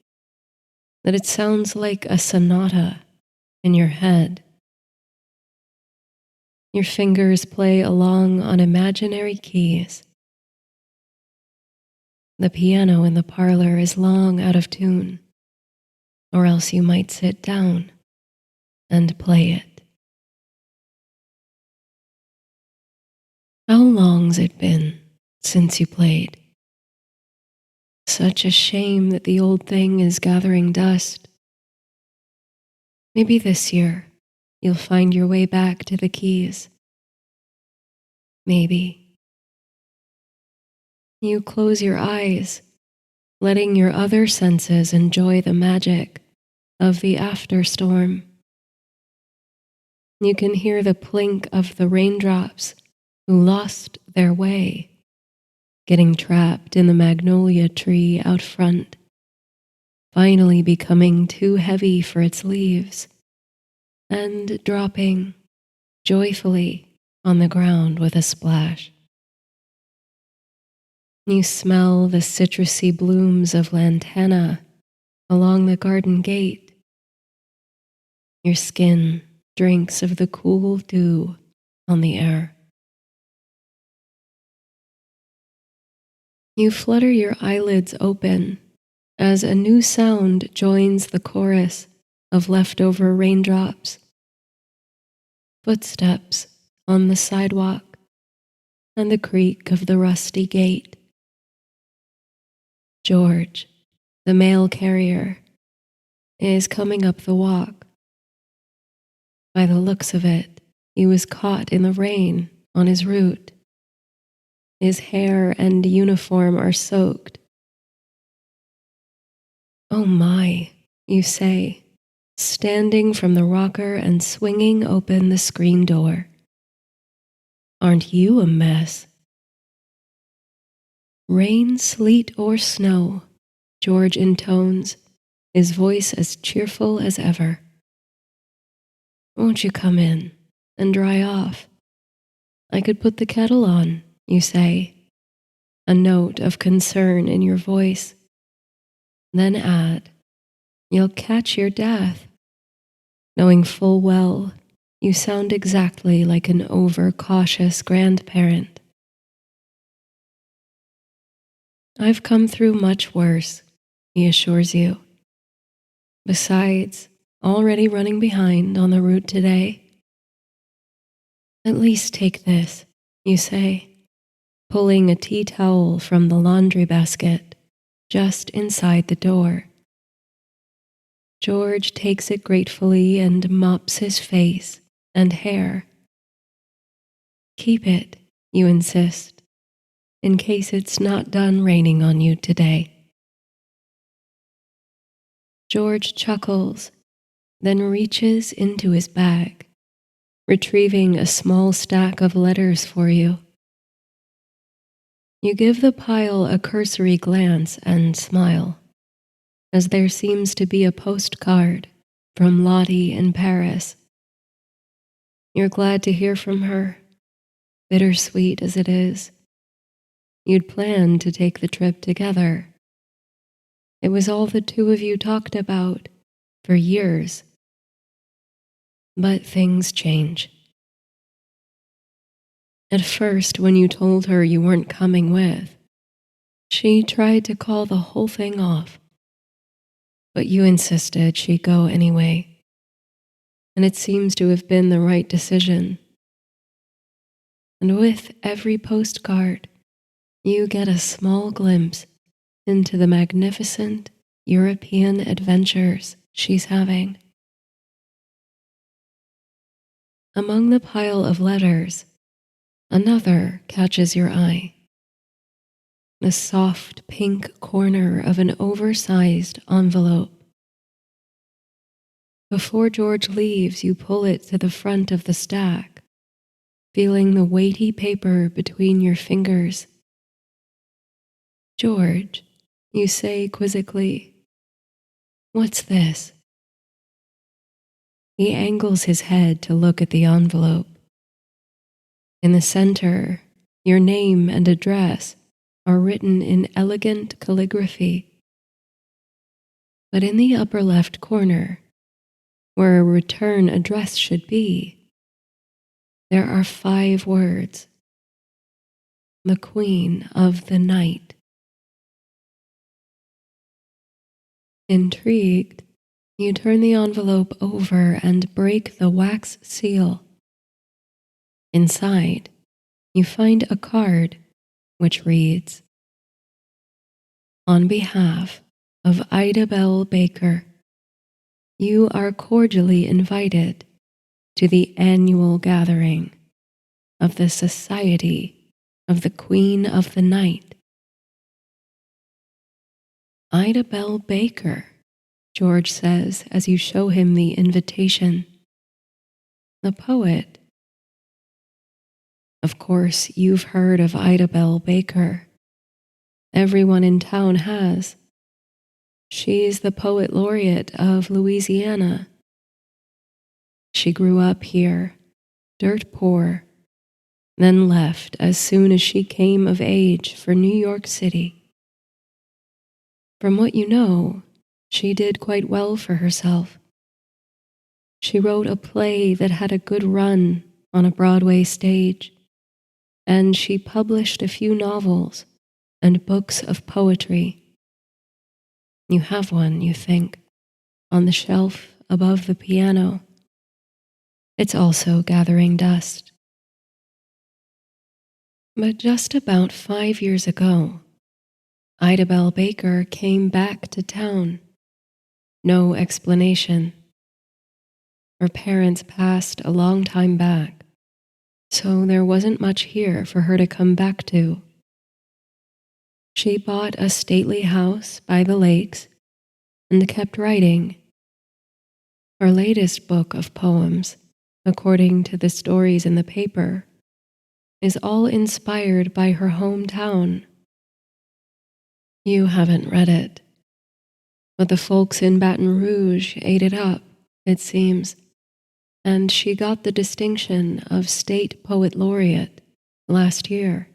that it sounds like a sonata in your head. Your fingers play along on imaginary keys. The piano in the parlor is long out of tune, or else you might sit down and play it. How long's it been since you played? Such a shame that the old thing is gathering dust. Maybe this year you'll find your way back to the keys. Maybe. You close your eyes, letting your other senses enjoy the magic of the afterstorm. You can hear the plink of the raindrops who lost their way, getting trapped in the magnolia tree out front, finally becoming too heavy for its leaves, and dropping joyfully on the ground with a splash. You smell the citrusy blooms of lantana along the garden gate. Your skin drinks of the cool dew on the air. You flutter your eyelids open as a new sound joins the chorus of leftover raindrops. Footsteps on the sidewalk and the creak of the rusty gate. George, the mail carrier, is coming up the walk. By the looks of it, he was caught in the rain on his route. His hair and uniform are soaked. Oh my, you say, standing from the rocker and swinging open the screen door. Aren't you a mess? Rain, sleet, or snow, George intones, his voice as cheerful as ever. Won't you come in and dry off? I could put the kettle on, you say, a note of concern in your voice. Then add, you'll catch your death, knowing full well you sound exactly like an overcautious grandparent. I've come through much worse, he assures you. Besides, already running behind on the route today. At least take this, you say, pulling a tea towel from the laundry basket just inside the door. George takes it gratefully and mops his face and hair. Keep it, you insist, in case it's not done raining on you today. George chuckles, then reaches into his bag, retrieving a small stack of letters for you. You give the pile a cursory glance and smile, as there seems to be a postcard from Lottie in Paris. You're glad to hear from her, bittersweet as it is. You'd planned to take the trip together. It was all the two of you talked about for years. But things change. At first, when you told her you weren't coming with, she tried to call the whole thing off. But you insisted she'd go anyway, and it seems to have been the right decision. And with every postcard, you get a small glimpse into the magnificent European adventures she's having. Among the pile of letters, another catches your eye. The soft pink corner of an oversized envelope. Before George leaves, you pull it to the front of the stack, feeling the weighty paper between your fingers. "George," you say quizzically, "what's this?" He angles his head to look at the envelope. In the center, your name and address are written in elegant calligraphy. But in the upper left corner, where a return address should be, there are 5 words: "The Queen of the Night." Intrigued, you turn the envelope over and break the wax seal. Inside, you find a card which reads, "On behalf of Ida Bell Baker, you are cordially invited to the annual gathering of the Society of the Queen of the Night." "Ida Bell Baker," George says as you show him the invitation. "The poet." Of course, you've heard of Ida Bell Baker. Everyone in town has. She's the poet laureate of Louisiana. She grew up here, dirt poor, then left as soon as she came of age for New York City. From what you know, she did quite well for herself. She wrote a play that had a good run on a Broadway stage, and she published a few novels and books of poetry. You have one, you think, on the shelf above the piano. It's also gathering dust. But just about 5 years ago, Ida Bell Baker came back to town. No explanation. Her parents passed a long time back, so there wasn't much here for her to come back to. She bought a stately house by the lakes and kept writing. Her latest book of poems, according to the stories in the paper, is all inspired by her hometown. You haven't read it, but the folks in Baton Rouge ate it up, it seems, and she got the distinction of State Poet Laureate last year.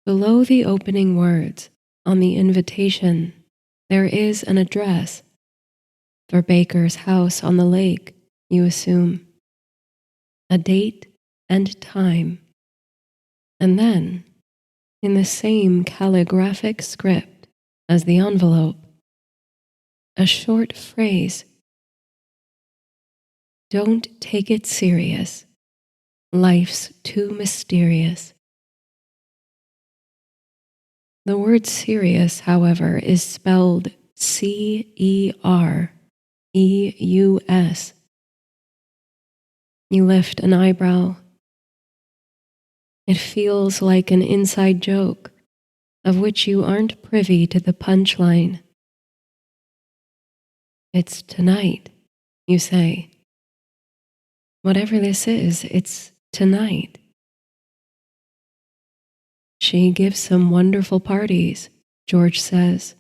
Below the opening words on the invitation, there is an address for Baker's house on the lake, you assume, a date and time, and then, in the same calligraphic script as the envelope, a short phrase: "Don't take it serious. Life's too mysterious." The word serious, however, is spelled C-E-R-E-U-S. You lift an eyebrow. It feels like an inside joke of which you aren't privy to the punchline. "It's tonight," you say. "Whatever this is, it's tonight." "She gives some wonderful parties," George says.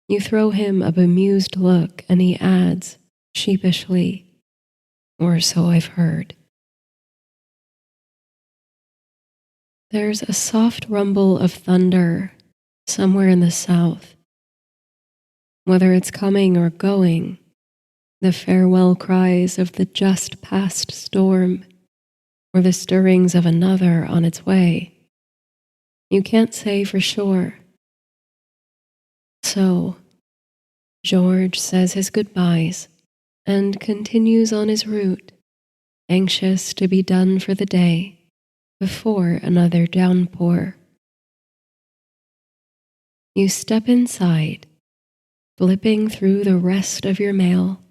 You throw him a bemused look and he adds, sheepishly, "Or so I've heard." There's a soft rumble of thunder somewhere in the south. Whether it's coming or going, the farewell cries of the just past storm or the stirrings of another on its way, you can't say for sure. So, George says his goodbyes and continues on his route, anxious to be done for the day before another downpour. You step inside, flipping through the rest of your mail.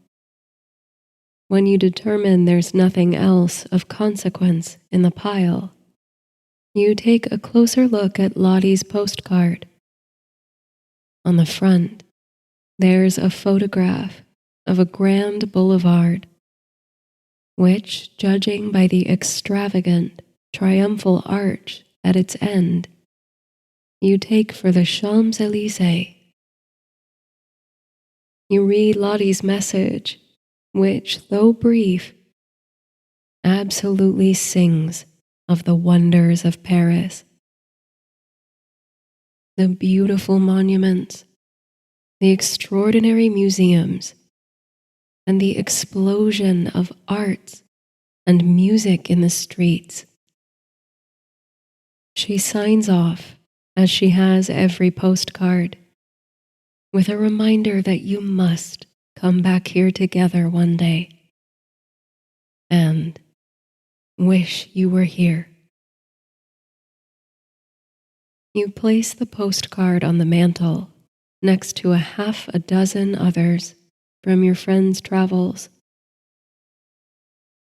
When you determine there's nothing else of consequence in the pile, you take a closer look at Lottie's postcard. On the front, there's a photograph of a grand boulevard, which, judging by the extravagant, triumphal arch at its end, you take for the Champs-Élysées. You read Lottie's message, which, though brief, absolutely sings of the wonders of Paris. The beautiful monuments, the extraordinary museums, and the explosion of arts and music in the streets. She signs off, as she has every postcard, with a reminder that you must come back here together one day, and wish you were here. You place the postcard on the mantel next to a half a dozen others from your friend's travels.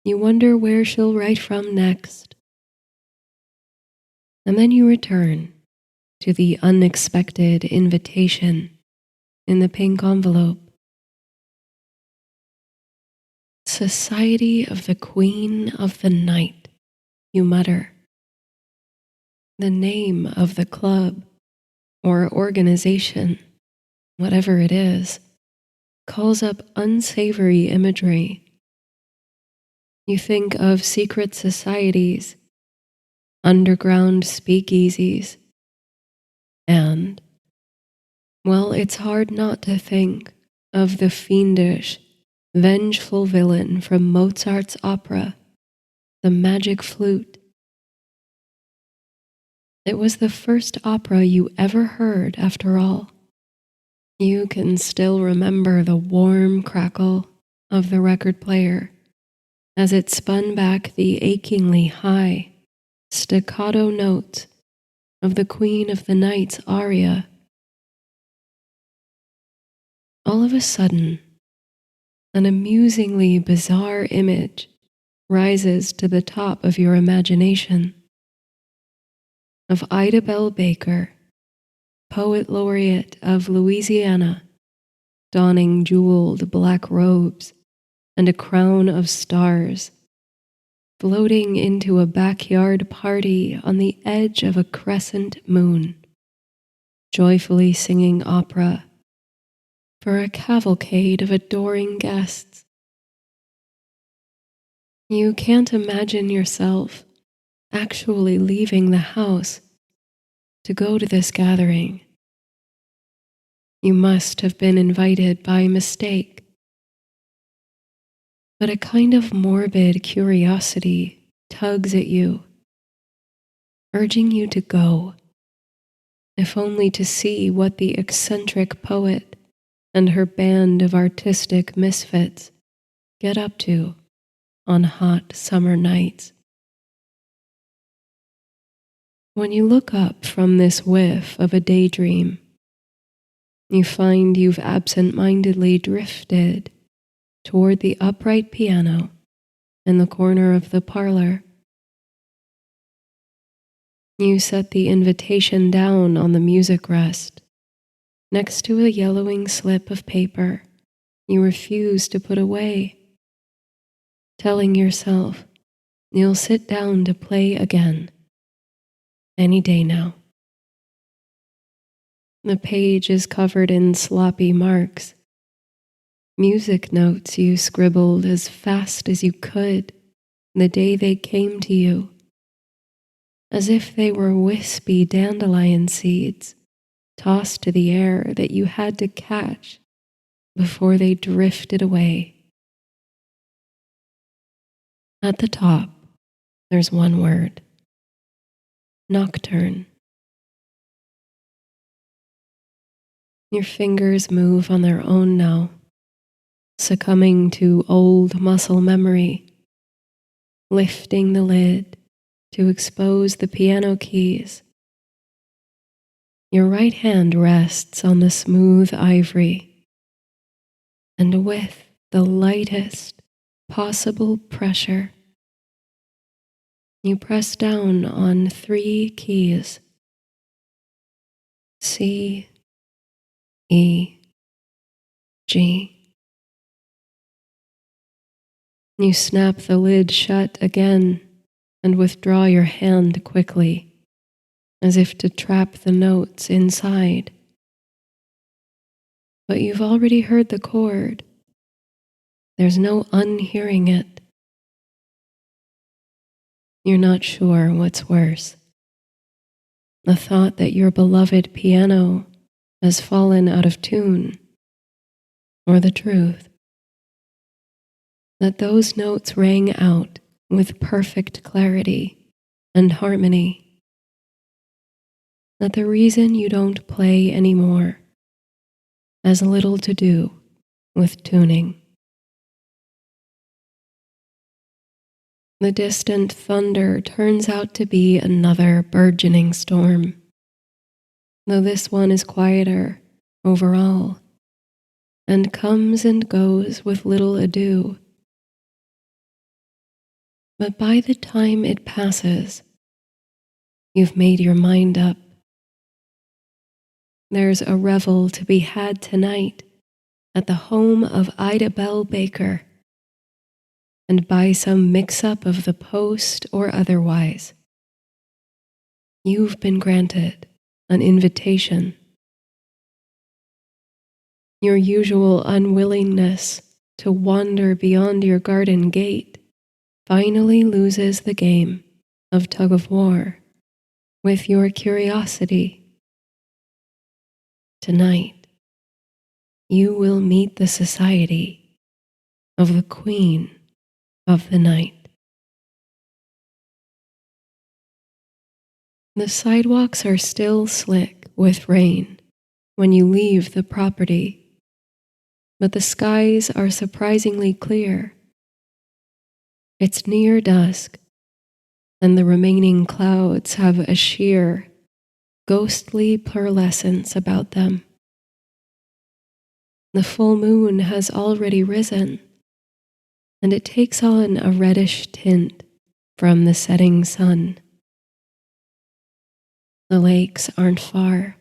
You wonder where she'll write from next. And then you return to the unexpected invitation in the pink envelope. Society of the Queen of the Night, you mutter. The name of the club or organization, whatever it is, calls up unsavory imagery. You think of secret societies, underground speakeasies, and, well, it's hard not to think of the fiendish, vengeful villain from Mozart's opera, The Magic Flute. It was the first opera you ever heard, after all. You can still remember the warm crackle of the record player as it spun back the achingly high, staccato notes of the Queen of the Night's aria. All of a sudden, an amusingly bizarre image rises to the top of your imagination of Ida Bell Baker, poet laureate of Louisiana, donning jeweled black robes and a crown of stars, floating into a backyard party on the edge of a crescent moon, joyfully singing opera for a cavalcade of adoring guests. You can't imagine yourself actually leaving the house to go to this gathering. You must have been invited by mistake. But a kind of morbid curiosity tugs at you, urging you to go, if only to see what the eccentric poet and her band of artistic misfits get up to on hot summer nights. When you look up from this whiff of a daydream, you find you've absent-mindedly drifted toward the upright piano in the corner of the parlor. You set the invitation down on the music rest, next to a yellowing slip of paper you refuse to put away, telling yourself you'll sit down to play again any day now. The page is covered in sloppy marks, music notes you scribbled as fast as you could the day they came to you, as if they were wispy dandelion seeds tossed to the air that you had to catch before they drifted away. At the top, there's one word: nocturne. Your fingers move on their own now, succumbing to old muscle memory, lifting the lid to expose the piano keys. Your right hand rests on the smooth ivory, and with the lightest possible pressure, you press down on 3 keys: C, E, G. You snap the lid shut again and withdraw your hand quickly, as if to trap the notes inside. But you've already heard the chord. There's no unhearing it. You're not sure what's worse: the thought that your beloved piano has fallen out of tune, or the truth that those notes rang out with perfect clarity and harmony, that the reason you don't play anymore has little to do with tuning. The distant thunder turns out to be another burgeoning storm, though this one is quieter overall and comes and goes with little ado. But by the time it passes, you've made your mind up. There's a revel to be had tonight at the home of Ida Bell Baker, and by some mix-up of the post or otherwise, you've been granted an invitation. Your usual unwillingness to wander beyond your garden gate finally loses the game of tug-of-war with your curiosity. Tonight, you will meet the society of the Queen of the Night. The sidewalks are still slick with rain when you leave the property, but the skies are surprisingly clear. It's near dusk, and the remaining clouds have a sheer, ghostly pearlescence about them. The full moon has already risen, and it takes on a reddish tint from the setting sun. The lakes aren't far.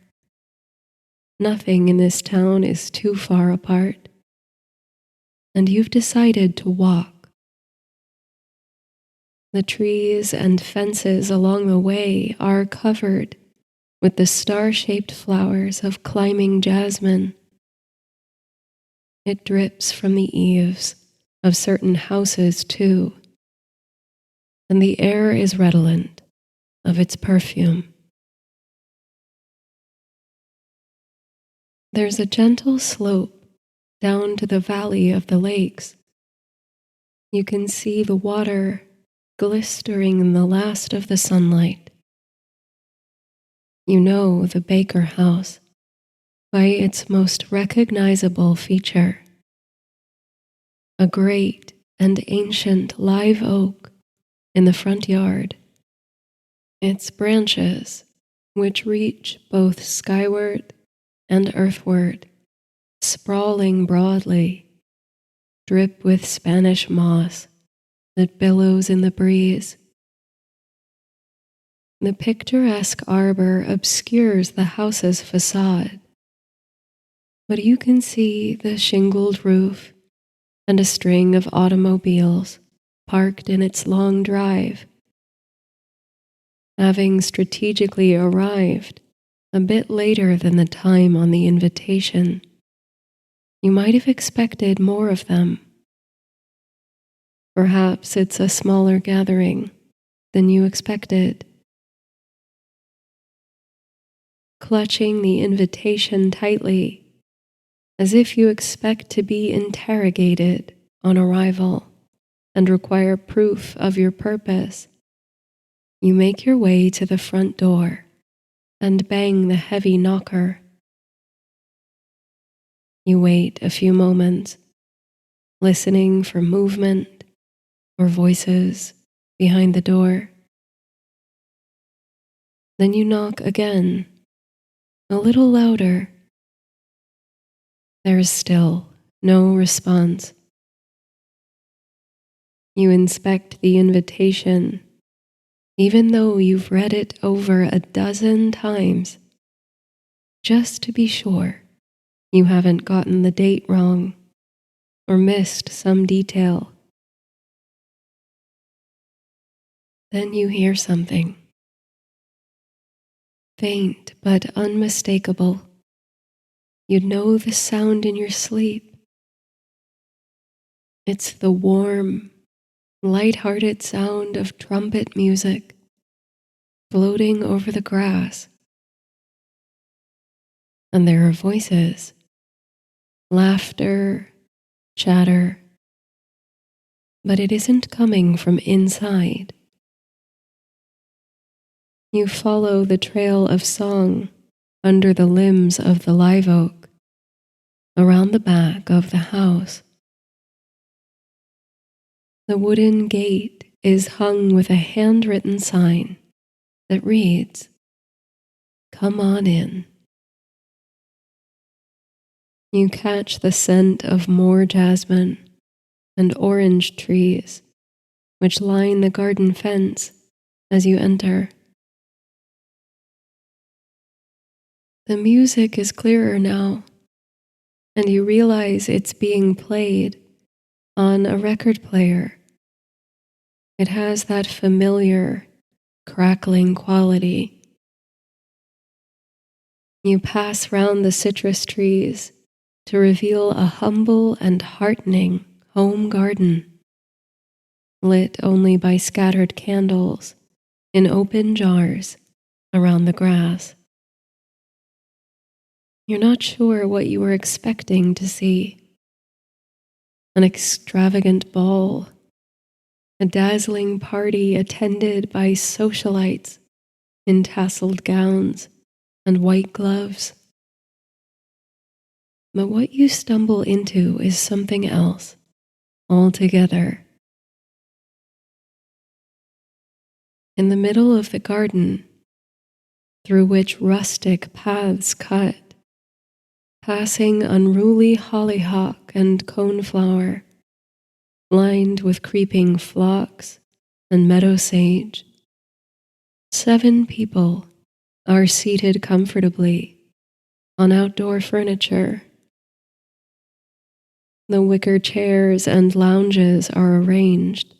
Nothing in this town is too far apart, and you've decided to walk. The trees and fences along the way are covered with the star-shaped flowers of climbing jasmine. It drips from the eaves of certain houses too, and the air is redolent of its perfume. There's a gentle slope down to the valley of the lakes. You can see the water glistering in the last of the sunlight. You know the Baker house by its most recognizable feature: a great and ancient live oak in the front yard. Its branches, which reach both skyward and earthward, sprawling broadly, drip with Spanish moss that billows in the breeze. The picturesque arbor obscures the house's facade, but you can see the shingled roof and a string of automobiles parked in its long drive. Having strategically arrived a bit later than the time on the invitation, you might have expected more of them. Perhaps it's a smaller gathering than you expected. Clutching the invitation tightly, as if you expect to be interrogated on arrival and require proof of your purpose, you make your way to the front door and bang the heavy knocker. You wait a few moments, listening for movement or voices behind the door. Then you knock again, A little louder. There is still no response. You inspect the invitation, even though you've read it over a dozen times, just to be sure you haven't gotten the date wrong or missed some detail. Then you hear something. Faint but unmistakable. You'd know the sound in your sleep. It's the warm, light-hearted sound of trumpet music floating over the grass. And there are voices, laughter, chatter, but it isn't coming from inside. You follow the trail of song under the limbs of the live oak, around the back of the house. The wooden gate is hung with a handwritten sign that reads, "Come on in." You catch the scent of more jasmine and orange trees, which line the garden fence as you enter. The music is clearer now, and you realize it's being played on a record player. It has that familiar, crackling quality. You pass round the citrus trees to reveal a humble and heartening home garden, lit only by scattered candles in open jars around the grass. You're not sure what you were expecting to see. An extravagant ball, a dazzling party attended by socialites in tasseled gowns and white gloves. But what you stumble into is something else altogether. In the middle of the garden, through which rustic paths cut, passing unruly hollyhock and coneflower, lined with creeping phlox and meadow sage, 7 people are seated comfortably on outdoor furniture. The wicker chairs and lounges are arranged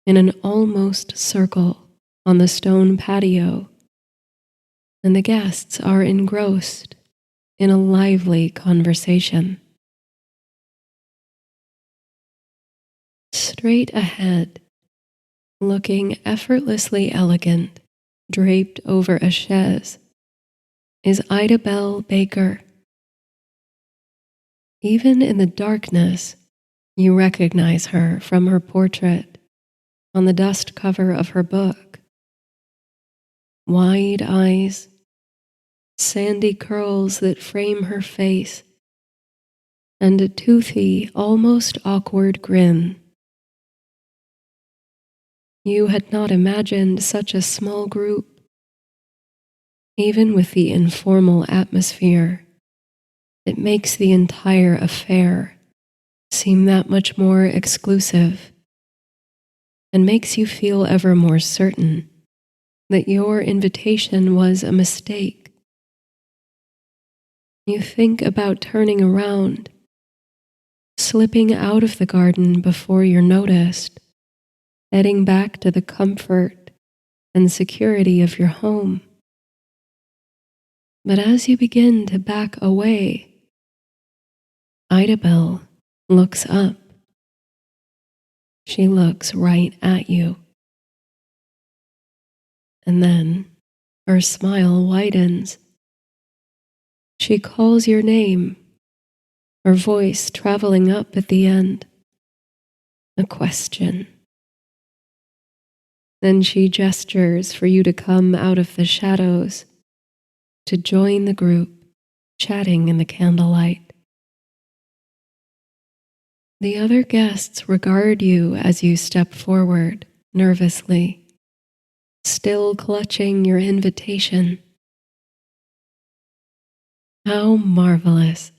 in an almost circle on the stone patio, and the guests are engrossed in a lively conversation. Straight ahead, looking effortlessly elegant, draped over a chaise, is Ida Bell Baker. Even in the darkness, you recognize her from her portrait on the dust cover of her book. Wide eyes, sandy curls that frame her face, and a toothy, almost awkward grin. You had not imagined such a small group. Even with the informal atmosphere, it makes the entire affair seem that much more exclusive, and makes you feel ever more certain that your invitation was a mistake. You think about turning around, slipping out of the garden before you're noticed, heading back to the comfort and security of your home. But as you begin to back away, Ida Bell looks up. She looks right at you. And then her smile widens. She calls your name, her voice traveling up at the end. A question. Then she gestures for you to come out of the shadows, to join the group, chatting in the candlelight. The other guests regard you as you step forward, nervously, still clutching your invitation. How marvelous,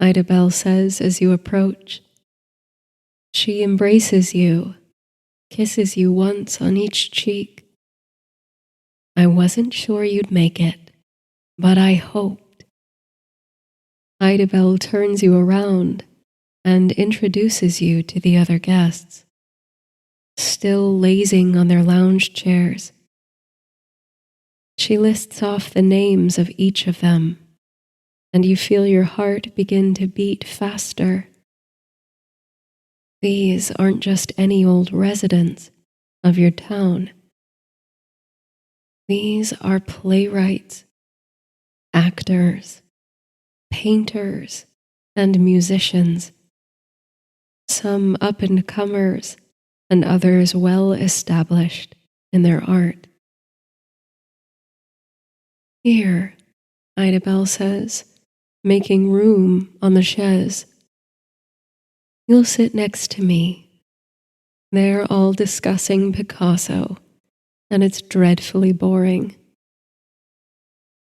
Idabel says as you approach. She embraces you, kisses you once on each cheek. I wasn't sure you'd make it, but I hoped. Idabel turns you around and introduces you to the other guests, still lazing on their lounge chairs. She lists off the names of each of them, and you feel your heart begin to beat faster. These aren't just any old residents of your town. These are playwrights, actors, painters, and musicians, some up-and-comers and others well established in their art. Here, Idabel says, making room on the chaise. You'll sit next to me. They're all discussing Picasso, and it's dreadfully boring.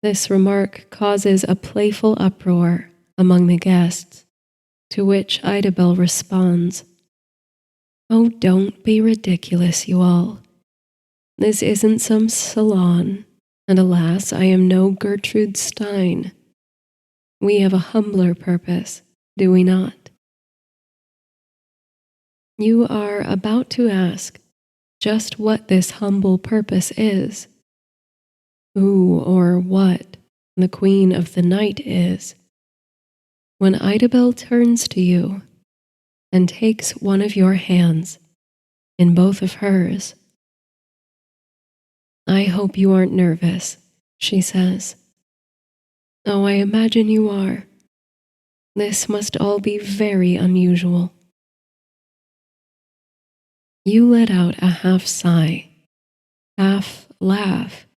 This remark causes a playful uproar among the guests, to which Idabel responds, Oh, don't be ridiculous, you all. This isn't some salon, and alas, I am no Gertrude Stein. We have a humbler purpose, do we not? You are about to ask just what this humble purpose is, who or what the queen of the night is, when Idabel turns to you and takes one of your hands in both of hers. I hope you aren't nervous, she says. Oh, I imagine you are. This must all be very unusual. You let out a half sigh, half laugh,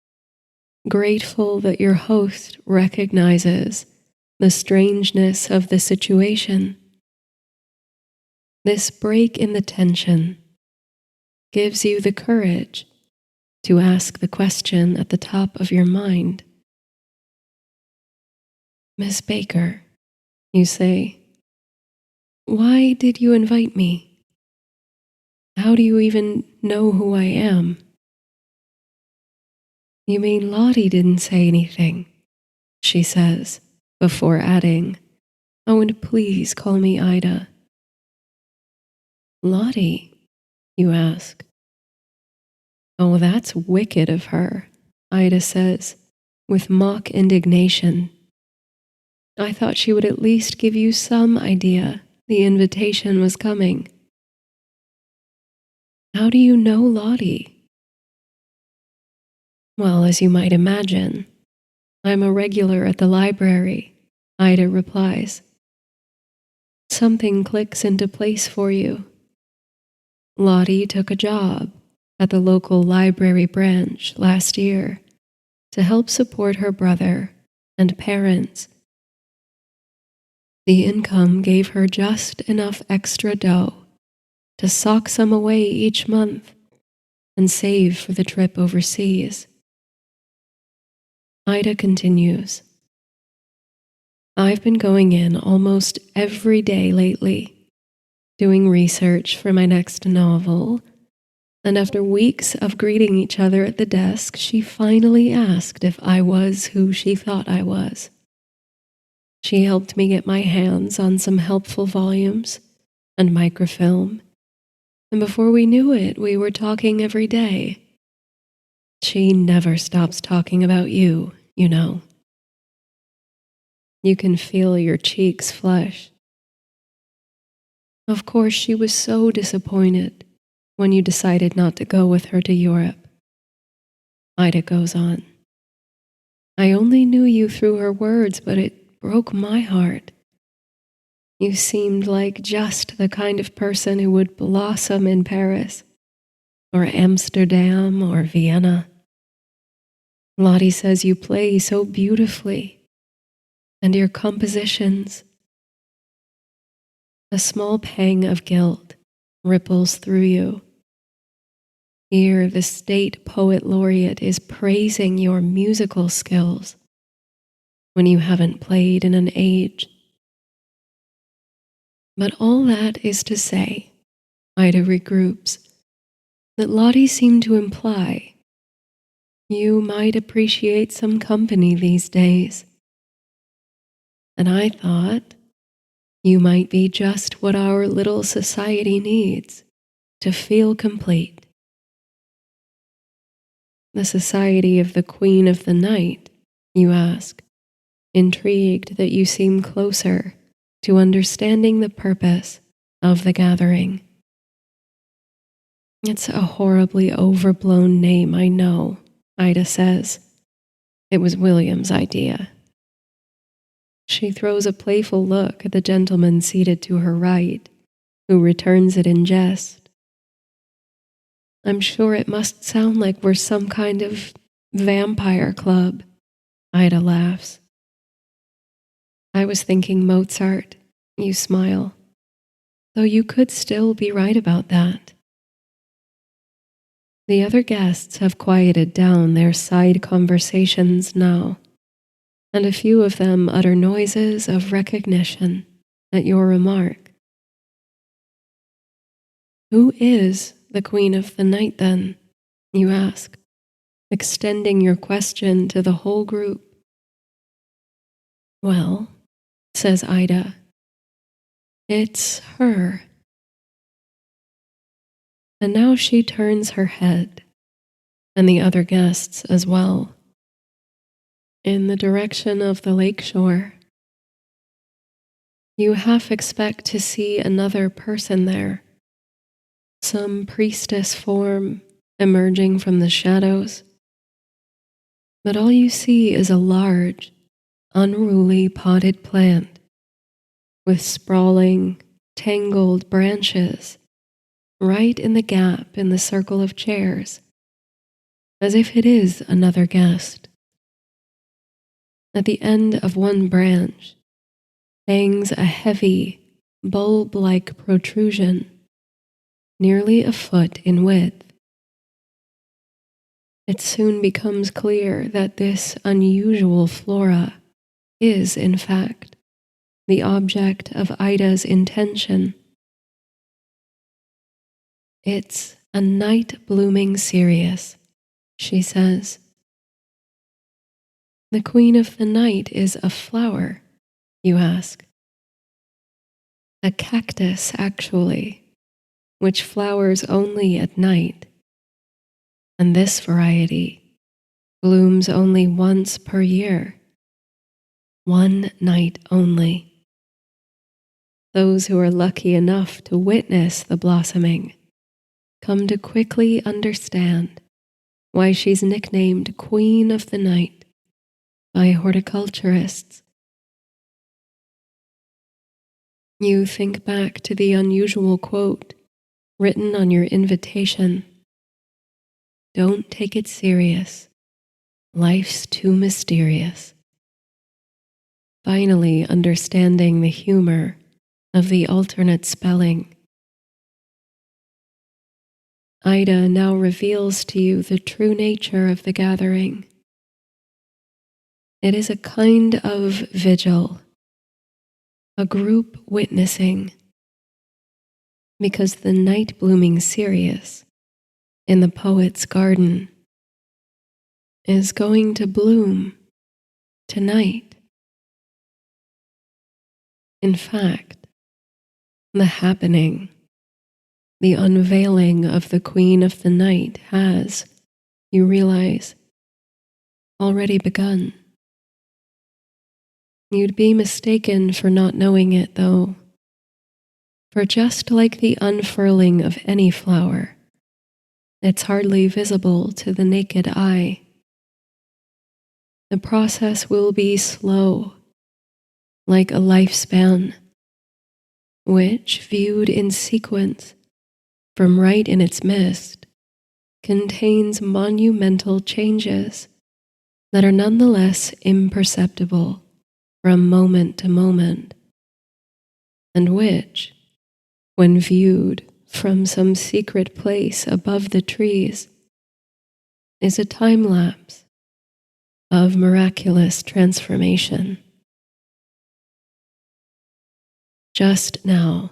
grateful that your host recognizes the strangeness of the situation. This break in the tension gives you the courage to ask the question at the top of your mind. Miss Baker, you say, why did you invite me? How do you even know who I am? You mean Lottie didn't say anything, she says, before adding, oh, and please call me Ida. Lottie, you ask. Oh, that's wicked of her, Ida says, with mock indignation. I thought she would at least give you some idea the invitation was coming. How do you know Lottie? Well, as you might imagine, I'm a regular at the library, Ida replies. Something clicks into place for you. Lottie took a job at the local library branch last year to help support her brother and parents. The income gave her just enough extra dough to sock some away each month and save for the trip overseas. Ida continues, I've been going in almost every day lately, doing research for my next novel, and after weeks of greeting each other at the desk, she finally asked if I was who she thought I was. She helped me get my hands on some helpful volumes and microfilm, and before we knew it, we were talking every day. She never stops talking about you, you know. You can feel your cheeks flush. Of course, she was so disappointed when you decided not to go with her to Europe. Ida goes on. I only knew you through her words, but it broke my heart. You seemed like just the kind of person who would blossom in Paris, or Amsterdam, or Vienna. Lottie says you play so beautifully, and your compositions. A small pang of guilt ripples through you. Here, the state poet laureate is praising your musical skills. when you haven't played in an age. But all that is to say, Ida regroups, that Lottie seemed to imply you might appreciate some company these days. And I thought you might be just what our little society needs to feel complete. The society of the Queen of the Night, you ask, intrigued that you seem closer to understanding the purpose of the gathering. It's a horribly overblown name, I know, Ida says. It was William's idea. She throws a playful look at the gentleman seated to her right, who returns it in jest. I'm sure it must sound like we're some kind of vampire club, Ida laughs. I was thinking Mozart, you smile, though you could still be right about that. The other guests have quieted down their side conversations now, and a few of them utter noises of recognition at your remark. Who is the Queen of the Night, then? You ask, extending your question to the whole group. Well, says Ida, it's her. And now she turns her head, and the other guests as well, in the direction of the lakeshore. You half expect to see another person there, some priestess form emerging from the shadows. But all you see is a large, unruly potted plant with sprawling, tangled branches right in the gap in the circle of chairs, as if it is another guest. At the end of one branch hangs a heavy, bulb-like protrusion, nearly a foot in width. It soon becomes clear that this unusual flora is, in fact, the object of Ida's intention. It's a night-blooming cereus, she says. The Queen of the Night is a flower, you ask. A cactus, actually, which flowers only at night. And this variety blooms only once per year. One night only. Those who are lucky enough to witness the blossoming come to quickly understand why she's nicknamed Queen of the Night by horticulturists. You think back to the unusual quote written on your invitation. Don't take it serious. Life's too mysterious. Finally understanding the humor of the alternate spelling. Ida now reveals to you the true nature of the gathering. It is a kind of vigil, a group witnessing, because the night-blooming cereus in the poet's garden is going to bloom tonight. In fact, the happening, the unveiling of the Queen of the Night has, you realize, already begun. You'd be mistaken for not knowing it, though, for just like the unfurling of any flower, it's hardly visible to the naked eye. The process will be slow, like a lifespan, which, viewed in sequence from right in its midst, contains monumental changes that are nonetheless imperceptible from moment to moment, and which, when viewed from some secret place above the trees, is a time lapse of miraculous transformation. Just now,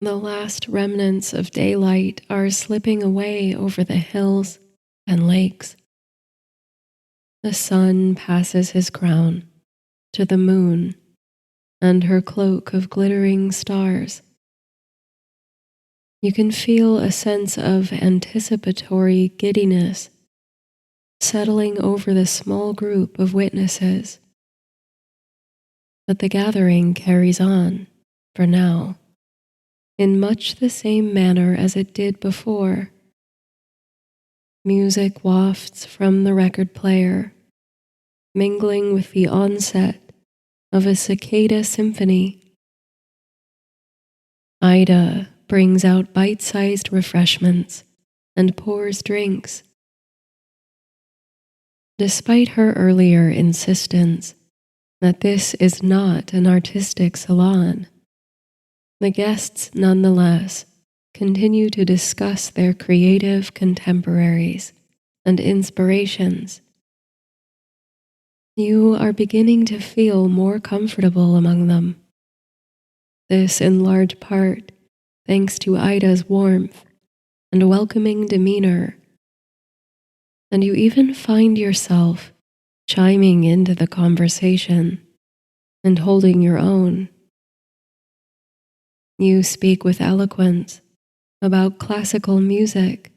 the last remnants of daylight are slipping away over the hills and lakes. The sun passes his crown to the moon and her cloak of glittering stars. You can feel a sense of anticipatory giddiness settling over the small group of witnesses. But the gathering carries on, for now, in much the same manner as it did before. Music wafts from the record player, mingling with the onset of a cicada symphony. Ida brings out bite-sized refreshments and pours drinks. Despite her earlier insistence that this is not an artistic salon, the guests nonetheless continue to discuss their creative contemporaries and inspirations. You are beginning to feel more comfortable among them. This in large part thanks to Ida's warmth and welcoming demeanor, and you even find yourself chiming into the conversation and holding your own. You speak with eloquence about classical music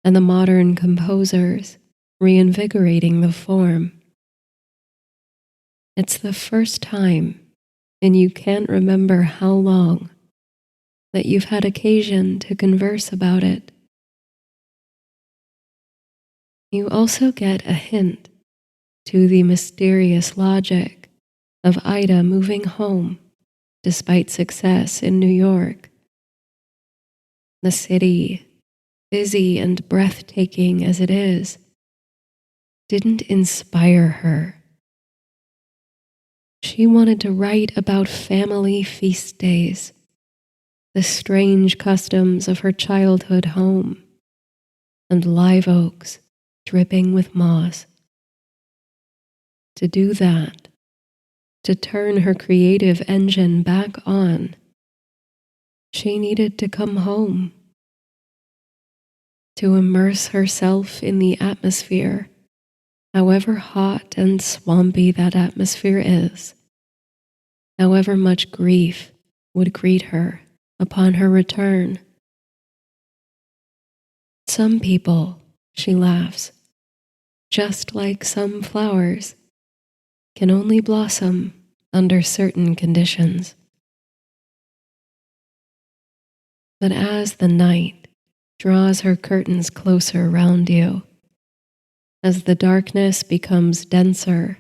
and the modern composers reinvigorating the form. It's the first time, and you can't remember how long, that you've had occasion to converse about it. You also get a hint to the mysterious logic of Ida moving home despite success in New York. The city, busy and breathtaking as it is, didn't inspire her. She wanted to write about family feast days, the strange customs of her childhood home, and live oaks dripping with moss. To do that, to turn her creative engine back on, she needed to come home, to immerse herself in the atmosphere, however hot and swampy that atmosphere is, however much grief would greet her upon her return. Some people, she laughs, just like some flowers, can only blossom under certain conditions. But as the night draws her curtains closer round you, as the darkness becomes denser,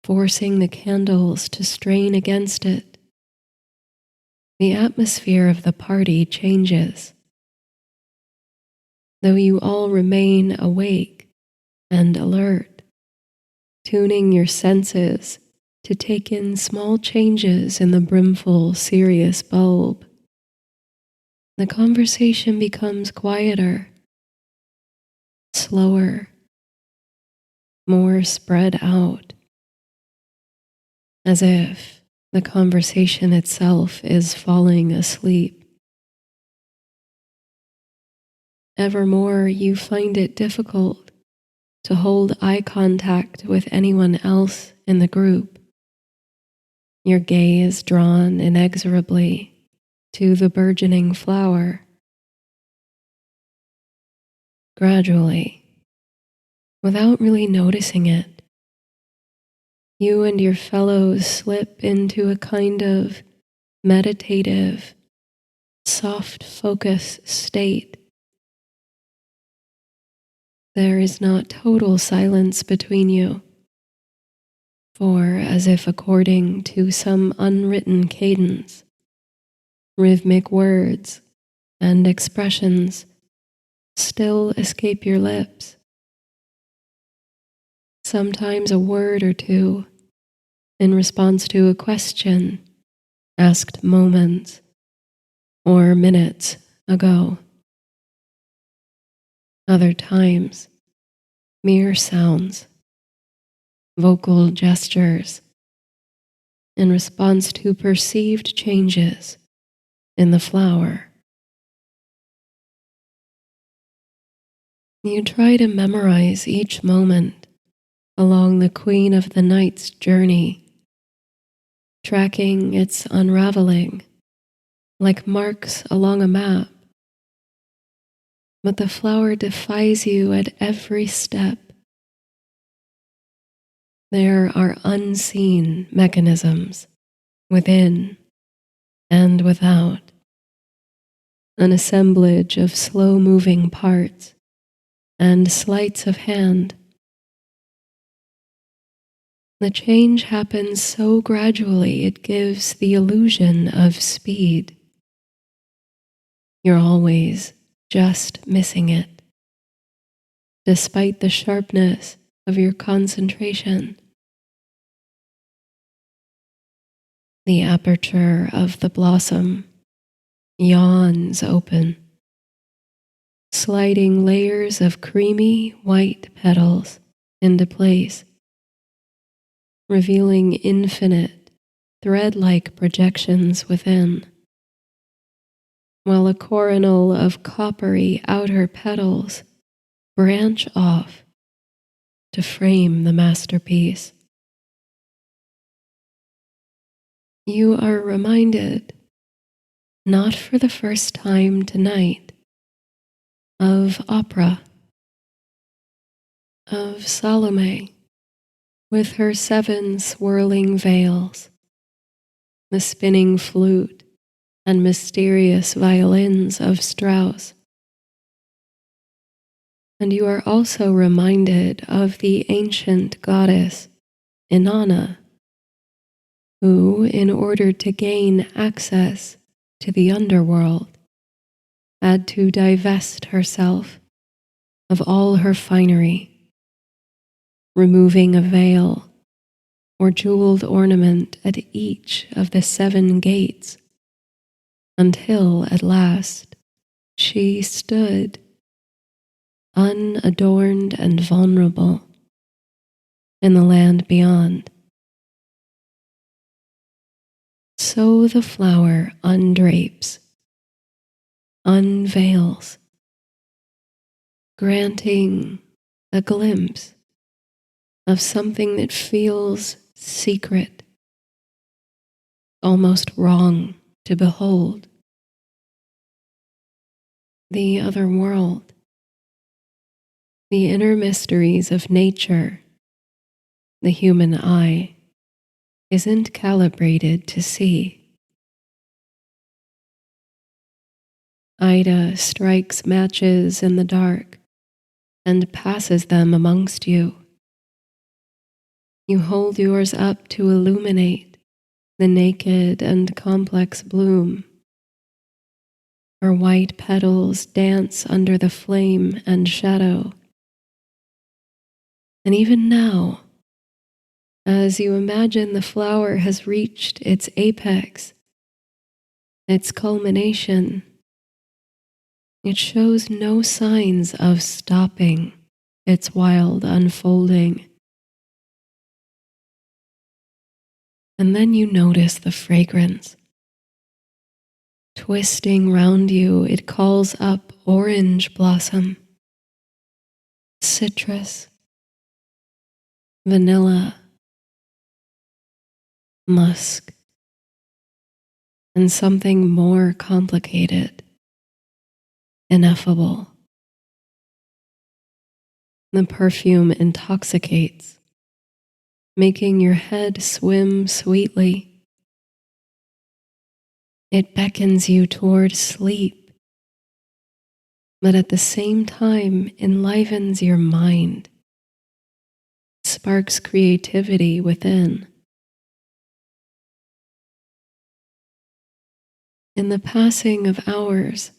forcing the candles to strain against it, the atmosphere of the party changes. Though you all remain awake and alert, tuning your senses to take in small changes in the brimful, serious bulb, the conversation becomes quieter, slower, more spread out, as if the conversation itself is falling asleep. Evermore, you find it difficult to hold eye contact with anyone else in the group, your gaze drawn inexorably to the burgeoning flower. Gradually, without really noticing it, you and your fellows slip into a kind of meditative, soft focus state. There is not total silence between you, for as if according to some unwritten cadence, rhythmic words and expressions still escape your lips. Sometimes a word or two in response to a question asked moments or minutes ago. Other times, mere sounds vocal gestures in response to perceived changes in the flower. You try to memorize each moment along the Queen of the Night's journey, tracking its unraveling like marks along a map. But the flower defies you at every step. There are unseen mechanisms within and without, an assemblage of slow-moving parts and sleights of hand. The change happens so gradually it gives the illusion of speed. You're always just missing it, despite the sharpness of your concentration. The aperture of the blossom yawns open, sliding layers of creamy white petals into place, revealing infinite, thread-like projections within, while a coronal of coppery outer petals branch off to frame the masterpiece. You are reminded, not for the first time tonight, of opera, of Salome with her 7 swirling veils, the spinning flute and mysterious violins of Strauss. And you are also reminded of the ancient goddess Inanna, who, in order to gain access to the underworld, had to divest herself of all her finery, removing a veil or jeweled ornament at each of the 7 gates, until at last she stood, unadorned and vulnerable, in the land beyond. So the flower undrapes, unveils, granting a glimpse of something that feels secret, almost wrong to behold. The other world, the inner mysteries of nature, the human eye isn't calibrated to see. Ida strikes matches in the dark and passes them amongst you. You hold yours up to illuminate the naked and complex bloom. Her white petals dance under the flame and shadow. And even now, as you imagine the flower has reached its apex, its culmination, it shows no signs of stopping its wild unfolding. And then you notice the fragrance. Twisting round you, it calls up orange blossom, citrus, vanilla, musk, and something more complicated, ineffable. The perfume intoxicates, making your head swim sweetly. It beckons you toward sleep, but at the same time enlivens your mind, sparks creativity within. In the passing of hours,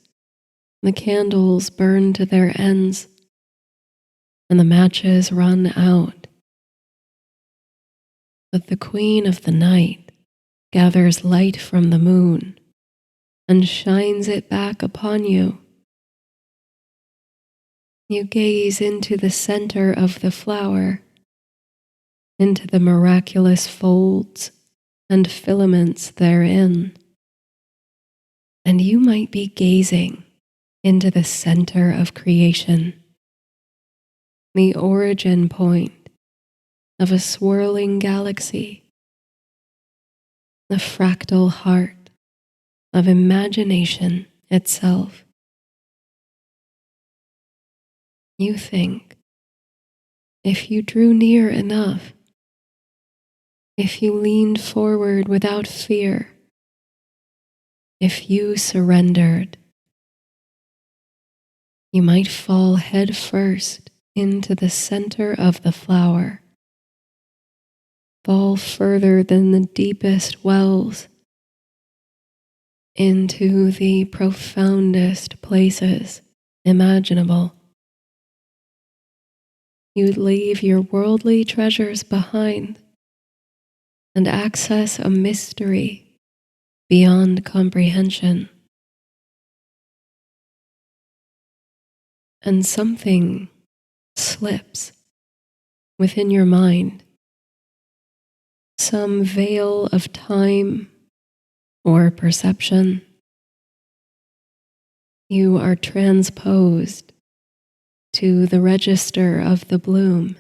the candles burn to their ends, and the matches run out. But the Queen of the Night gathers light from the moon and shines it back upon you. You gaze into the center of the flower, into the miraculous folds and filaments therein. And you might be gazing into the center of creation, the origin point of a swirling galaxy, the fractal heart of imagination itself. You think, if you drew near enough, if you leaned forward without fear, if you surrendered, you might fall head first into the center of the flower, fall further than the deepest wells, into the profoundest places imaginable. You'd leave your worldly treasures behind and access a mystery beyond comprehension. And something slips within your mind, some veil of time or perception. You are transposed to the register of the bloom,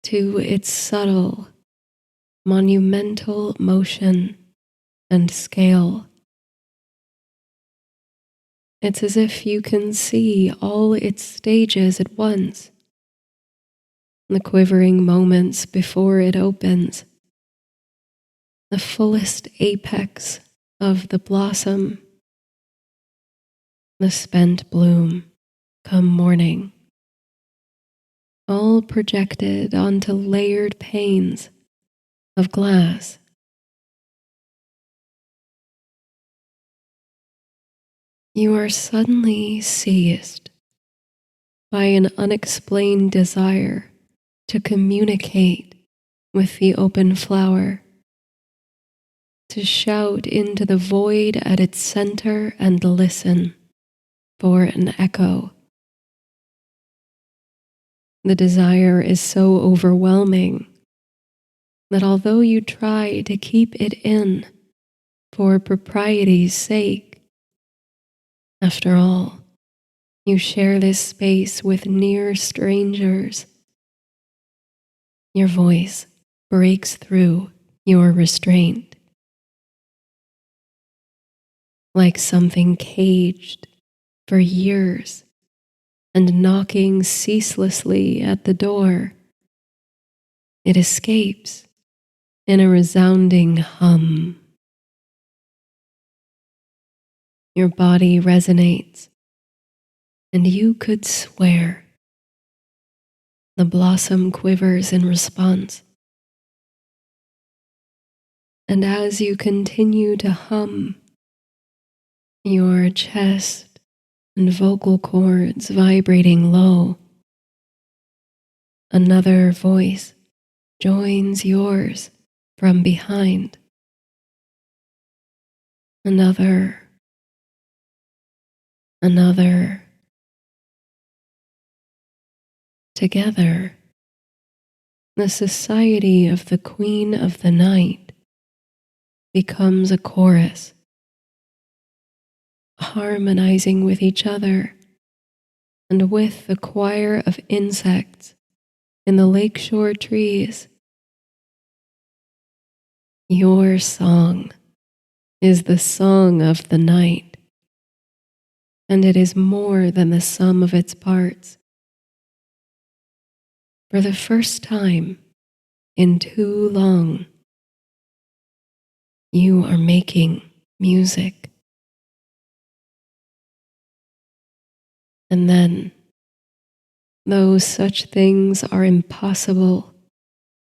to its subtle, monumental motion and scale. It's as if you can see all its stages at once, the quivering moments before it opens, the fullest apex of the blossom, the spent bloom come morning, all projected onto layered panes of glass. You are suddenly seized by an unexplained desire to communicate with the open flower, to shout into the void at its center and listen for an echo. The desire is so overwhelming that although you try to keep it in for propriety's sake, after all, you share this space with near strangers. Your voice breaks through your restraint, like something caged for years and knocking ceaselessly at the door. It escapes in a resounding hum. Your body resonates, and you could swear. The blossom quivers in response. And as you continue to hum, your chest and vocal cords vibrating low, another voice joins yours from behind. Another. Together, the society of the Queen of the Night becomes a chorus, harmonizing with each other and with the choir of insects in the lakeshore trees. Your song is the song of the night, and it is more than the sum of its parts. For the first time in too long, you are making music. And then, though such things are impossible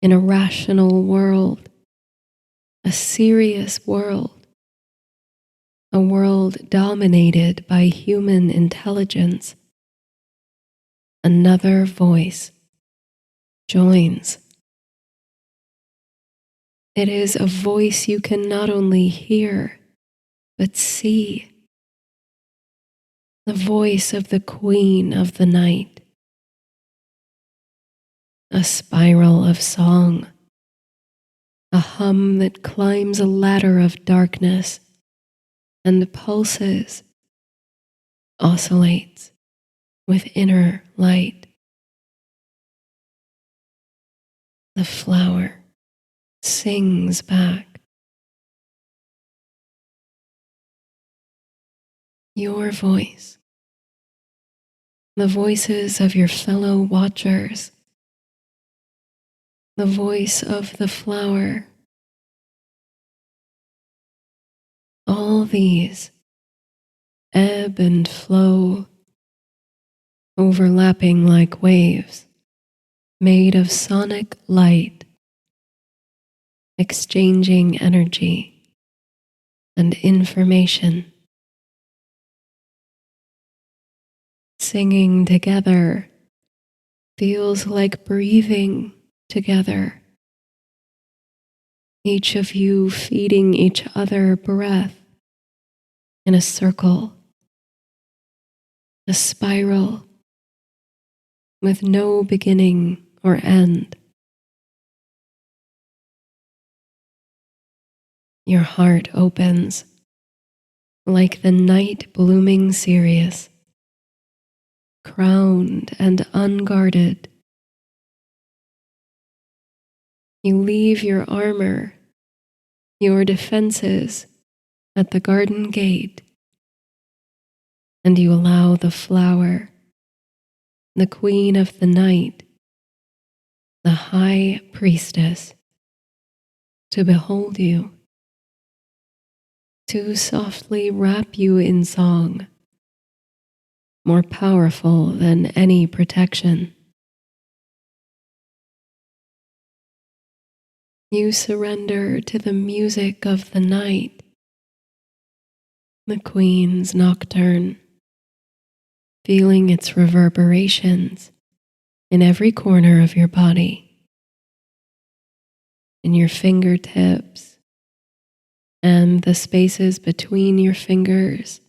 in a rational world, a serious world, a world dominated by human intelligence, another voice joins. It is a voice you can not only hear, but see. The voice of the Queen of the Night. a spiral of song, a hum that climbs a ladder of darkness and pulses, oscillates with inner light. The flower sings back. Your voice, the voices of your fellow watchers, the voice of the flower, all these ebb and flow, overlapping like waves, made of sonic light, exchanging energy and information. Singing together feels like breathing together, each of you feeding each other breath in a circle, a spiral with no beginning or end. Your heart opens like the night blooming Sirius, crowned and unguarded. You leave your armor, your defenses at the garden gate, and you allow the flower, the queen of the night, the high priestess, to behold you, to softly wrap you in song, more powerful than any protection. You surrender to the music of the night, the queen's nocturne, feeling its reverberations in every corner of your body, in your fingertips and the spaces between your fingers,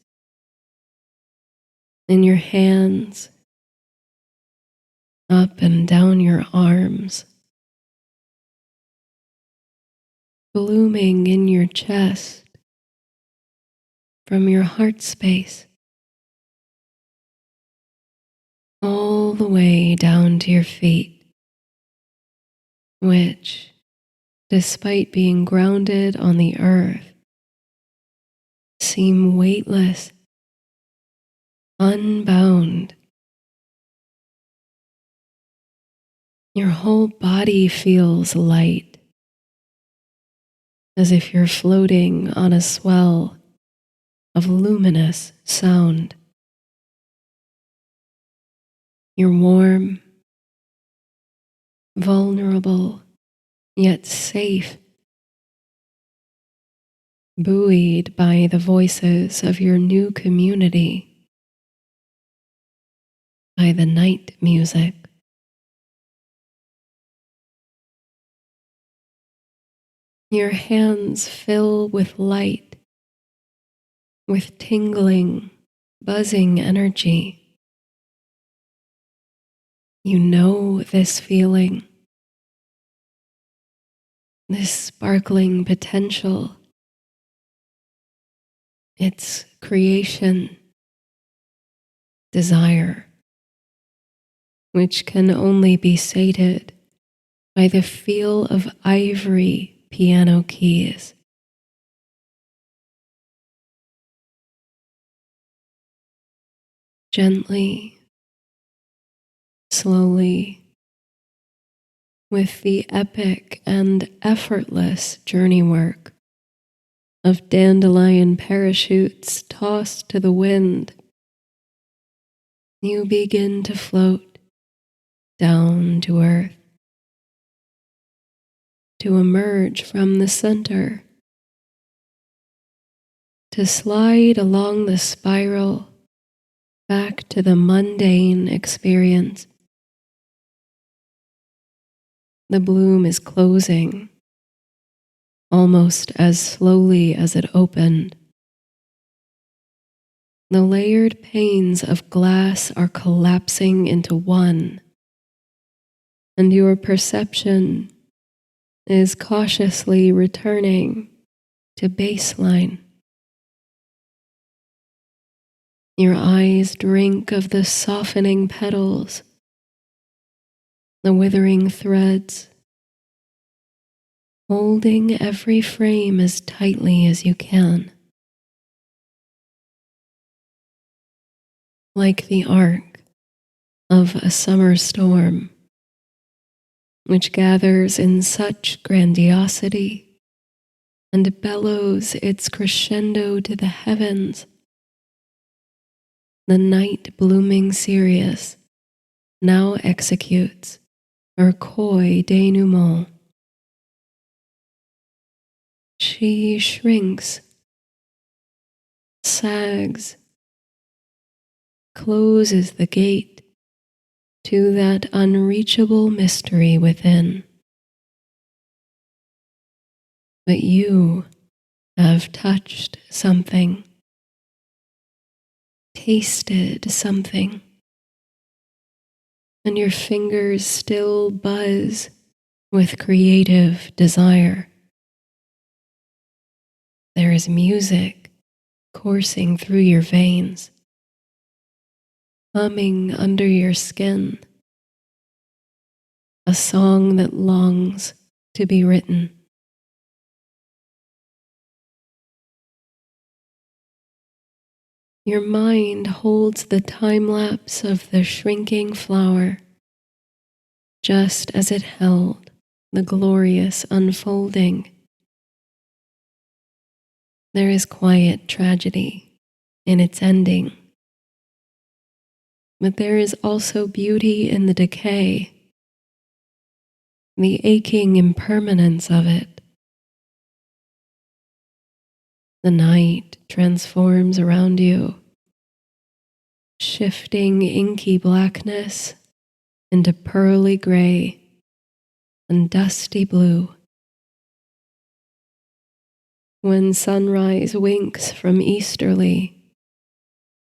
in your hands, up and down your arms, blooming in your chest, from your heart space, all the way down to your feet, which, despite being grounded on the earth, seem weightless, unbound. Your whole body feels light, as if you're floating on a swell of luminous sound. You're warm, vulnerable, yet safe, buoyed by the voices of your new community, by the night music. Your hands fill with light, with tingling, buzzing energy. You know this feeling, this sparkling potential. It's creation, desire, which can only be sated by the feel of ivory piano keys. Gently, slowly, with the epic and effortless journey work of dandelion parachutes tossed to the wind, you begin to float down to earth, to emerge from the center, to slide along the spiral back to the mundane experience. The bloom is closing, almost as slowly as it opened. The layered panes of glass are collapsing into one, and your perception is cautiously returning to baseline. Your eyes drink of the softening petals, the withering threads, holding every frame as tightly as you can. Like the arc of a summer storm, which gathers in such grandiosity and bellows its crescendo to the heavens, the night blooming Sirius now executes her coy denouement. She shrinks, sags, closes the gate to that unreachable mystery within. But you have touched something, tasted something, and your fingers still buzz with creative desire. There is music coursing through your veins, humming under your skin, a song that longs to be written. Your mind holds the time lapse of the shrinking flower, just as it held the glorious unfolding. There is quiet tragedy in its ending, but there is also beauty in the decay, the aching impermanence of it. The night transforms around you, shifting inky blackness into pearly gray and dusty blue. When sunrise winks from easterly,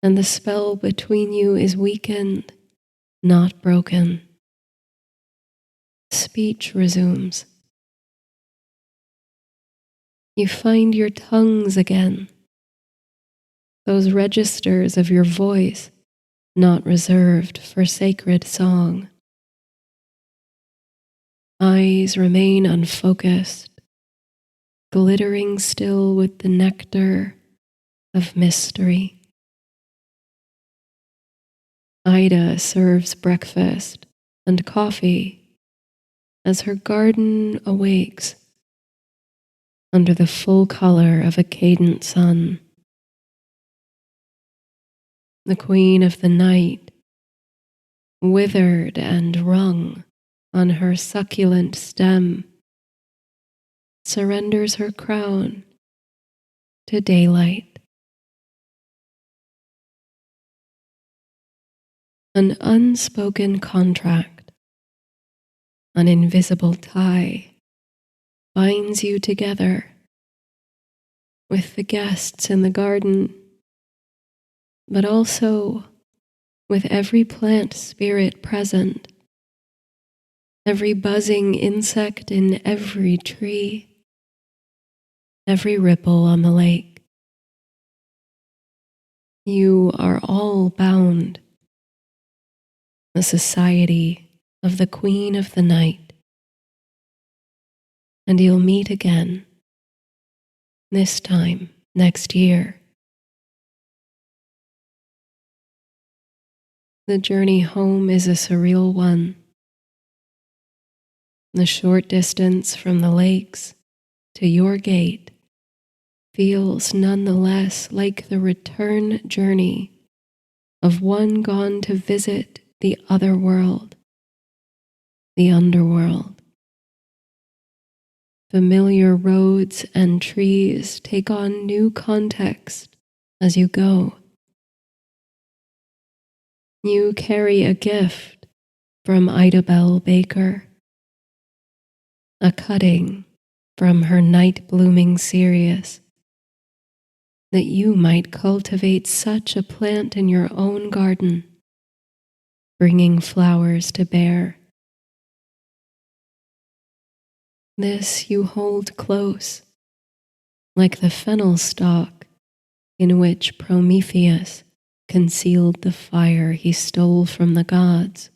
and the spell between you is weakened, not broken, speech resumes. You find your tongues again, those registers of your voice not reserved for sacred song. Eyes remain unfocused, glittering still with the nectar of mystery. Ida serves breakfast and coffee as her garden awakes under the full color of a cadent sun. The queen of the night, withered and wrung on her succulent stem, surrenders her crown to daylight. An unspoken contract, an invisible tie, binds you together with the guests in the garden, but also with every plant spirit present, every buzzing insect in every tree, every ripple on the lake. You are all bound, the society of the Queen of the Night, and you'll meet again, this time next year. The journey home is a surreal one. The short distance from the lakes to your gate feels nonetheless like the return journey of one gone to visit the other world, the underworld. Familiar roads and trees take on new context as you go. You carry a gift from Idabel Baker, a cutting from her night-blooming Sirius, that you might cultivate such a plant in your own garden, bringing flowers to bear This you hold close, like the fennel stalk in which Prometheus concealed the fire he stole from the gods.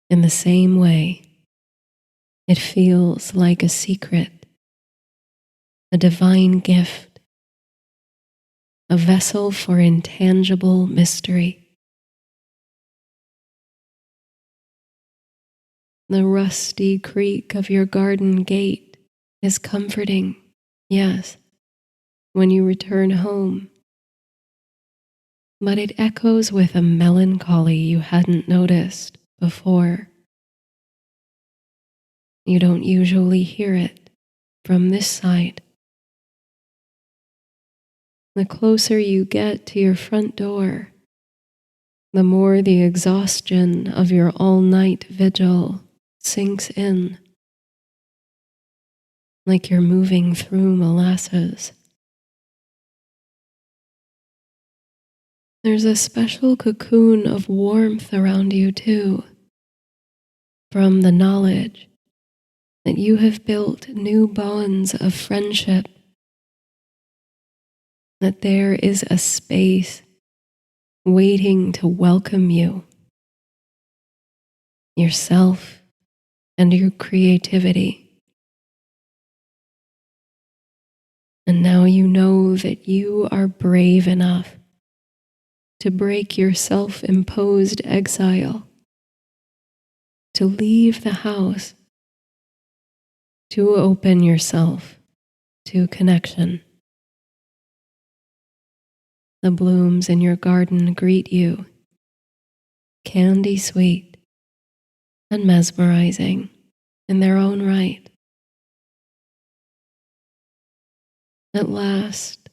In the same way, it feels like a secret, a divine gift, a vessel for intangible mystery. The rusty creak of your garden gate is comforting, yes, when you return home, but it echoes with a melancholy you hadn't noticed before. You don't usually hear it from this side. The closer you get to your front door, the more the exhaustion of your all-night vigil sinks in, like you're moving through molasses. There's a special cocoon of warmth around you too, from the knowledge that you have built new bonds of friendship, that there is a space waiting to welcome you, yourself and your creativity. And now you know that you are brave enough to break your self-imposed exile, to leave the house, to open yourself to connection. The blooms in your garden greet you, candy sweet and mesmerizing in their own right. At last,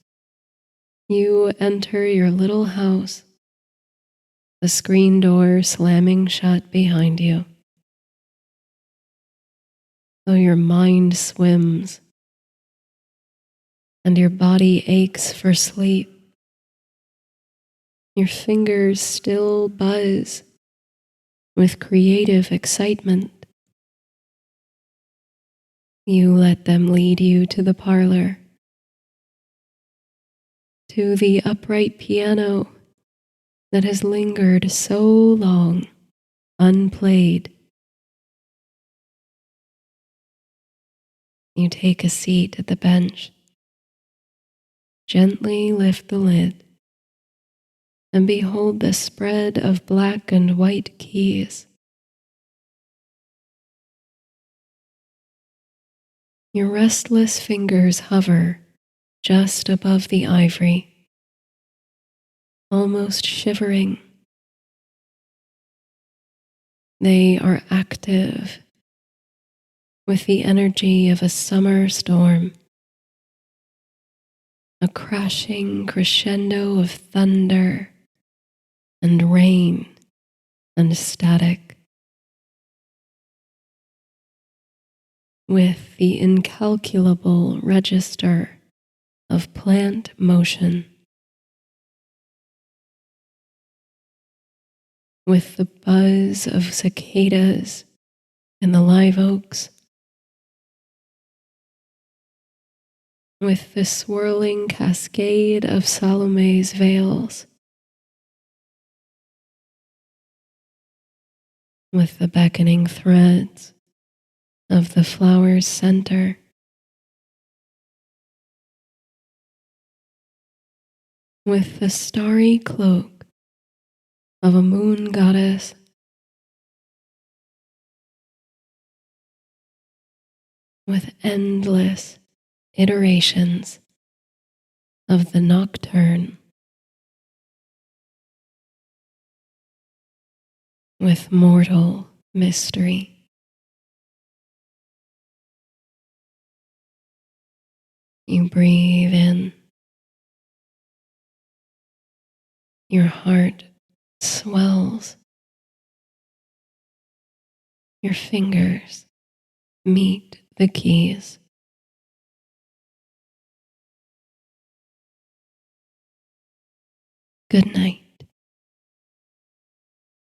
you enter your little house, the screen door slamming shut behind you. Though your mind swims and your body aches for sleep, your fingers still buzz with creative excitement. You let them lead you to the parlor, to the upright piano that has lingered so long unplayed. You take a seat at the bench, gently lift the lid, and behold the spread of black and white keys. Your restless fingers hover just above the ivory, almost shivering. They are active with the energy of a summer storm, a crashing crescendo of thunder and rain and static, with the incalculable register of plant motion, with the buzz of cicadas in the live oaks, with the swirling cascade of Salome's veils, with the beckoning threads of the flower's center, with the starry cloak of a moon goddess, with endless iterations of the nocturne, with mortal mystery. You breathe in. Your heart swells. Your fingers meet the keys. Good night.